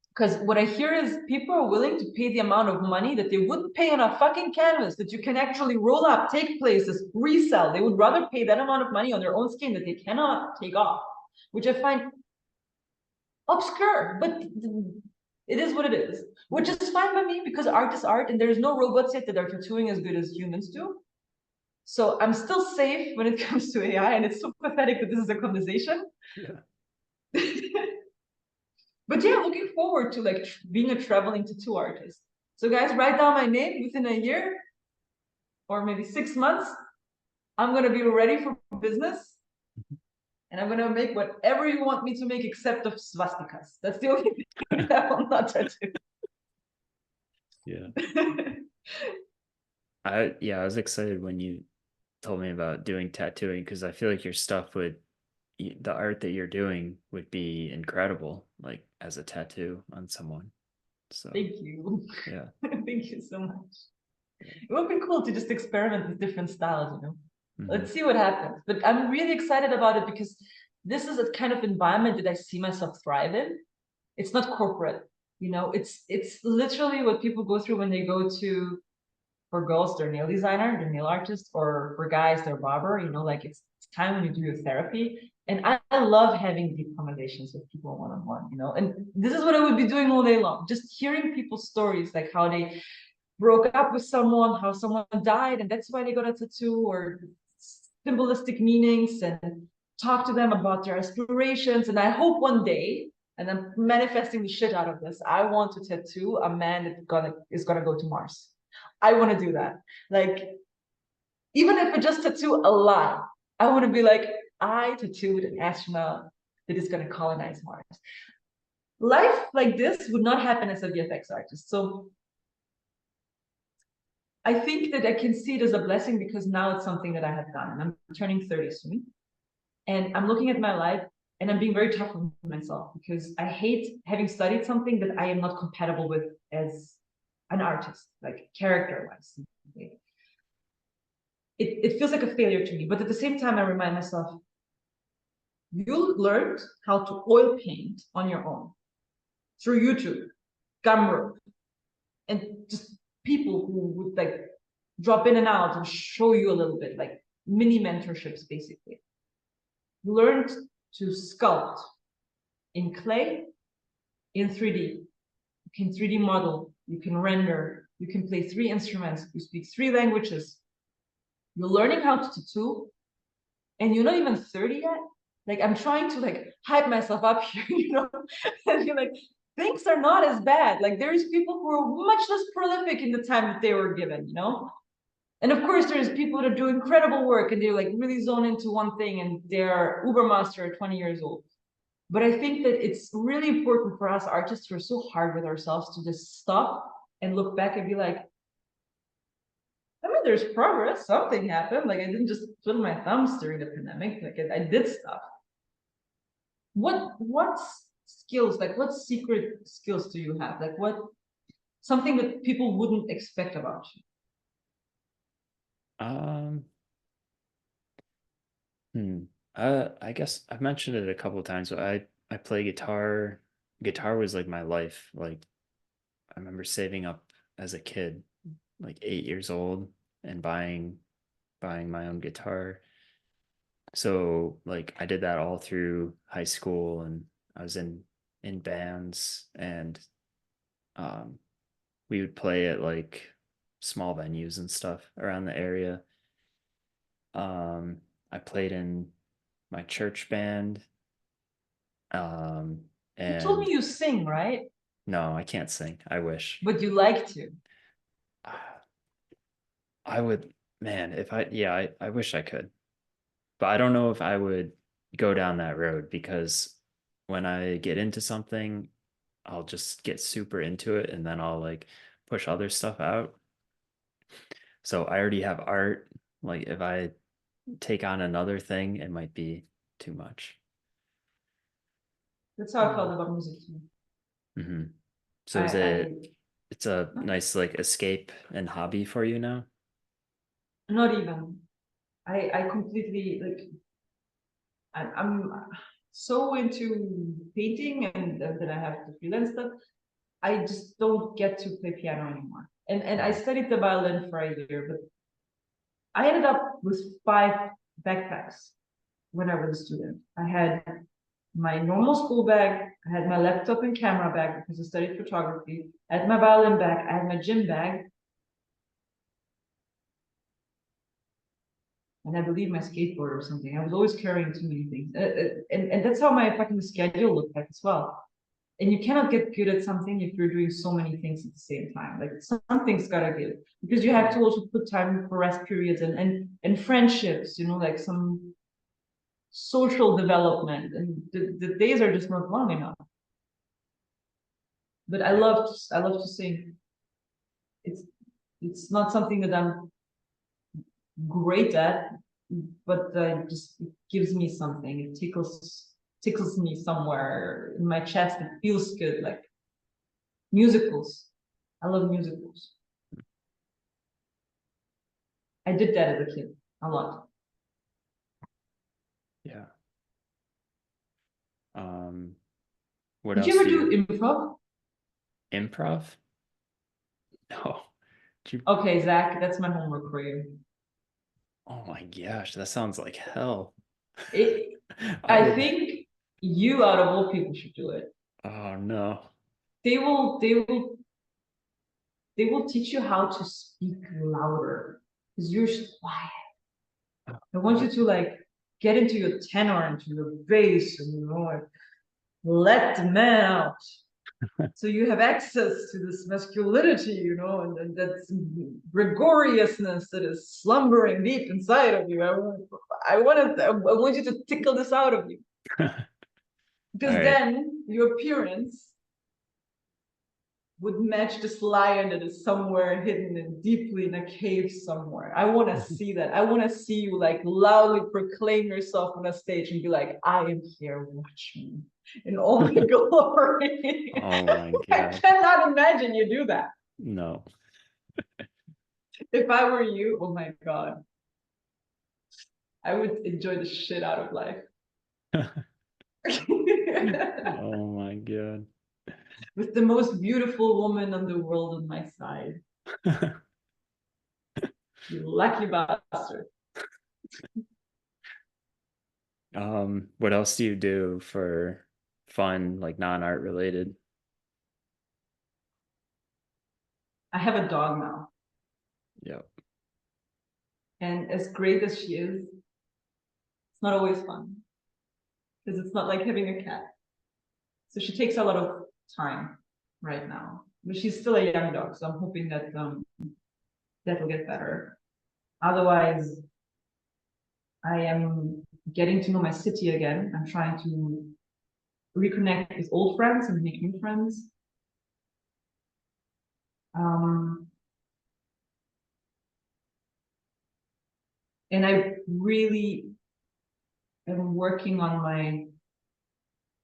Because what I hear is people are willing to pay the amount of money that they wouldn't pay on a fucking canvas that you can actually roll up, take places, resell. They would rather pay that amount of money on their own skin that they cannot take off, which I find obscure, but it is what it is, which is fine by me because art is art and there's no robots yet that are tattooing as good as humans do. So I'm still safe when it comes to AI, and it's so pathetic that this is a conversation. Yeah. But yeah, looking forward to like being a traveling tattoo artist. So guys, write down my name within a year or maybe 6 months. I'm gonna be ready for business, and I'm gonna make whatever you want me to make except of swastikas. That's the only thing that I will not tattoo. Yeah. I was excited when you told me about doing tattooing because I feel like your stuff would the art that you're doing would be incredible, like as a tattoo on someone. So Thank you. yeah. Thank you so much. It would be cool to just experiment with different styles, you know. Let's see what happens. But I'm really excited about it because this is a kind of environment that I see myself thrive in. It's not corporate, you know, it's literally what people go through when they go to, for girls, they're nail designer, they're nail artist, or for guys, they're barber, you know, like it's time when you do your therapy. And I love having deep conversations with people one-on-one, you know, and this is what I would be doing all day long, just hearing people's stories, like how they broke up with someone, how someone died, and that's why they got a tattoo, or symbolistic meanings, and talk to them about their aspirations. And I hope one day, and I'm manifesting the shit out of this, I want to tattoo a man that is gonna go to Mars. I want to do that. Like, even if it just tattoo a lie, I want to be like, I tattooed an astronaut that is gonna colonize Mars. Life like this would not happen as a VFX artist. So I think that I can see it as a blessing because now it's something that I have done. And I'm turning 30 soon. And I'm looking at my life and I'm being very tough on myself because I hate having studied something that I am not compatible with as an artist, like character-wise. It feels like a failure to me. But at the same time, I remind myself, you learned how to oil paint on your own through YouTube, Gumroad, and just people who would like drop in and out and show you a little bit, like mini mentorships, basically. You learned to sculpt in clay, in 3D. You can 3D model, you can render, you can play 3 instruments, you speak 3 languages. You're learning how to tattoo, and you're not even 30 yet. Like, I'm trying to like hype myself up here, you know, and you're like, things are not as bad. Like, there's people who are much less prolific in the time that they were given, you know. And of course, there's people that do incredible work and they like really zone into one thing and they're Ubermaster at 20 years old. But I think that it's really important for us artists who are so hard with ourselves to just stop and look back and be like, I mean, there's progress. Something happened. Like, I didn't just twiddle my thumbs during the pandemic. Like, I did stuff. What skills, like what secret skills do you have? Like, what something that people wouldn't expect about you? Um, hmm. I guess I've mentioned it a couple of times, but I play guitar. Guitar was like my life. Like I remember saving up as a kid, like 8 years old, and buying my own guitar. So like I did that all through high school, and I was in bands, and um, we would play at like small venues and stuff around the area. I played in my church band. Um, You told and me you sing, right? no, I can't sing. I wish. But you like to. I would, man, if I, yeah, I wish I could, but I don't know if I would go down that road because when I get into something, I'll just get super into it and then I'll like push other stuff out. So I already have art. Like if I take on another thing, it might be too much. That's how I felt about music too. Mm-hmm. So is I it's a nice like escape and hobby for you now? not even. I completely like I'm so into painting and that I have to freelance stuff. I just don't get to play piano anymore. And I Mm. studied the violin for a year, but I ended up with 5 backpacks when I was a student. I had my normal school bag, I had my laptop and camera bag because I studied photography, I had my violin bag, I had my gym bag, and I believe my skateboard or something. I was always carrying too many things. And that's how my fucking schedule looked like as well. And you cannot get good at something if you're doing so many things at the same time. Like something's gotta give because you have to also put time for rest periods and friendships, like some social development, and the days are just not long enough. But Yeah. I love to sing. It's it's not something that I'm great at, but just it gives me something. It tickles me somewhere in my chest. It feels good. Like musicals. I love musicals. I did that as a kid a lot. Yeah. Um, what Did you else ever do do you improv? improv? No. Do you, Okay, Zach, that's my homework for you. oh my gosh, that sounds like hell. It, I I would, think you out of all people should do it. oh no. They will, they will, they will teach you how to speak louder because you're just quiet. I want you What? to like get into your tenor, into your bass, and like, let the man out. So you have access to this masculinity, and that's gregariousness that is slumbering deep inside of you. I want you to tickle this out of you All because right. then your appearance would match this lion that is somewhere hidden and deeply in a cave somewhere. I want to see that. I want to see you like loudly proclaim yourself on a stage and be like, I am here, watch me in all my glory. Oh my I God. cannot imagine you do that. No. If I were you, oh my God, I would enjoy the shit out of life. Oh my God. With the most beautiful woman in the world on my side. You lucky bastard. What else do you do for fun, like non-art related? I have a dog now. Yep. And as great as she is, it's not always fun because it's not like having a cat. So she takes a lot of time right now, but she's still a young dog. So I'm hoping that that'll get better. Otherwise, I am getting to know my city again. I'm trying to reconnect with old friends and make new friends. Um, and I really am working on my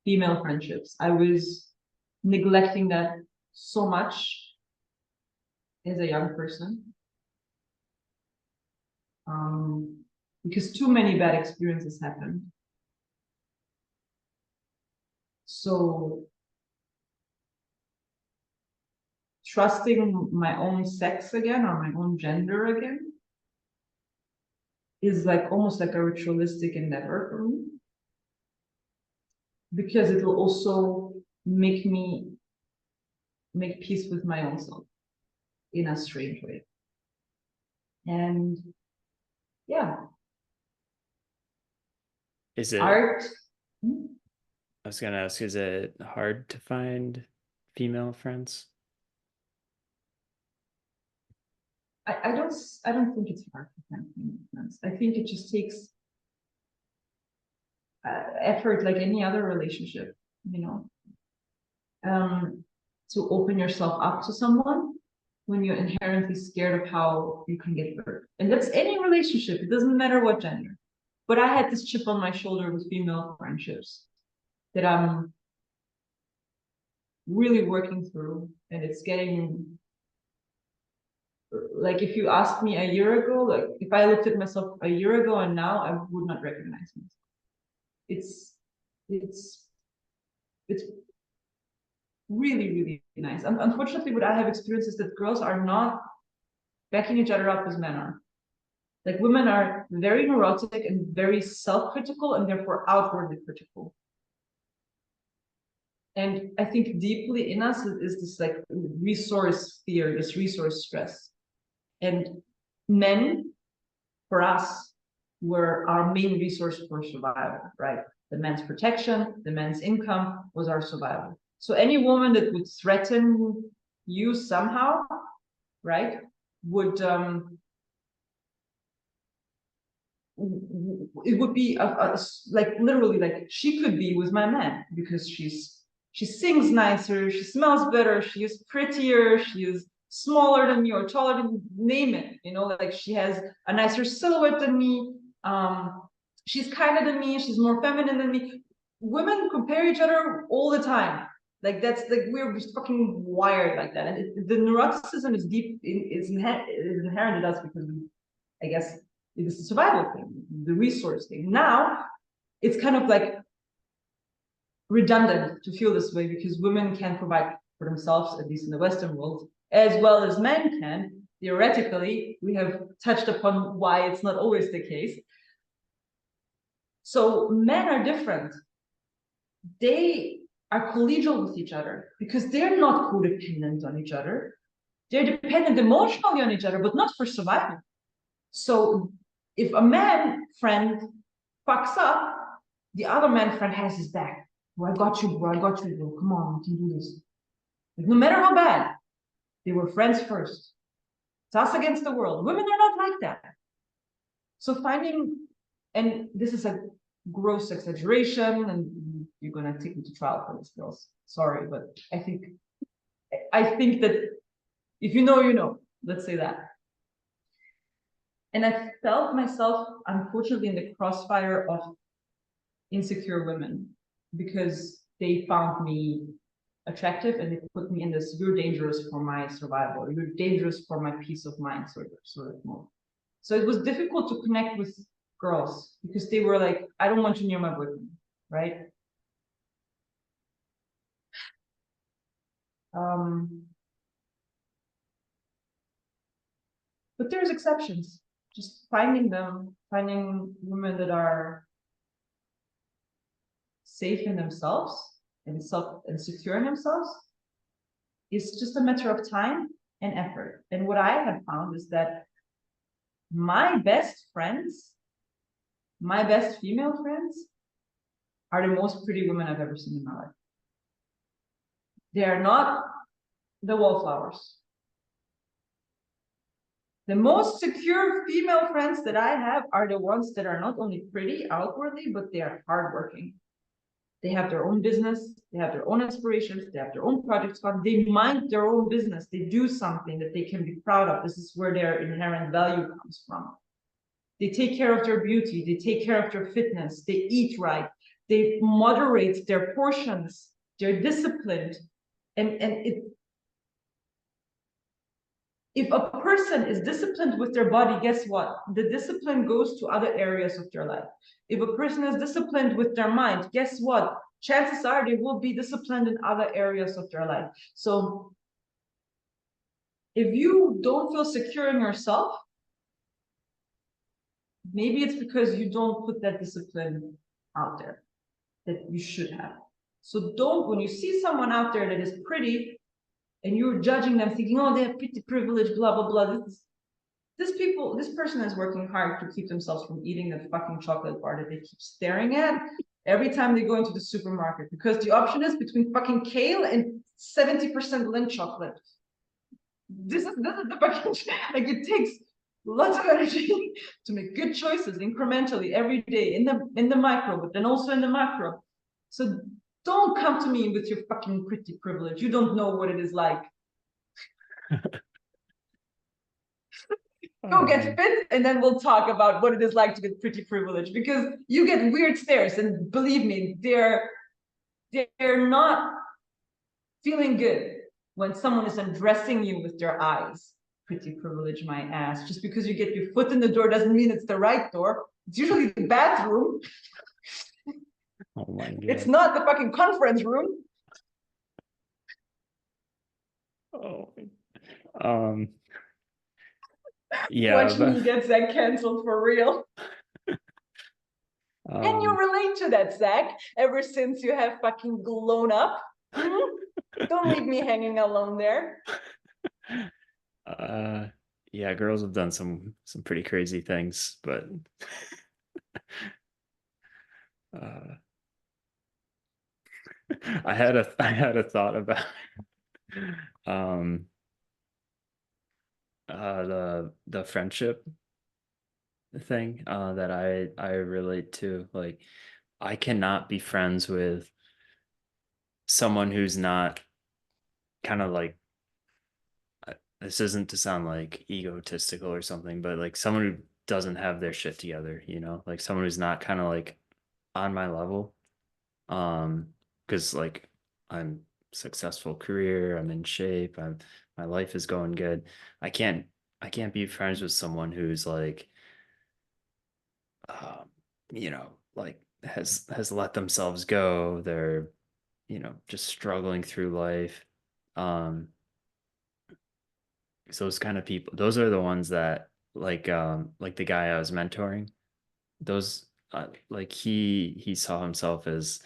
female friendships. I was neglecting that so much as a young person, because too many bad experiences happened. So trusting my own sex again or my own gender again is like almost like a ritualistic endeavor for me because it will also make me make peace with my own self in a strange way. And yeah, Is it, art. I was gonna ask, is it hard to find female friends? I don't think it's hard to find friends. I think it just takes effort like any other relationship, you know, um, to open yourself up to someone when you're inherently scared of how you can get hurt. And that's any relationship, it doesn't matter what gender. But I had this chip on my shoulder with female friendships that I'm really working through, and it's getting, like, if you asked me a year ago, like if I looked at myself a year ago and now, I would not recognize myself. It's it's it's really, really nice. Unfortunately, what I have experienced is that girls are not backing each other up as men are. Like, women are very neurotic and very self-critical, and therefore outwardly critical. And I think deeply in us is this like resource fear, this resource stress. And men, for us, were our main resource for survival, right? The man's protection, the man's income was our survival. So any woman that would threaten you somehow, right, would it would be like literally like she could be with my man because she sings nicer, she smells better, she is prettier, she is smaller than me or taller than me, name it, you know, like she has a nicer silhouette than me, she's kinder than me, she's more feminine than me. Women compare each other all the time. Like, that's like, we're just fucking wired like that. And the neuroticism is deep, it's inherent in us because we, I guess, it's a survival thing, the resource thing. Now it's kind of like redundant to feel this way because women can provide for themselves, at least in the Western world, as well as men can. Theoretically, we have touched upon why it's not always the case. So men are different. They are collegial with each other because they're not codependent on each other. They're dependent emotionally on each other, but not for survival. So if a man friend fucks up, the other man friend has his back. Bro, I got you, bro. I got you, bro. Come on, we can do this. Like, no matter how bad, they were friends first. It's us against the world. Women are not like that. So finding, and this is a gross exaggeration, and you're gonna take me to trial for this, girls. Sorry, but I think that if you know, you know. Let's say that. And I felt myself, unfortunately, in the crossfire of insecure women because they found me attractive and they put me in this, you're dangerous for my survival, you're dangerous for my peace of mind sort of mode. So it was difficult to connect with girls because they were like, I don't want you near my boyfriend, right? But there's exceptions. Just finding them, finding women that are safe in themselves and secure in themselves is just a matter of time and effort. And what I have found is that my best friends, my best female friends, are the most pretty women I've ever seen in my life. They are not the wallflowers. The most secure female friends that I have are the ones that are not only pretty outwardly, but they are hardworking. They have their own business, they have their own aspirations, they have their own projects on, they mind their own business, they do something that they can be proud of. This is where their inherent value comes from. They take care of their beauty, they take care of their fitness, they eat right, they moderate their portions, they're disciplined. And if a person is disciplined with their body, guess what? The discipline goes to other areas of their life. If a person is disciplined with their mind, guess what? Chances are they will be disciplined in other areas of their life. So if you don't feel secure in yourself, maybe it's because you don't put that discipline out there that you should have. So don't, when you see someone out there that is pretty and you're judging them thinking, oh, they have pretty privilege, blah, blah, blah. This person is working hard to keep themselves from eating that fucking chocolate bar that they keep staring at every time they go into the supermarket, because the option is between fucking kale and 70% Lindt chocolate. This is the fucking, like, it takes lots of energy to make good choices incrementally every day in the micro, but then also in the macro. So don't come to me with your fucking pretty privilege. You don't know what it is like. Go get fit, and then we'll talk about what it is like to get pretty privilege, because you get weird stares, and believe me, they're not feeling good when someone is undressing you with their eyes. Pretty privilege, my ass. Just because you get your foot in the door doesn't mean it's the right door. It's usually the bathroom. Oh my God. It's not the fucking conference room. Oh, yeah. Watch me get Zach canceled for real. Can you relate to that, Zach? Ever since you have fucking blown up? Don't leave me hanging alone there. Yeah, girls have done some pretty crazy things, but I had a thought about the friendship thing that I relate to. Like, I cannot be friends with someone who's not kind of like, this isn't to sound like egotistical or something, but like someone who doesn't have their shit together, you know, like someone who's not kind of like on my level. Because like I'm successful career, I'm in shape, my life is going good. I can't I can't be friends with someone who's like um, you know, like has let themselves go. They're, you know, just struggling through life. Um, so those kind of people, those are the ones that like the guy I was mentoring, those like he saw himself as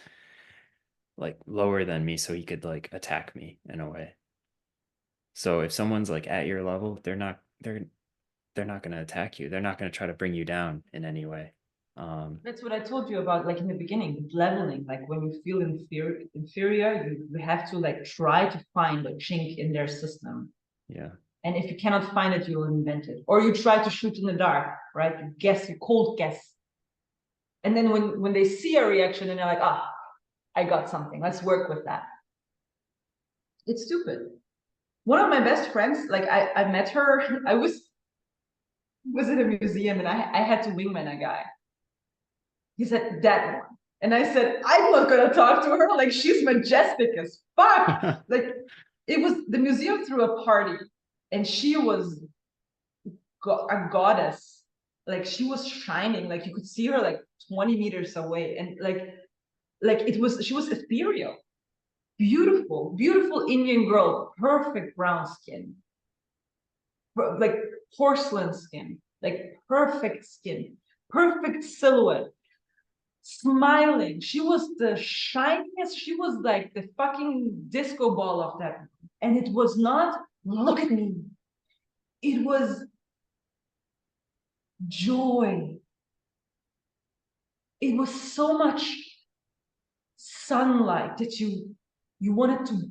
like lower than me so he could like attack me in a way. So if someone's like at your level, they're not going to attack you. They're not going to try to bring you down in any way. That's what I told you about, like in the beginning, leveling. Like when you feel inferior, you have to like try to find a chink in their system. Yeah. And if you cannot find it, you'll invent it. Or you try to shoot in the dark, right? You guess, you cold guess. And then when they see a reaction and they're like, ah, I got something. Let's work with that. It's stupid. One of my best friends, like I met her, I was at a museum and I had to wingman a guy. He said, that one. And I said, I'm not gonna talk to her. Like she's majestic as fuck. Like it was the museum threw a party and she was a goddess. Like she was shining. Like you could see her like 20 meters away. And like it was, she was ethereal. Beautiful, beautiful Indian girl, perfect brown skin, like porcelain skin, like perfect skin, perfect silhouette, smiling. She was the shiniest. She was like the fucking disco ball of that. And it was not, look at me. It was joy. It was so much sunlight that you wanted to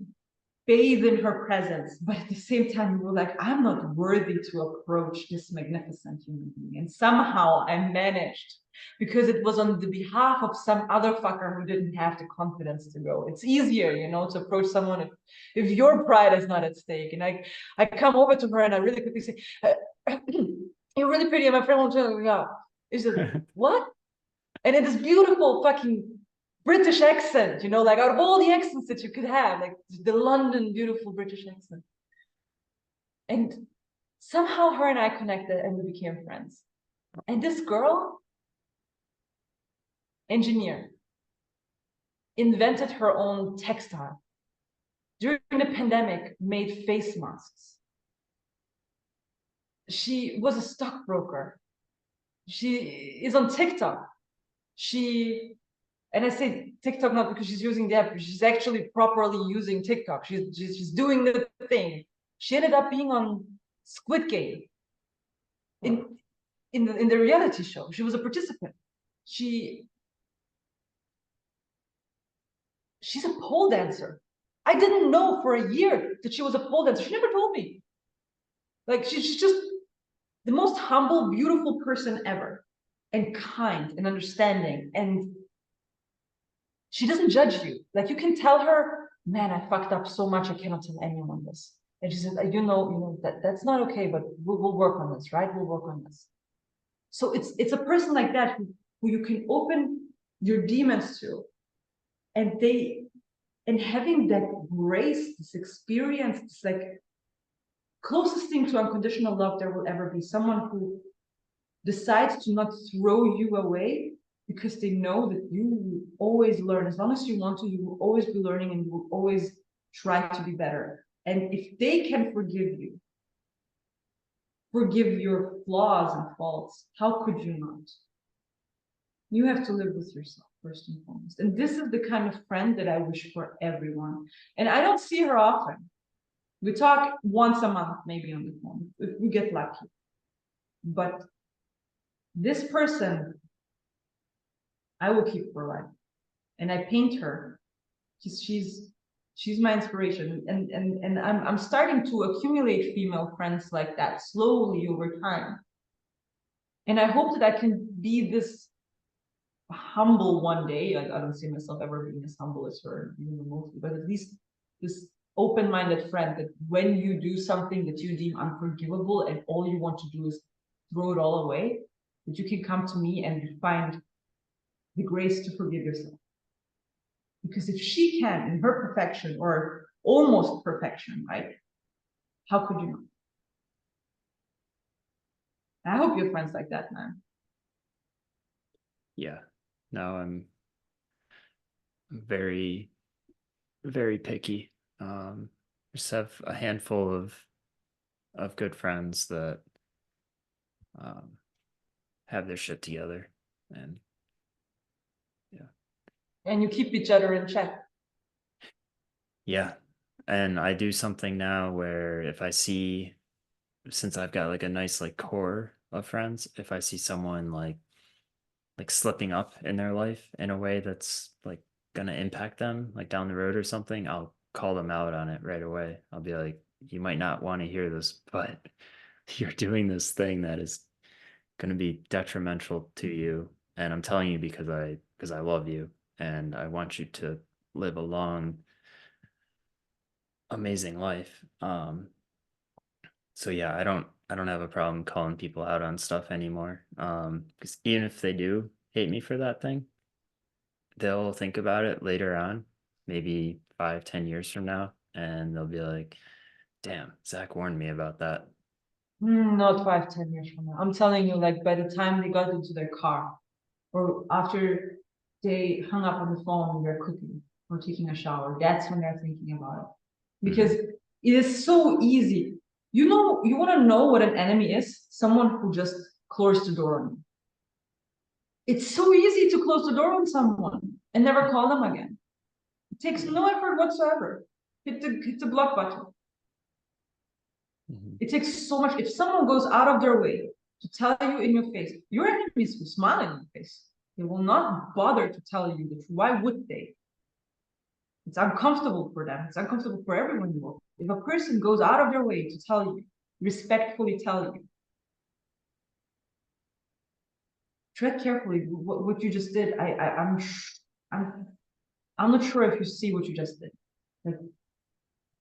bathe in her presence, but at the same time, you were like, I'm not worthy to approach this magnificent human being. And somehow I managed because it was on the behalf of some other fucker who didn't have the confidence to go. It's easier, you know, to approach someone if your pride is not at stake. And I come over to her and I really quickly say, you're really pretty. And my friend will tell me, yeah. She said, what? And it is beautiful fucking British accent, you know, like out of all the accents that you could have, like the London beautiful British accent. And somehow her and I connected and we became friends. And this girl, engineer, invented her own textile. During the pandemic, made face masks. She was a stockbroker. She is on TikTok. And I say TikTok not because she's using the app, she's actually properly using TikTok. She's doing the thing. She ended up being on Squid Game in the reality show. She was a participant. She's a pole dancer. I didn't know for a year that she was a pole dancer. She never told me. Like she's just the most humble, beautiful person ever, and kind and understanding, and she doesn't judge you. Like you can tell her, man, I fucked up so much, I cannot tell anyone this. And she says, you know that's not okay, but we'll work on this, right? We'll work on this. So it's a person like that who you can open your demons to, and they And having that grace, this experience, this like closest thing to unconditional love there will ever be, someone who decides to not throw you away because they know that you will always learn. As long as you want to, you will always be learning and you will always try to be better. And if they can forgive you, forgive your flaws and faults, how could you not? You have to live with yourself first and foremost. And this is the kind of friend that I wish for everyone. And I don't see her often. We talk once a month, maybe on the phone, if we get lucky. But this person, I will keep for life. And I paint her because she's my inspiration. And I'm starting to accumulate female friends like that slowly over time. And I hope that I can be this humble one day. I don't see myself ever being as humble as her, even remotely, but at least this open-minded friend that when you do something that you deem unforgivable and all you want to do is throw it all away, that you can come to me and find the grace to forgive yourself. Because if she can, in her perfection or almost perfection, right? How could you not? I hope you have friends like that, man. Yeah. No, I'm very, very picky. Just have a handful of good friends that um have their shit together. And yeah. And you keep each other in check. Yeah. And I do something now where if I see, since I've got like a nice like core of friends, if I see someone like slipping up in their life in a way that's like gonna impact them like down the road or something, I'll call them out on it right away. I'll be like, you might not want to hear this, but you're doing this thing that is gonna be detrimental to you. And I'm telling you because I love you and I want you to live a long, amazing life. So yeah, I don't have a problem calling people out on stuff anymore. Because even if they do hate me for that thing, they'll think about it later on, maybe 5, 10 years from now, and they'll be like, damn, Zach warned me about that. Not 5, 10 years from now. I'm telling you, like by the time they got into their car, or after they hung up on the phone and they're cooking or taking a shower, that's when they're thinking about it. Because Mhm. it is so easy. You know, you want to know what an enemy is? Someone who just closed the door on you. It's so easy to close the door on someone and never call them again. It takes no effort whatsoever. Hit the block button. Mhm. It takes so much. If someone goes out of their way to tell you in your face, your enemies will smile in your face. They will not bother to tell you the truth. Why would they? It's uncomfortable for them. It's uncomfortable for everyone involved. If a person goes out of their way to tell you, respectfully tell you, tread carefully. What you just did, I'm I'm not sure if you see what you just did, like,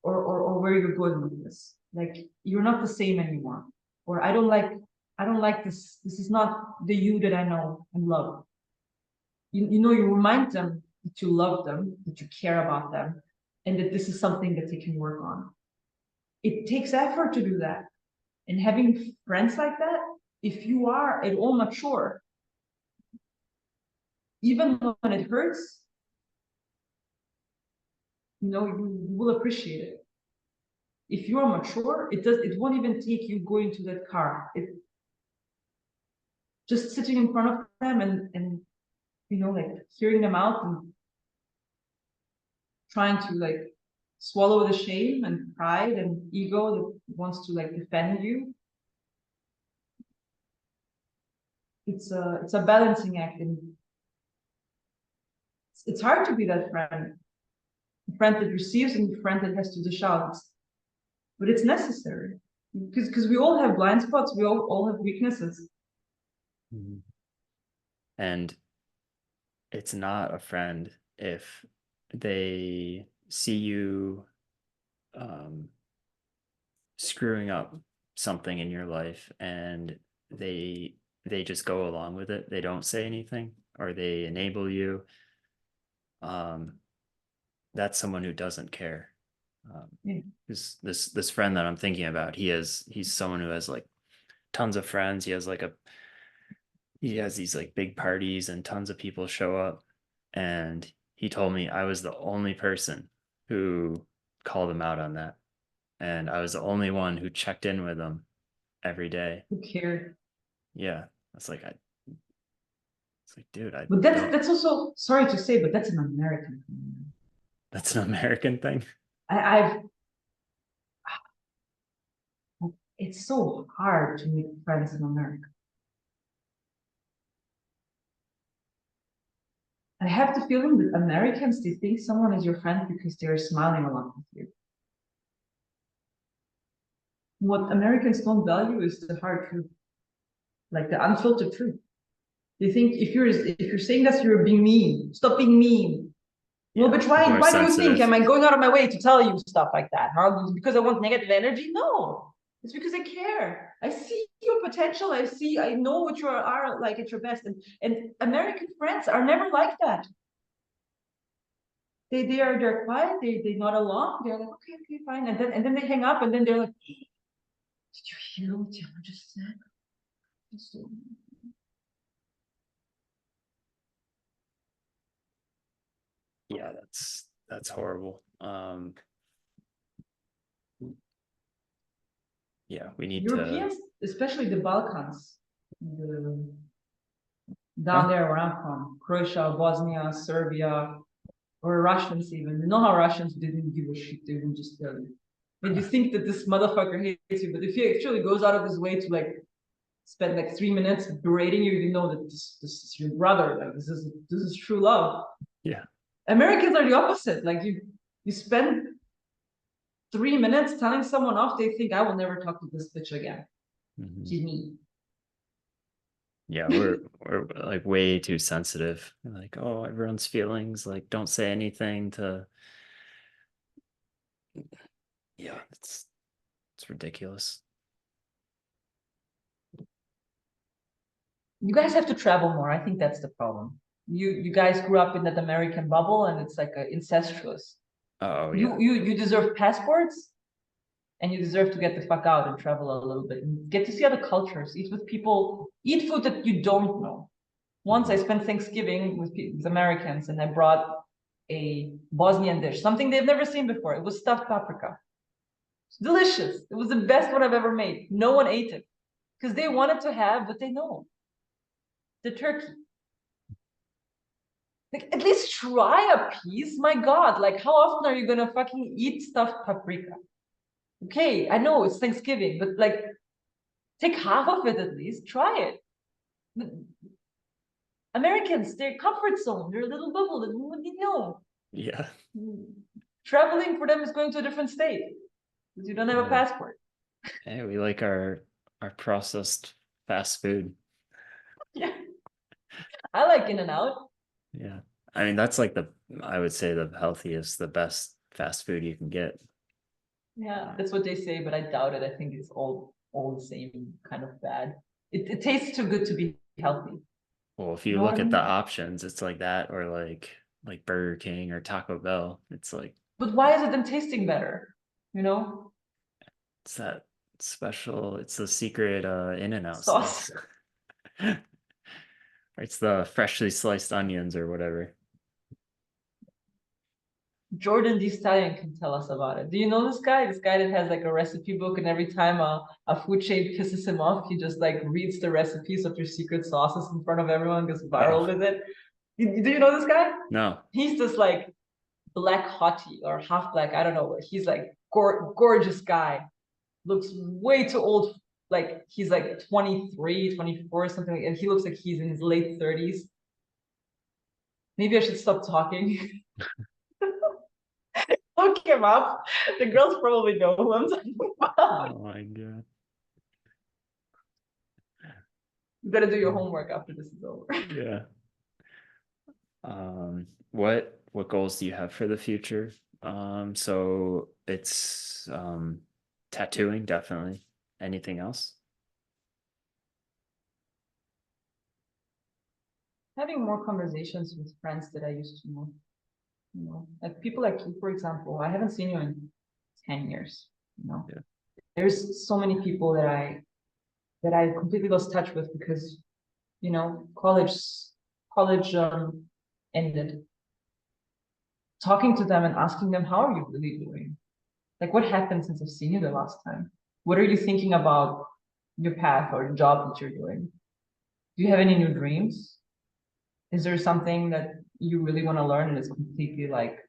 or where you're going with this. Like, you're not the same anymore. Or I don't like this. This is not the you that I know and love. You know, you remind them that you love them, that you care about them, and that this is something that they can work on. It takes effort to do that. And having friends like that, if you are at all mature, even when it hurts, you know, you will appreciate it. If you're mature, it won't even take you going to that car. It just sitting in front of them and you know, like hearing them out and trying to like swallow the shame and pride and ego that wants to like defend you. It's a balancing act, and it's hard to be that friend, the friend that receives and the friend that has to dish out. But it's necessary because we all have blind spots, we all have weaknesses. Mhm. And it's not a friend if they see you um, screwing up something in your life and they just go along with it. They don't say anything or they enable you. Um, that's someone who doesn't care. Yeah. This friend that I'm thinking about, he's someone who has like tons of friends. He has these like big parties and tons of people show up. And he told me I was the only person who called him out on that. And I was the only one who checked in with him every day. Who cared? Yeah. It's like it's like, dude, I But don't that's also, sorry to say, but that's an American phenomenon. that's an American thing. I've it's so hard to make friends in America. I have the feeling that Americans, they think someone is your friend because they're smiling along with you. What Americans don't value is the hard truth, like the unfiltered truth. They think if you're saying that, you're being mean. Stop being mean. Well, Yeah. but People are why do you think? sensitive. Am I going out of my way to tell you stuff like that? Huh? Because I want negative energy? No. It's because I care. I see your potential. I know what you are like at your best. And American friends are never like that. They're quiet, they nod along, they're like, okay, fine. And then they hang up and then they're like, did you hear what Tiana just said? So, Yeah, that's horrible. Yeah, we need to. Europeans, especially the Balkans, down Huh? there where I'm from, Croatia, Bosnia, Serbia, or Russians even. You know how Russians didn't give a shit, they would just tell you. And you think that this motherfucker hates you, but if he actually goes out of his way to like spend like 3 minutes berating you, you know that this is your brother. Like this is true love. Yeah. Americans are the opposite. Like you spend 3 minutes telling someone off, they think I will never talk to this bitch again. Mhm. She's me. Yeah, we're like way too sensitive. Like, oh, everyone's feelings. Like, don't say anything to. Yeah, it's ridiculous. You guys have to travel more. I think that's the problem. You guys grew up in that American bubble, and it's like incestuous. Oh yeah. You deserve passports, and you deserve to get the fuck out and travel a little bit and get to see other cultures, eat with people, eat food that you don't know. Once I Mhm. spent Thanksgiving with Americans and I brought a Bosnian dish, something they've never seen before. It was stuffed paprika. It's delicious. It was the best one I've ever made. No one ate it because they wanted to have what they know, the turkey. Like, at least try a piece. My God, like how often are you gonna fucking eat stuffed paprika? Okay, I know it's Thanksgiving, but like take half of it at least. Try it. Americans, their comfort zone, their little bubble, you know. Yeah. Traveling for them is going to a different state because you don't have a Yeah. passport. Hey, we like our processed fast food. Yeah, I like In and Out. Yeah. I mean, that's like I would say the healthiest, the best fast food you can get. Yeah, that's what they say, but I doubt it. I think it's all the same kind of bad. It tastes too good to be healthy. Well, if You you know what look I at the mean? options, it's like that or like Burger King or Taco Bell. It's like But why is it them tasting better? You know, it's that special, it's the secret In-N-Out sauce. sauce. It's the freshly sliced onions or whatever. Jordan the Stallion can tell us about it. Do you know this guy? This guy that has like a recipe book, and every time a food chain pisses him off, he just like reads the recipes of your secret sauces in front of everyone, goes viral Oh, with it. Do you know this guy? no. He's this like black hottie or half black, I don't know. He's like gorgeous guy. Looks way too old. Like he's like 23, 24, something, and he looks like he's in his late 30s. Maybe I should stop talking. Look him up. The girls probably know who I'm talking about. Oh my God. You gotta do your homework after this is over. Yeah. What goals do you have for the future? So it's tattooing, definitely. Anything else? Having more conversations with friends that I used to know. You know, like people like you, for example, I haven't seen you in 10 years, you know. Yeah. There's so many people that I completely lost touch with because, you know, college ended. Talking to them and asking them, how are you really doing? Like, what happened since I've seen you the last time? What are you thinking about your path or the job that you're doing? Do you have any new dreams? Is there something that you really want to learn and is completely like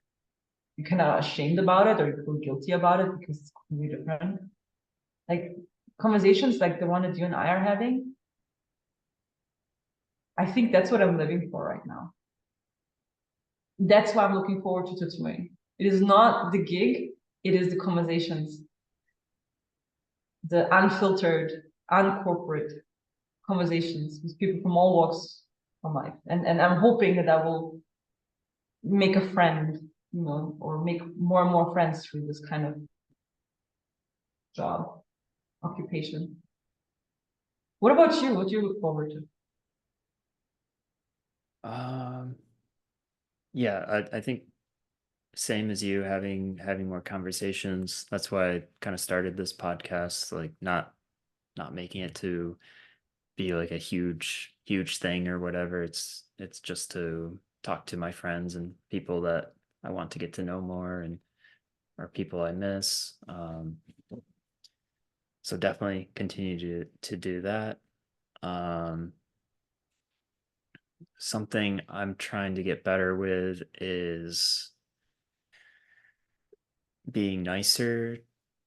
you're kind of ashamed about it or you feel guilty about it because it's completely different? Like conversations like the one that you and I are having, I think that's what I'm living for right now. That's why I'm looking forward to tattooing. It is not the gig, it is the conversations, the unfiltered, uncorporate conversations with people from all walks of life. And I'm hoping that I will make a friend, you know, or make more and more friends through this kind of job, occupation. What about you? What do you look forward to? Um, yeah, I think same as you, having more conversations. That's why I kind of started this podcast, like not making it to be like a huge thing or whatever. It's just to talk to my friends and people that I want to get to know more and or people I miss. So definitely continue to do that. Um, Something I'm trying to get better with is being nicer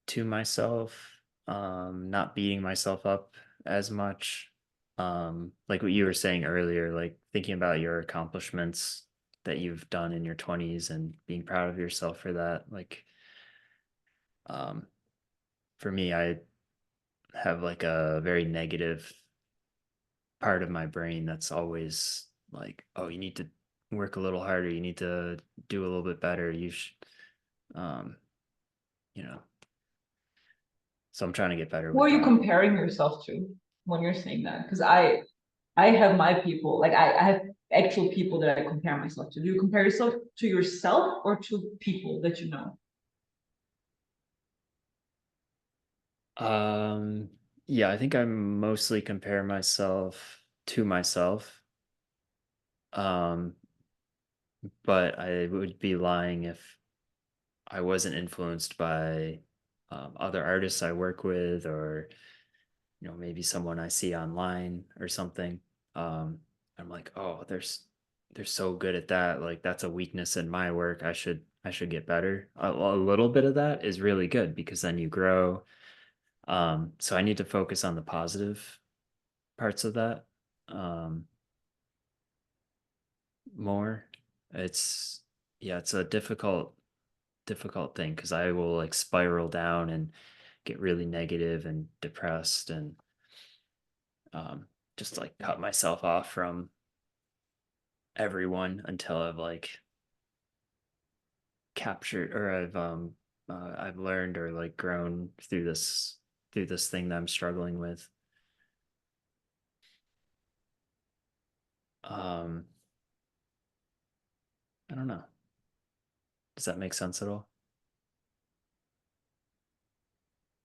to myself, not beating myself up as much. Like what you were saying earlier, like thinking about your accomplishments that you've done in your 20s and being proud of yourself for that. Like, um, for me, I have like a very negative part of my brain that's always like, oh, you need to work a little harder, you need to do a little bit better, you should, um, you know, so I'm trying to get better Who with are you that. comparing yourself to when you're saying that? Because I have my people, like I have actual people that I compare myself to. Do you compare yourself to yourself or to people that you know? Um, yeah, I think I mostly compare myself to myself. Um, but I would be lying if I wasn't influenced by other artists I work with, or maybe someone I see online or something. I'm like, oh, they're so good at that. Like that's a weakness in my work. I should get better. A little bit of that is really good because then you grow. So I need to focus on the positive parts of that um, more. It's yeah, it's a difficult thing because I will like spiral down and get really negative and depressed and um, just like cut myself off from everyone until I've like captured or I've learned or like grown through this thing that I'm struggling with. Um, I don't know. Does that make sense at all?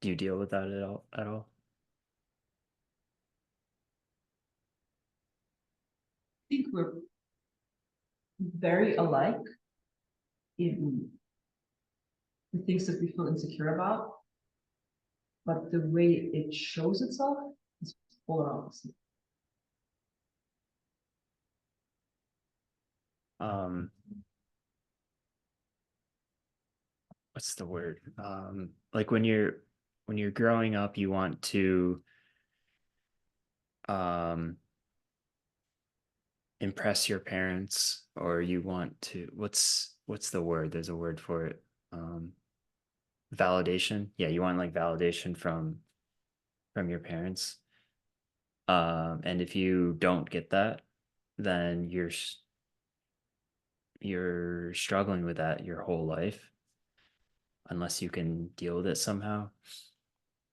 Do you deal with that at all? At all? I think we're very alike in the things that we feel insecure about, but the way it shows itself is polar opposite. Um, what's the word? Like when you're growing up, you want to um impress your parents, or you want to what's the word? There's a word for it. Um, Validation. Yeah, you want like validation from your parents. And if you don't get that, then you're struggling with that your whole life unless you can deal with it somehow.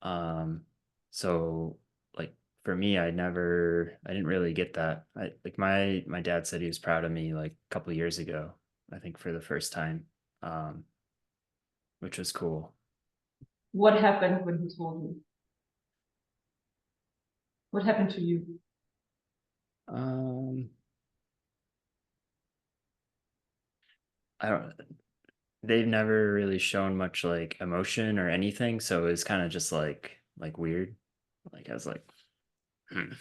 Um, so like for me, I didn't really get that. I like my dad said he was proud of me like a couple of years ago. I think for the first time, which was cool. What happened when he told you? What happened to you? Um, I don't. They've never really shown much like emotion or anything, so it's kind of just like weird. Like I was like, hmm,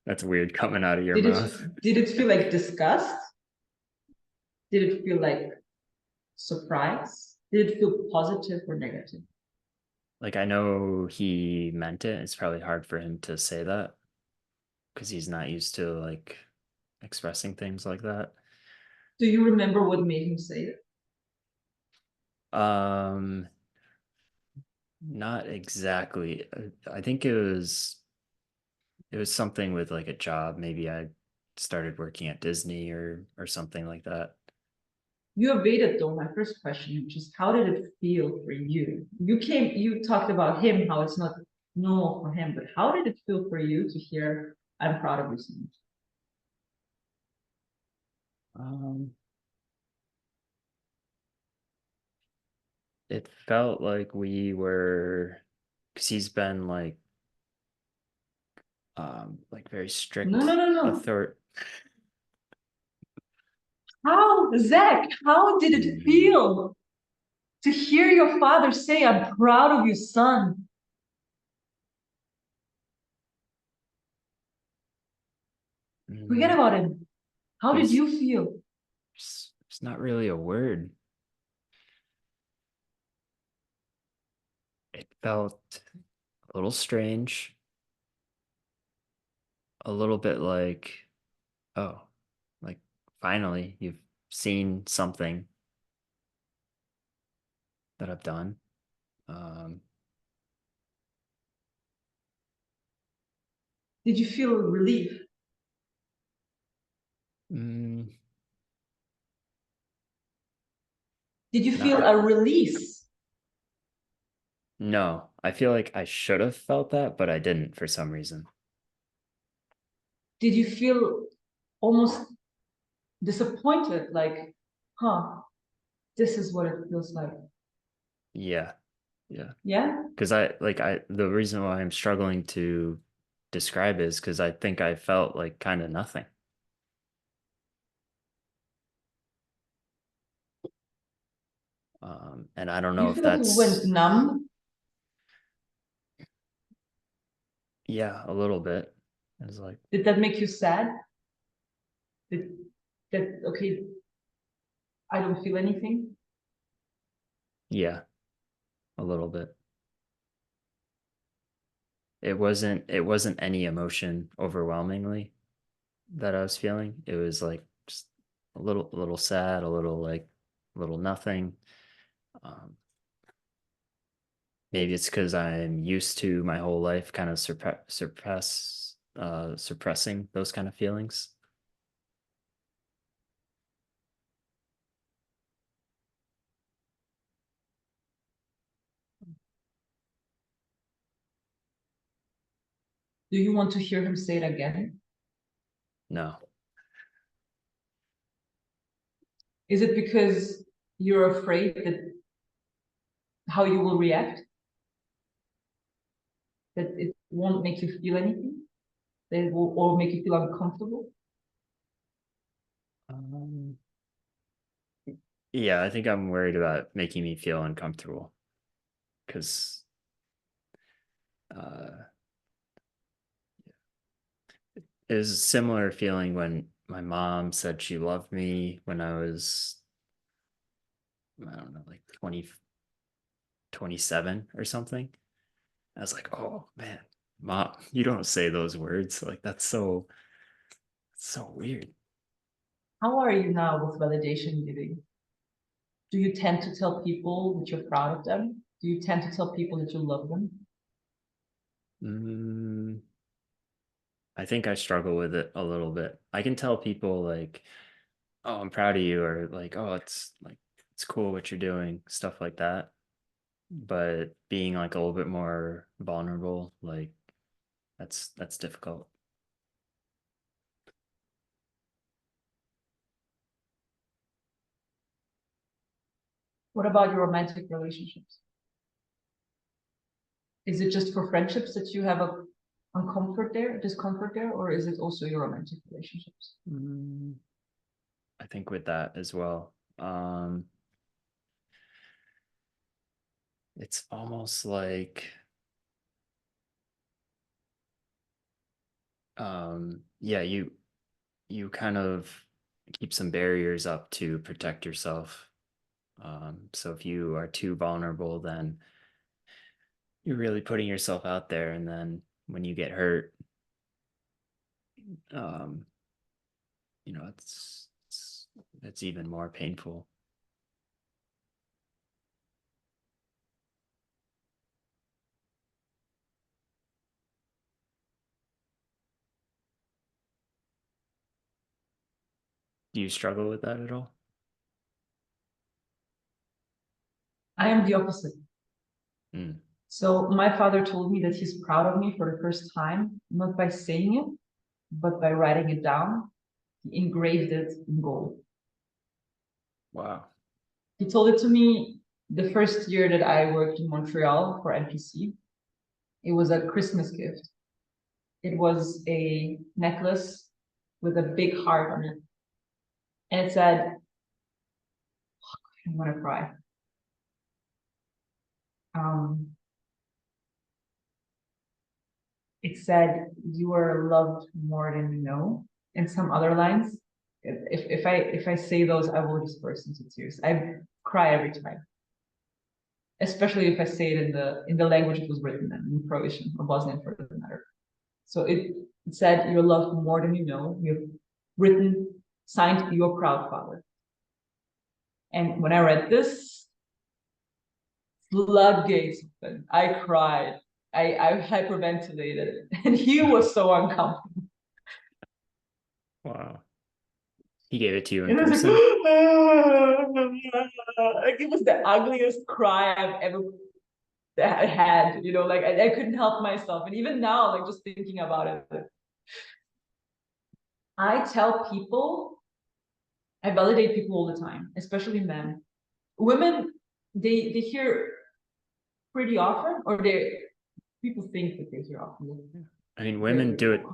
that's weird coming out of your Did mouth. it feel like disgust? Did it feel like surprise? Did it feel positive or negative? Like I know he meant it. It's probably hard for him to say that because he's not used to like expressing things like that. Do you remember what made him say it? Um, Not exactly. I think it was something with like a job. Maybe I started working at Disney or something like that. You evaded though my first question, which is how did it feel for you? You talked about him, how it's not normal for him, but how did it feel for you to hear I'm proud of you so much? Um, it felt like we were, because he's been like very No, no, strict no, no. author. How, Zach, how did it Mm, feel to hear your father say, I'm proud of you, son? Forget mm, about him. How did there's you feel? there's not really a word. It felt a little strange, a little bit like, oh, like finally you've seen something that I've done. Um, Did you feel relief? mm, Did you Not feel re- a release? no, I feel like I should have felt that, but I didn't for some reason. Did you feel almost disappointed? Like, huh, this is what it feels like. Yeah, yeah. Yeah? Because the reason why I'm struggling to describe is because I think I felt like kind of nothing. And I don't Do know you if feel like you went that's, numb? yeah, a little bit. It's like, Did that make you sad? Did that, okay, I don't feel anything? yeah, a little bit. It wasn't any emotion overwhelmingly that I was feeling. It was like just a little sad, a little nothing. Um, Maybe it's because I'm used to my whole life kind of suppressing those kind of feelings. Do you want to hear him say it again? No. Is it because you're afraid that how you will react? That it won't make you feel anything? That it will or make you feel uncomfortable? Um, yeah, I think I'm worried about making me feel uncomfortable because uh, it was a similar feeling when my mom said she loved me when I was, I don't know, like 27 or something. I was like, oh man, mom, you don't say those words. Like that's so weird. How are you now with validation giving? Do you tend to tell people that you're proud of them? Do you tend to tell people that you love them? Mm, I think I struggle with it a little bit. I can tell people like, "Oh, I'm proud of you," or like, "Oh, it's cool what you're doing," stuff like that. But being like a little bit more vulnerable, like that's difficult. What about your romantic relationships? Is it just for friendships that you have a discomfort there, or is it also your romantic relationships? I think with that as well. It's almost like yeah, you kind of keep some barriers up to protect yourself. So if you are too vulnerable, then you're really putting yourself out there, and then when you get hurt, um, it's even more painful. Do you struggle with that at all? I am the opposite. Mm. So my father told me that he's proud of me for the first time, not by saying it, but by writing it down. He engraved it in gold. Wow. He told it to me the first year that I worked in Montreal for NPC. It was a Christmas gift. It was a necklace with a big heart on it. And it said, I'm gonna cry. It said, you are loved more than you know. And some other lines. If I say those, I will just burst into tears. I cry every time. Especially if I say it in the language it was written in Croatian or Bosnian for that matter. So it said, you're loved more than you know. You've written, signed, your proud father. And when I read this, floodgates opened. I cried. I hyperventilated. And he was so uncomfortable. Wow. He gave it to you in And I was person? like, it was the ugliest cry I've ever had, you know, like I couldn't help myself. And even now, like just thinking about it, I tell people, I validate people all the time, especially men. Women, they hear pretty often, or people think that they hear often. I mean, women do it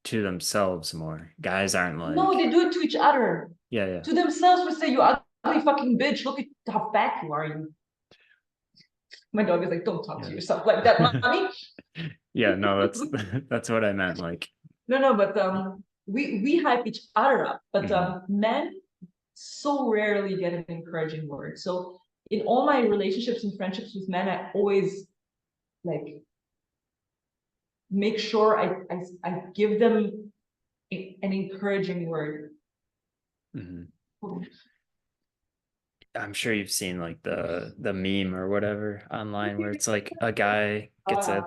to themselves more. Guys aren't No, like, they do it to each other. yeah, yeah. To themselves, we say, you ugly fucking bitch, look at how fat you are. You. My dog is like, don't talk to yourself like that, mommy. Yeah, no, that's that's what I meant. Like, No, but we hype each other up, but men so rarely get an encouraging word. So in all my relationships and friendships with men, I always like make sure I give them an encouraging word. mhm. I'm sure you've seen like the meme or whatever online where it's like a guy gets a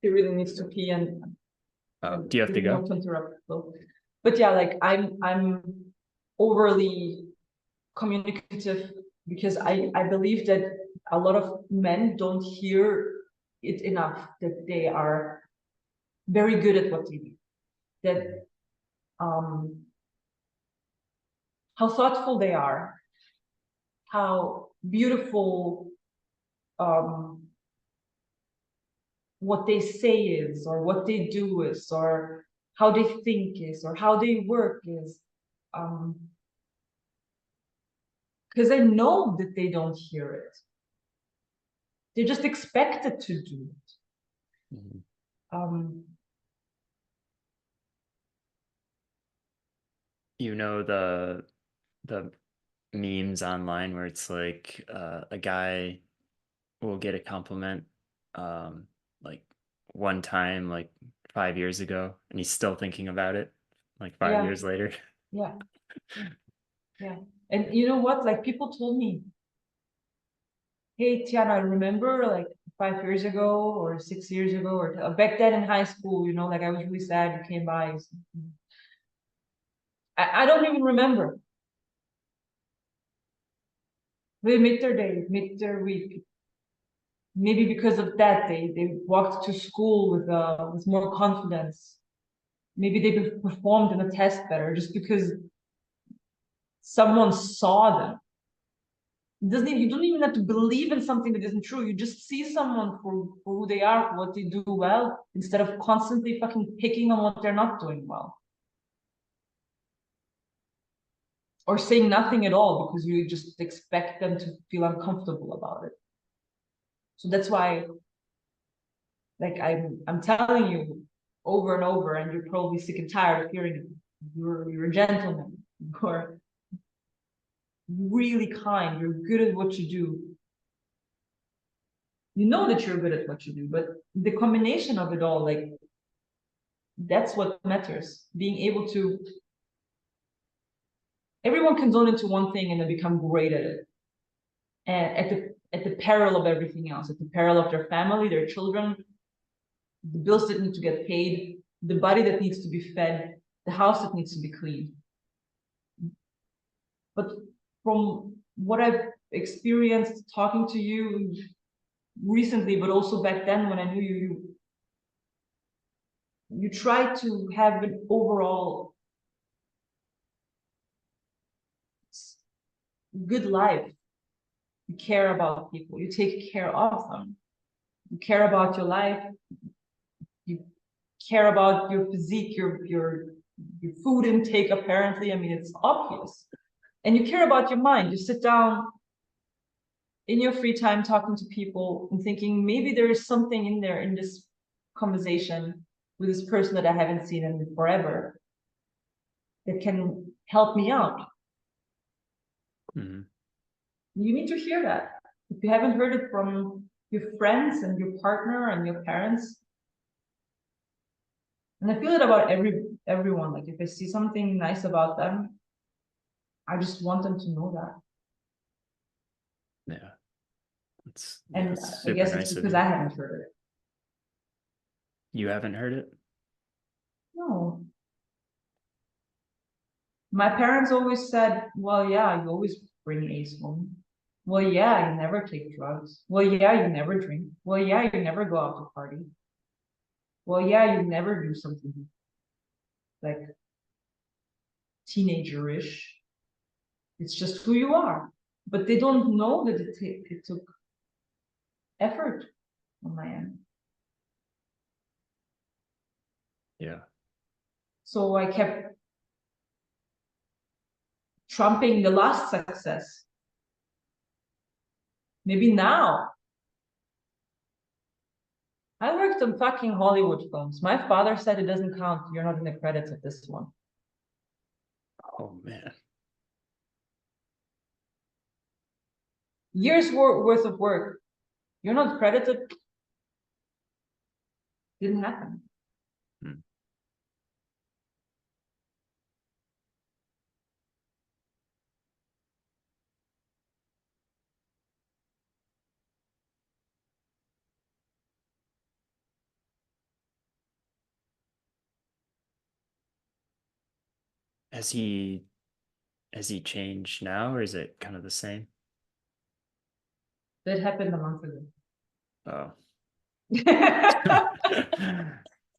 He really needs to pee oh, do you have to not go? to interrupt. So. But yeah, like I'm overly communicative because I believe that a lot of men don't hear it enough that they are very good at what they do. That how thoughtful they are, how beautiful what they say is, or what they do is, or how they think is, or how they work is. Because I know that they don't hear it. They're just expected to do it. You know the memes online where it's like a guy will get a compliment like one time like 5 years ago and he's still thinking about it like 5 years later. Yeah. Yeah. And you know what? Like people told me, hey Tiana, I remember like 5 years ago or 6 years ago or back then in high school, you know, like I was really sad you came by. I don't even remember. They made their day, made their week. Maybe because of that, they walked to school with more confidence. maybe they performed in a test better just because someone saw them. You don't even have to believe in something that isn't true. You just see someone for who they are, for what they do well, instead of constantly fucking picking on what they're not doing well. Or saying nothing at all because you just expect them to feel uncomfortable about it. So that's why, like, I'm telling you over and over, and you're probably sick and tired of hearing it. You're a gentleman. You're really kind. You're good at what you do. You know that you're good at what you do, but the combination of it all, like, that's what matters. Being able to, everyone can zone into one thing and then become great at it. And at the peril of everything else, at the peril of their family, their children, the bills that need to get paid, the body that needs to be fed, the house that needs to be cleaned. But from what I've experienced talking to you recently, but also back then when I knew you, you try to have an overall good life. You care about people, you take care of them, you care about your life, you care about your physique, your food intake, apparently. I mean, it's obvious. And you care about your mind. You sit down in your free time talking to people and thinking, maybe there is something in there in this conversation with this person that I haven't seen in forever that can help me out. Mm-hmm. You need to hear that. If you haven't heard it from your friends and your partner and your parents, and I feel it about everyone. Like, if I see something nice about them, I just want them to know that. Yeah. It's, And it's I super guess it's nice of because you. I haven't heard it. You haven't heard it? No. My parents always said, well, yeah, you always bring Ace home. Well, yeah, you never take drugs. Well, yeah, you never drink. Well, yeah, you never go out to party. Well, yeah, you never do something like teenager-ish. It's just who you are. But they don't know that it took effort on my end. Yeah. So I kept trumping the last success. Maybe now. I worked on fucking Hollywood films. My father said it doesn't count. You're not in the credits of this one. Oh man. Years worth of work. You're not credited. Didn't happen. Hmm. Has he changed now, or is it kind of the same? That happened a month ago. Oh.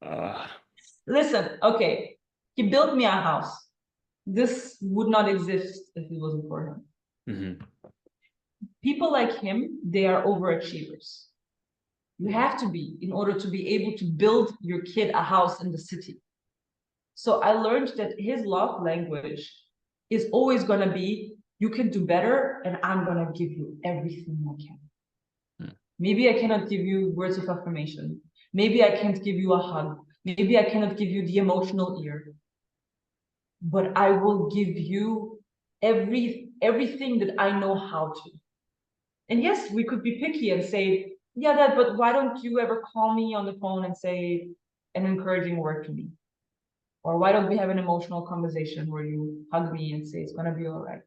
uh, Listen, okay. He built me a house. This would not exist if it wasn't for him. mm-hmm. People like him, they are overachievers. You have to be in order to be able to build your kid a house in the city. So I learned that his love language is always going to be, you can do better, and I'm going to give you everything I can. Hmm. Maybe I cannot give you words of affirmation. Maybe I can't give you a hug. Maybe I cannot give you the emotional ear. But I will give you everything that I know how to. And yes, we could be picky and say, yeah, Dad, but why don't you ever call me on the phone and say an encouraging word to me? Or why don't we have an emotional conversation where you hug me and say it's gonna be all right?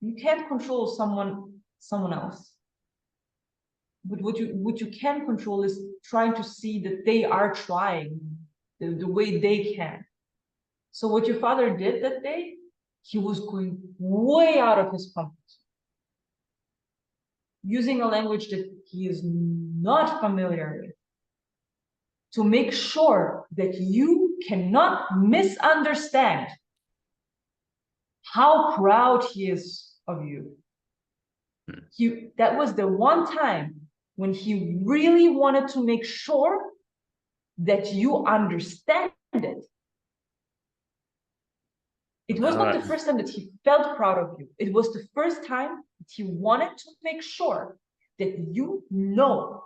You can't control someone else. But what you can control is trying to see that they are trying the way they can. So what your father did that day, he was going way out of his comfort zone, using a language that he is not familiar with. to make sure that you cannot misunderstand how proud he is of you. That was the one time when he really wanted to make sure that you understand it. It was not the first time that he felt proud of you. It was the first time that he wanted to make sure that you know,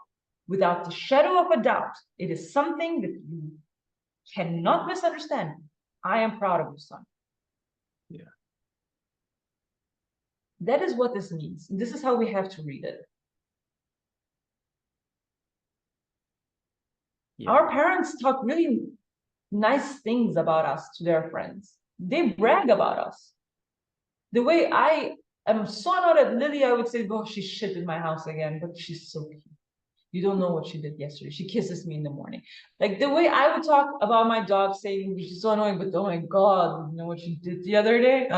without the shadow of a doubt, it is something that you cannot misunderstand. I am proud of you, son. Yeah. That is what this means. This is how we have to read it. Yeah. Our parents talk really nice things about us to their friends. They brag about us. The way I am so annoyed at Lily, I would say, oh, she shit in my house again, but she's so cute. You don't know what she did yesterday. She kisses me in the morning. Like the way I would talk about my dog saying she's so annoying, but oh my God, you know what she did the other day?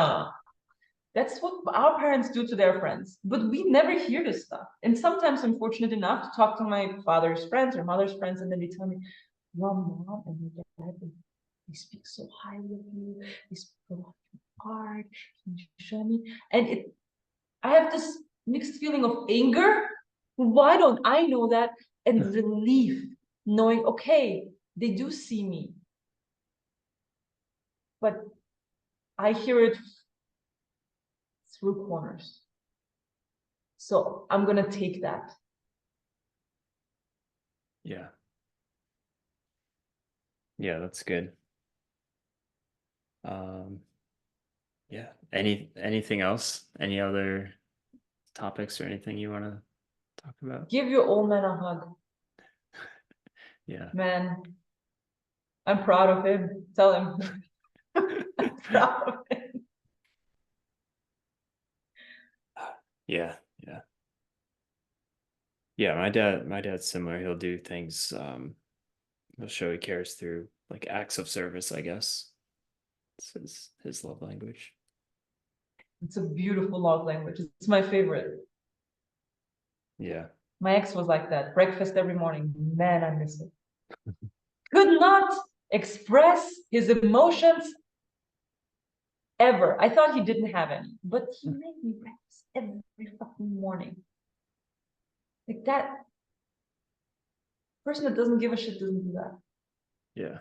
That's what our parents do to their friends. But we never hear this stuff. And sometimes I'm fortunate enough to talk to my father's friends or mother's friends, and then they tell me, your mom and your dad, they speak so highly of you. They speak a lot of your art. Can you show me? And I have this mixed feeling of anger. Why don't I know that? And relief, knowing, okay, they do see me. But I hear it through corners. So I'm going to take that. Yeah. Yeah, that's good. Yeah. Anything else? Any other topics or anything you want to talk about? Give your old man a hug. Yeah. Man, I'm proud of him. Tell him. I'm proud of him. Yeah. Yeah. Yeah, my dad's similar. He'll do things, he'll show he cares through like acts of service, I guess. It's his love language. It's a beautiful love language. It's my favorite. Yeah. My ex was like that. Breakfast every morning. Man, I miss it. Could not express his emotions ever. I thought he didn't have any, but he made me breakfast every fucking morning. Like that person that doesn't give a shit doesn't do that. Yeah.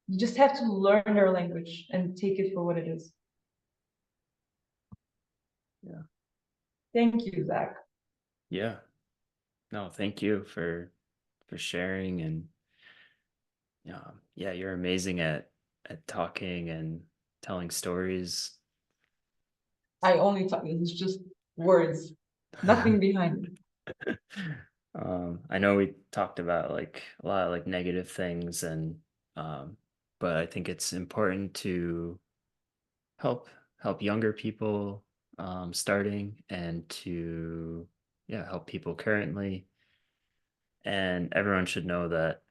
You just have to learn their language and take it for what it is. Yeah. Thank you, Zac. Yeah. No, thank you for sharing, and yeah, you're amazing at talking and telling stories. I only talk, it's just words, nothing behind it. I know we talked about like a lot of like negative things, and but I think it's important to help younger people starting, and to help people currently, and everyone should know that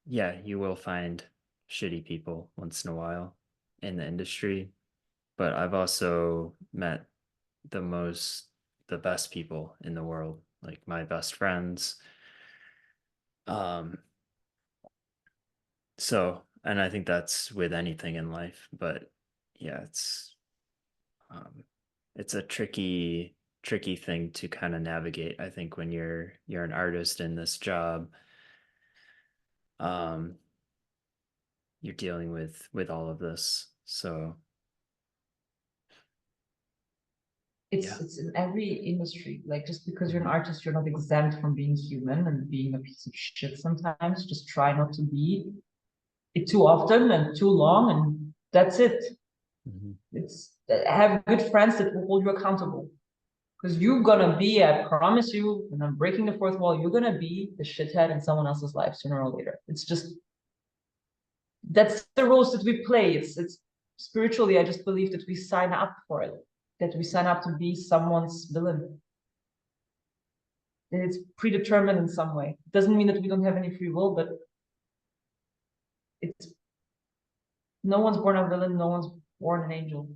you will find shitty people once in a while in the industry, but I've also met the best people in the world, like my best friends. Um, and I think that's with anything in life, but yeah, it's a tricky thing to kind of navigate. I think when you're an artist in this job, um, you're dealing with all of this. So it's in every industry. Like just because you're an artist, you're not exempt from being human and being a piece of shit sometimes. Just try not to be it too often and too long, and that's it. It's have good friends that will hold you accountable. Because you're gonna be, I promise you, and I'm breaking the fourth wall, you're gonna be the shithead in someone else's life sooner or later. It's just that's the roles that we play. It's spiritually, I just believe that we sign up for it, that we sign up to be someone's villain. And it's predetermined in some way. It doesn't mean that we don't have any free will, but it's no one's born a villain, no one's born an angel.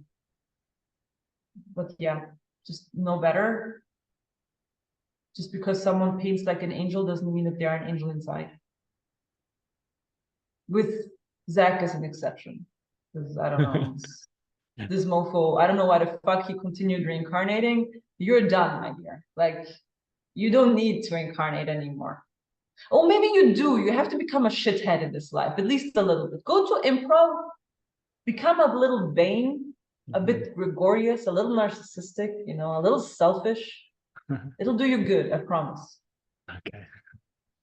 But yeah, just know better. Just because someone paints like an angel doesn't mean that they are an angel inside. with Zac as an exception. Because I don't know, this mofo, I don't know why the fuck he continued reincarnating. You're done, my dear. Like, you don't need to incarnate anymore. Or maybe you do. You have to become a shithead in this life, at least a little bit. Go to improv, become a little vain, a bit gregarious, a little narcissistic, you know, a little selfish. It'll do you good, I promise. Okay.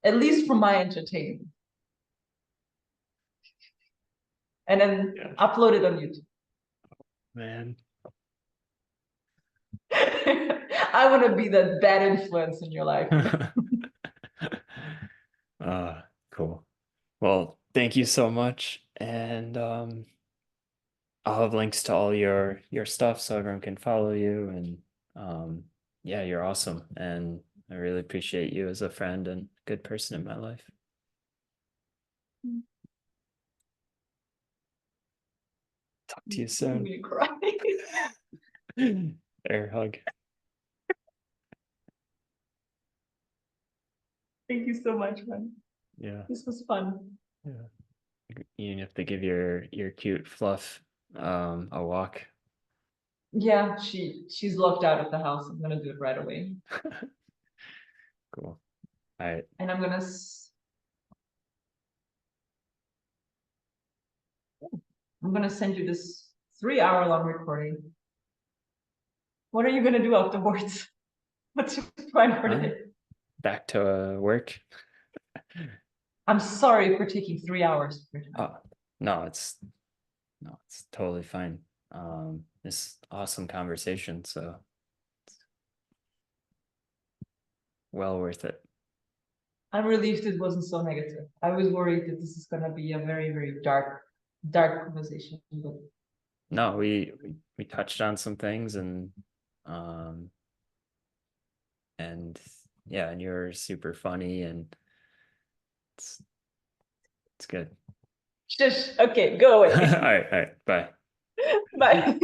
At least for my entertainment. And then upload it on YouTube. Man. I want to be that bad influence in your life. Cool. Well, thank you so much. And I'll have links to all your stuff so everyone can follow you. And yeah, you're awesome. And I really appreciate you as a friend and good person in my life. Talk to you soon. Me cry. Air hug. Thank you so much, man. Yeah. This was fun. Yeah. You have to give your cute fluff a walk. Yeah, she's locked out of the house. I'm gonna do it right away. Cool. All right. And I'm gonna send you this 3-hour long recording. What are you gonna do afterwards? What's your plan for today? Back to work. I'm sorry for taking 3 hours. No, it's totally fine. This awesome conversation, so it's well worth it. I'm relieved it wasn't so negative. I was worried that this is gonna be a very, very dark conversation. But no, we touched on some things and yeah, and you're super funny and it's good. shush. Okay, go away. All right, bye. Bye.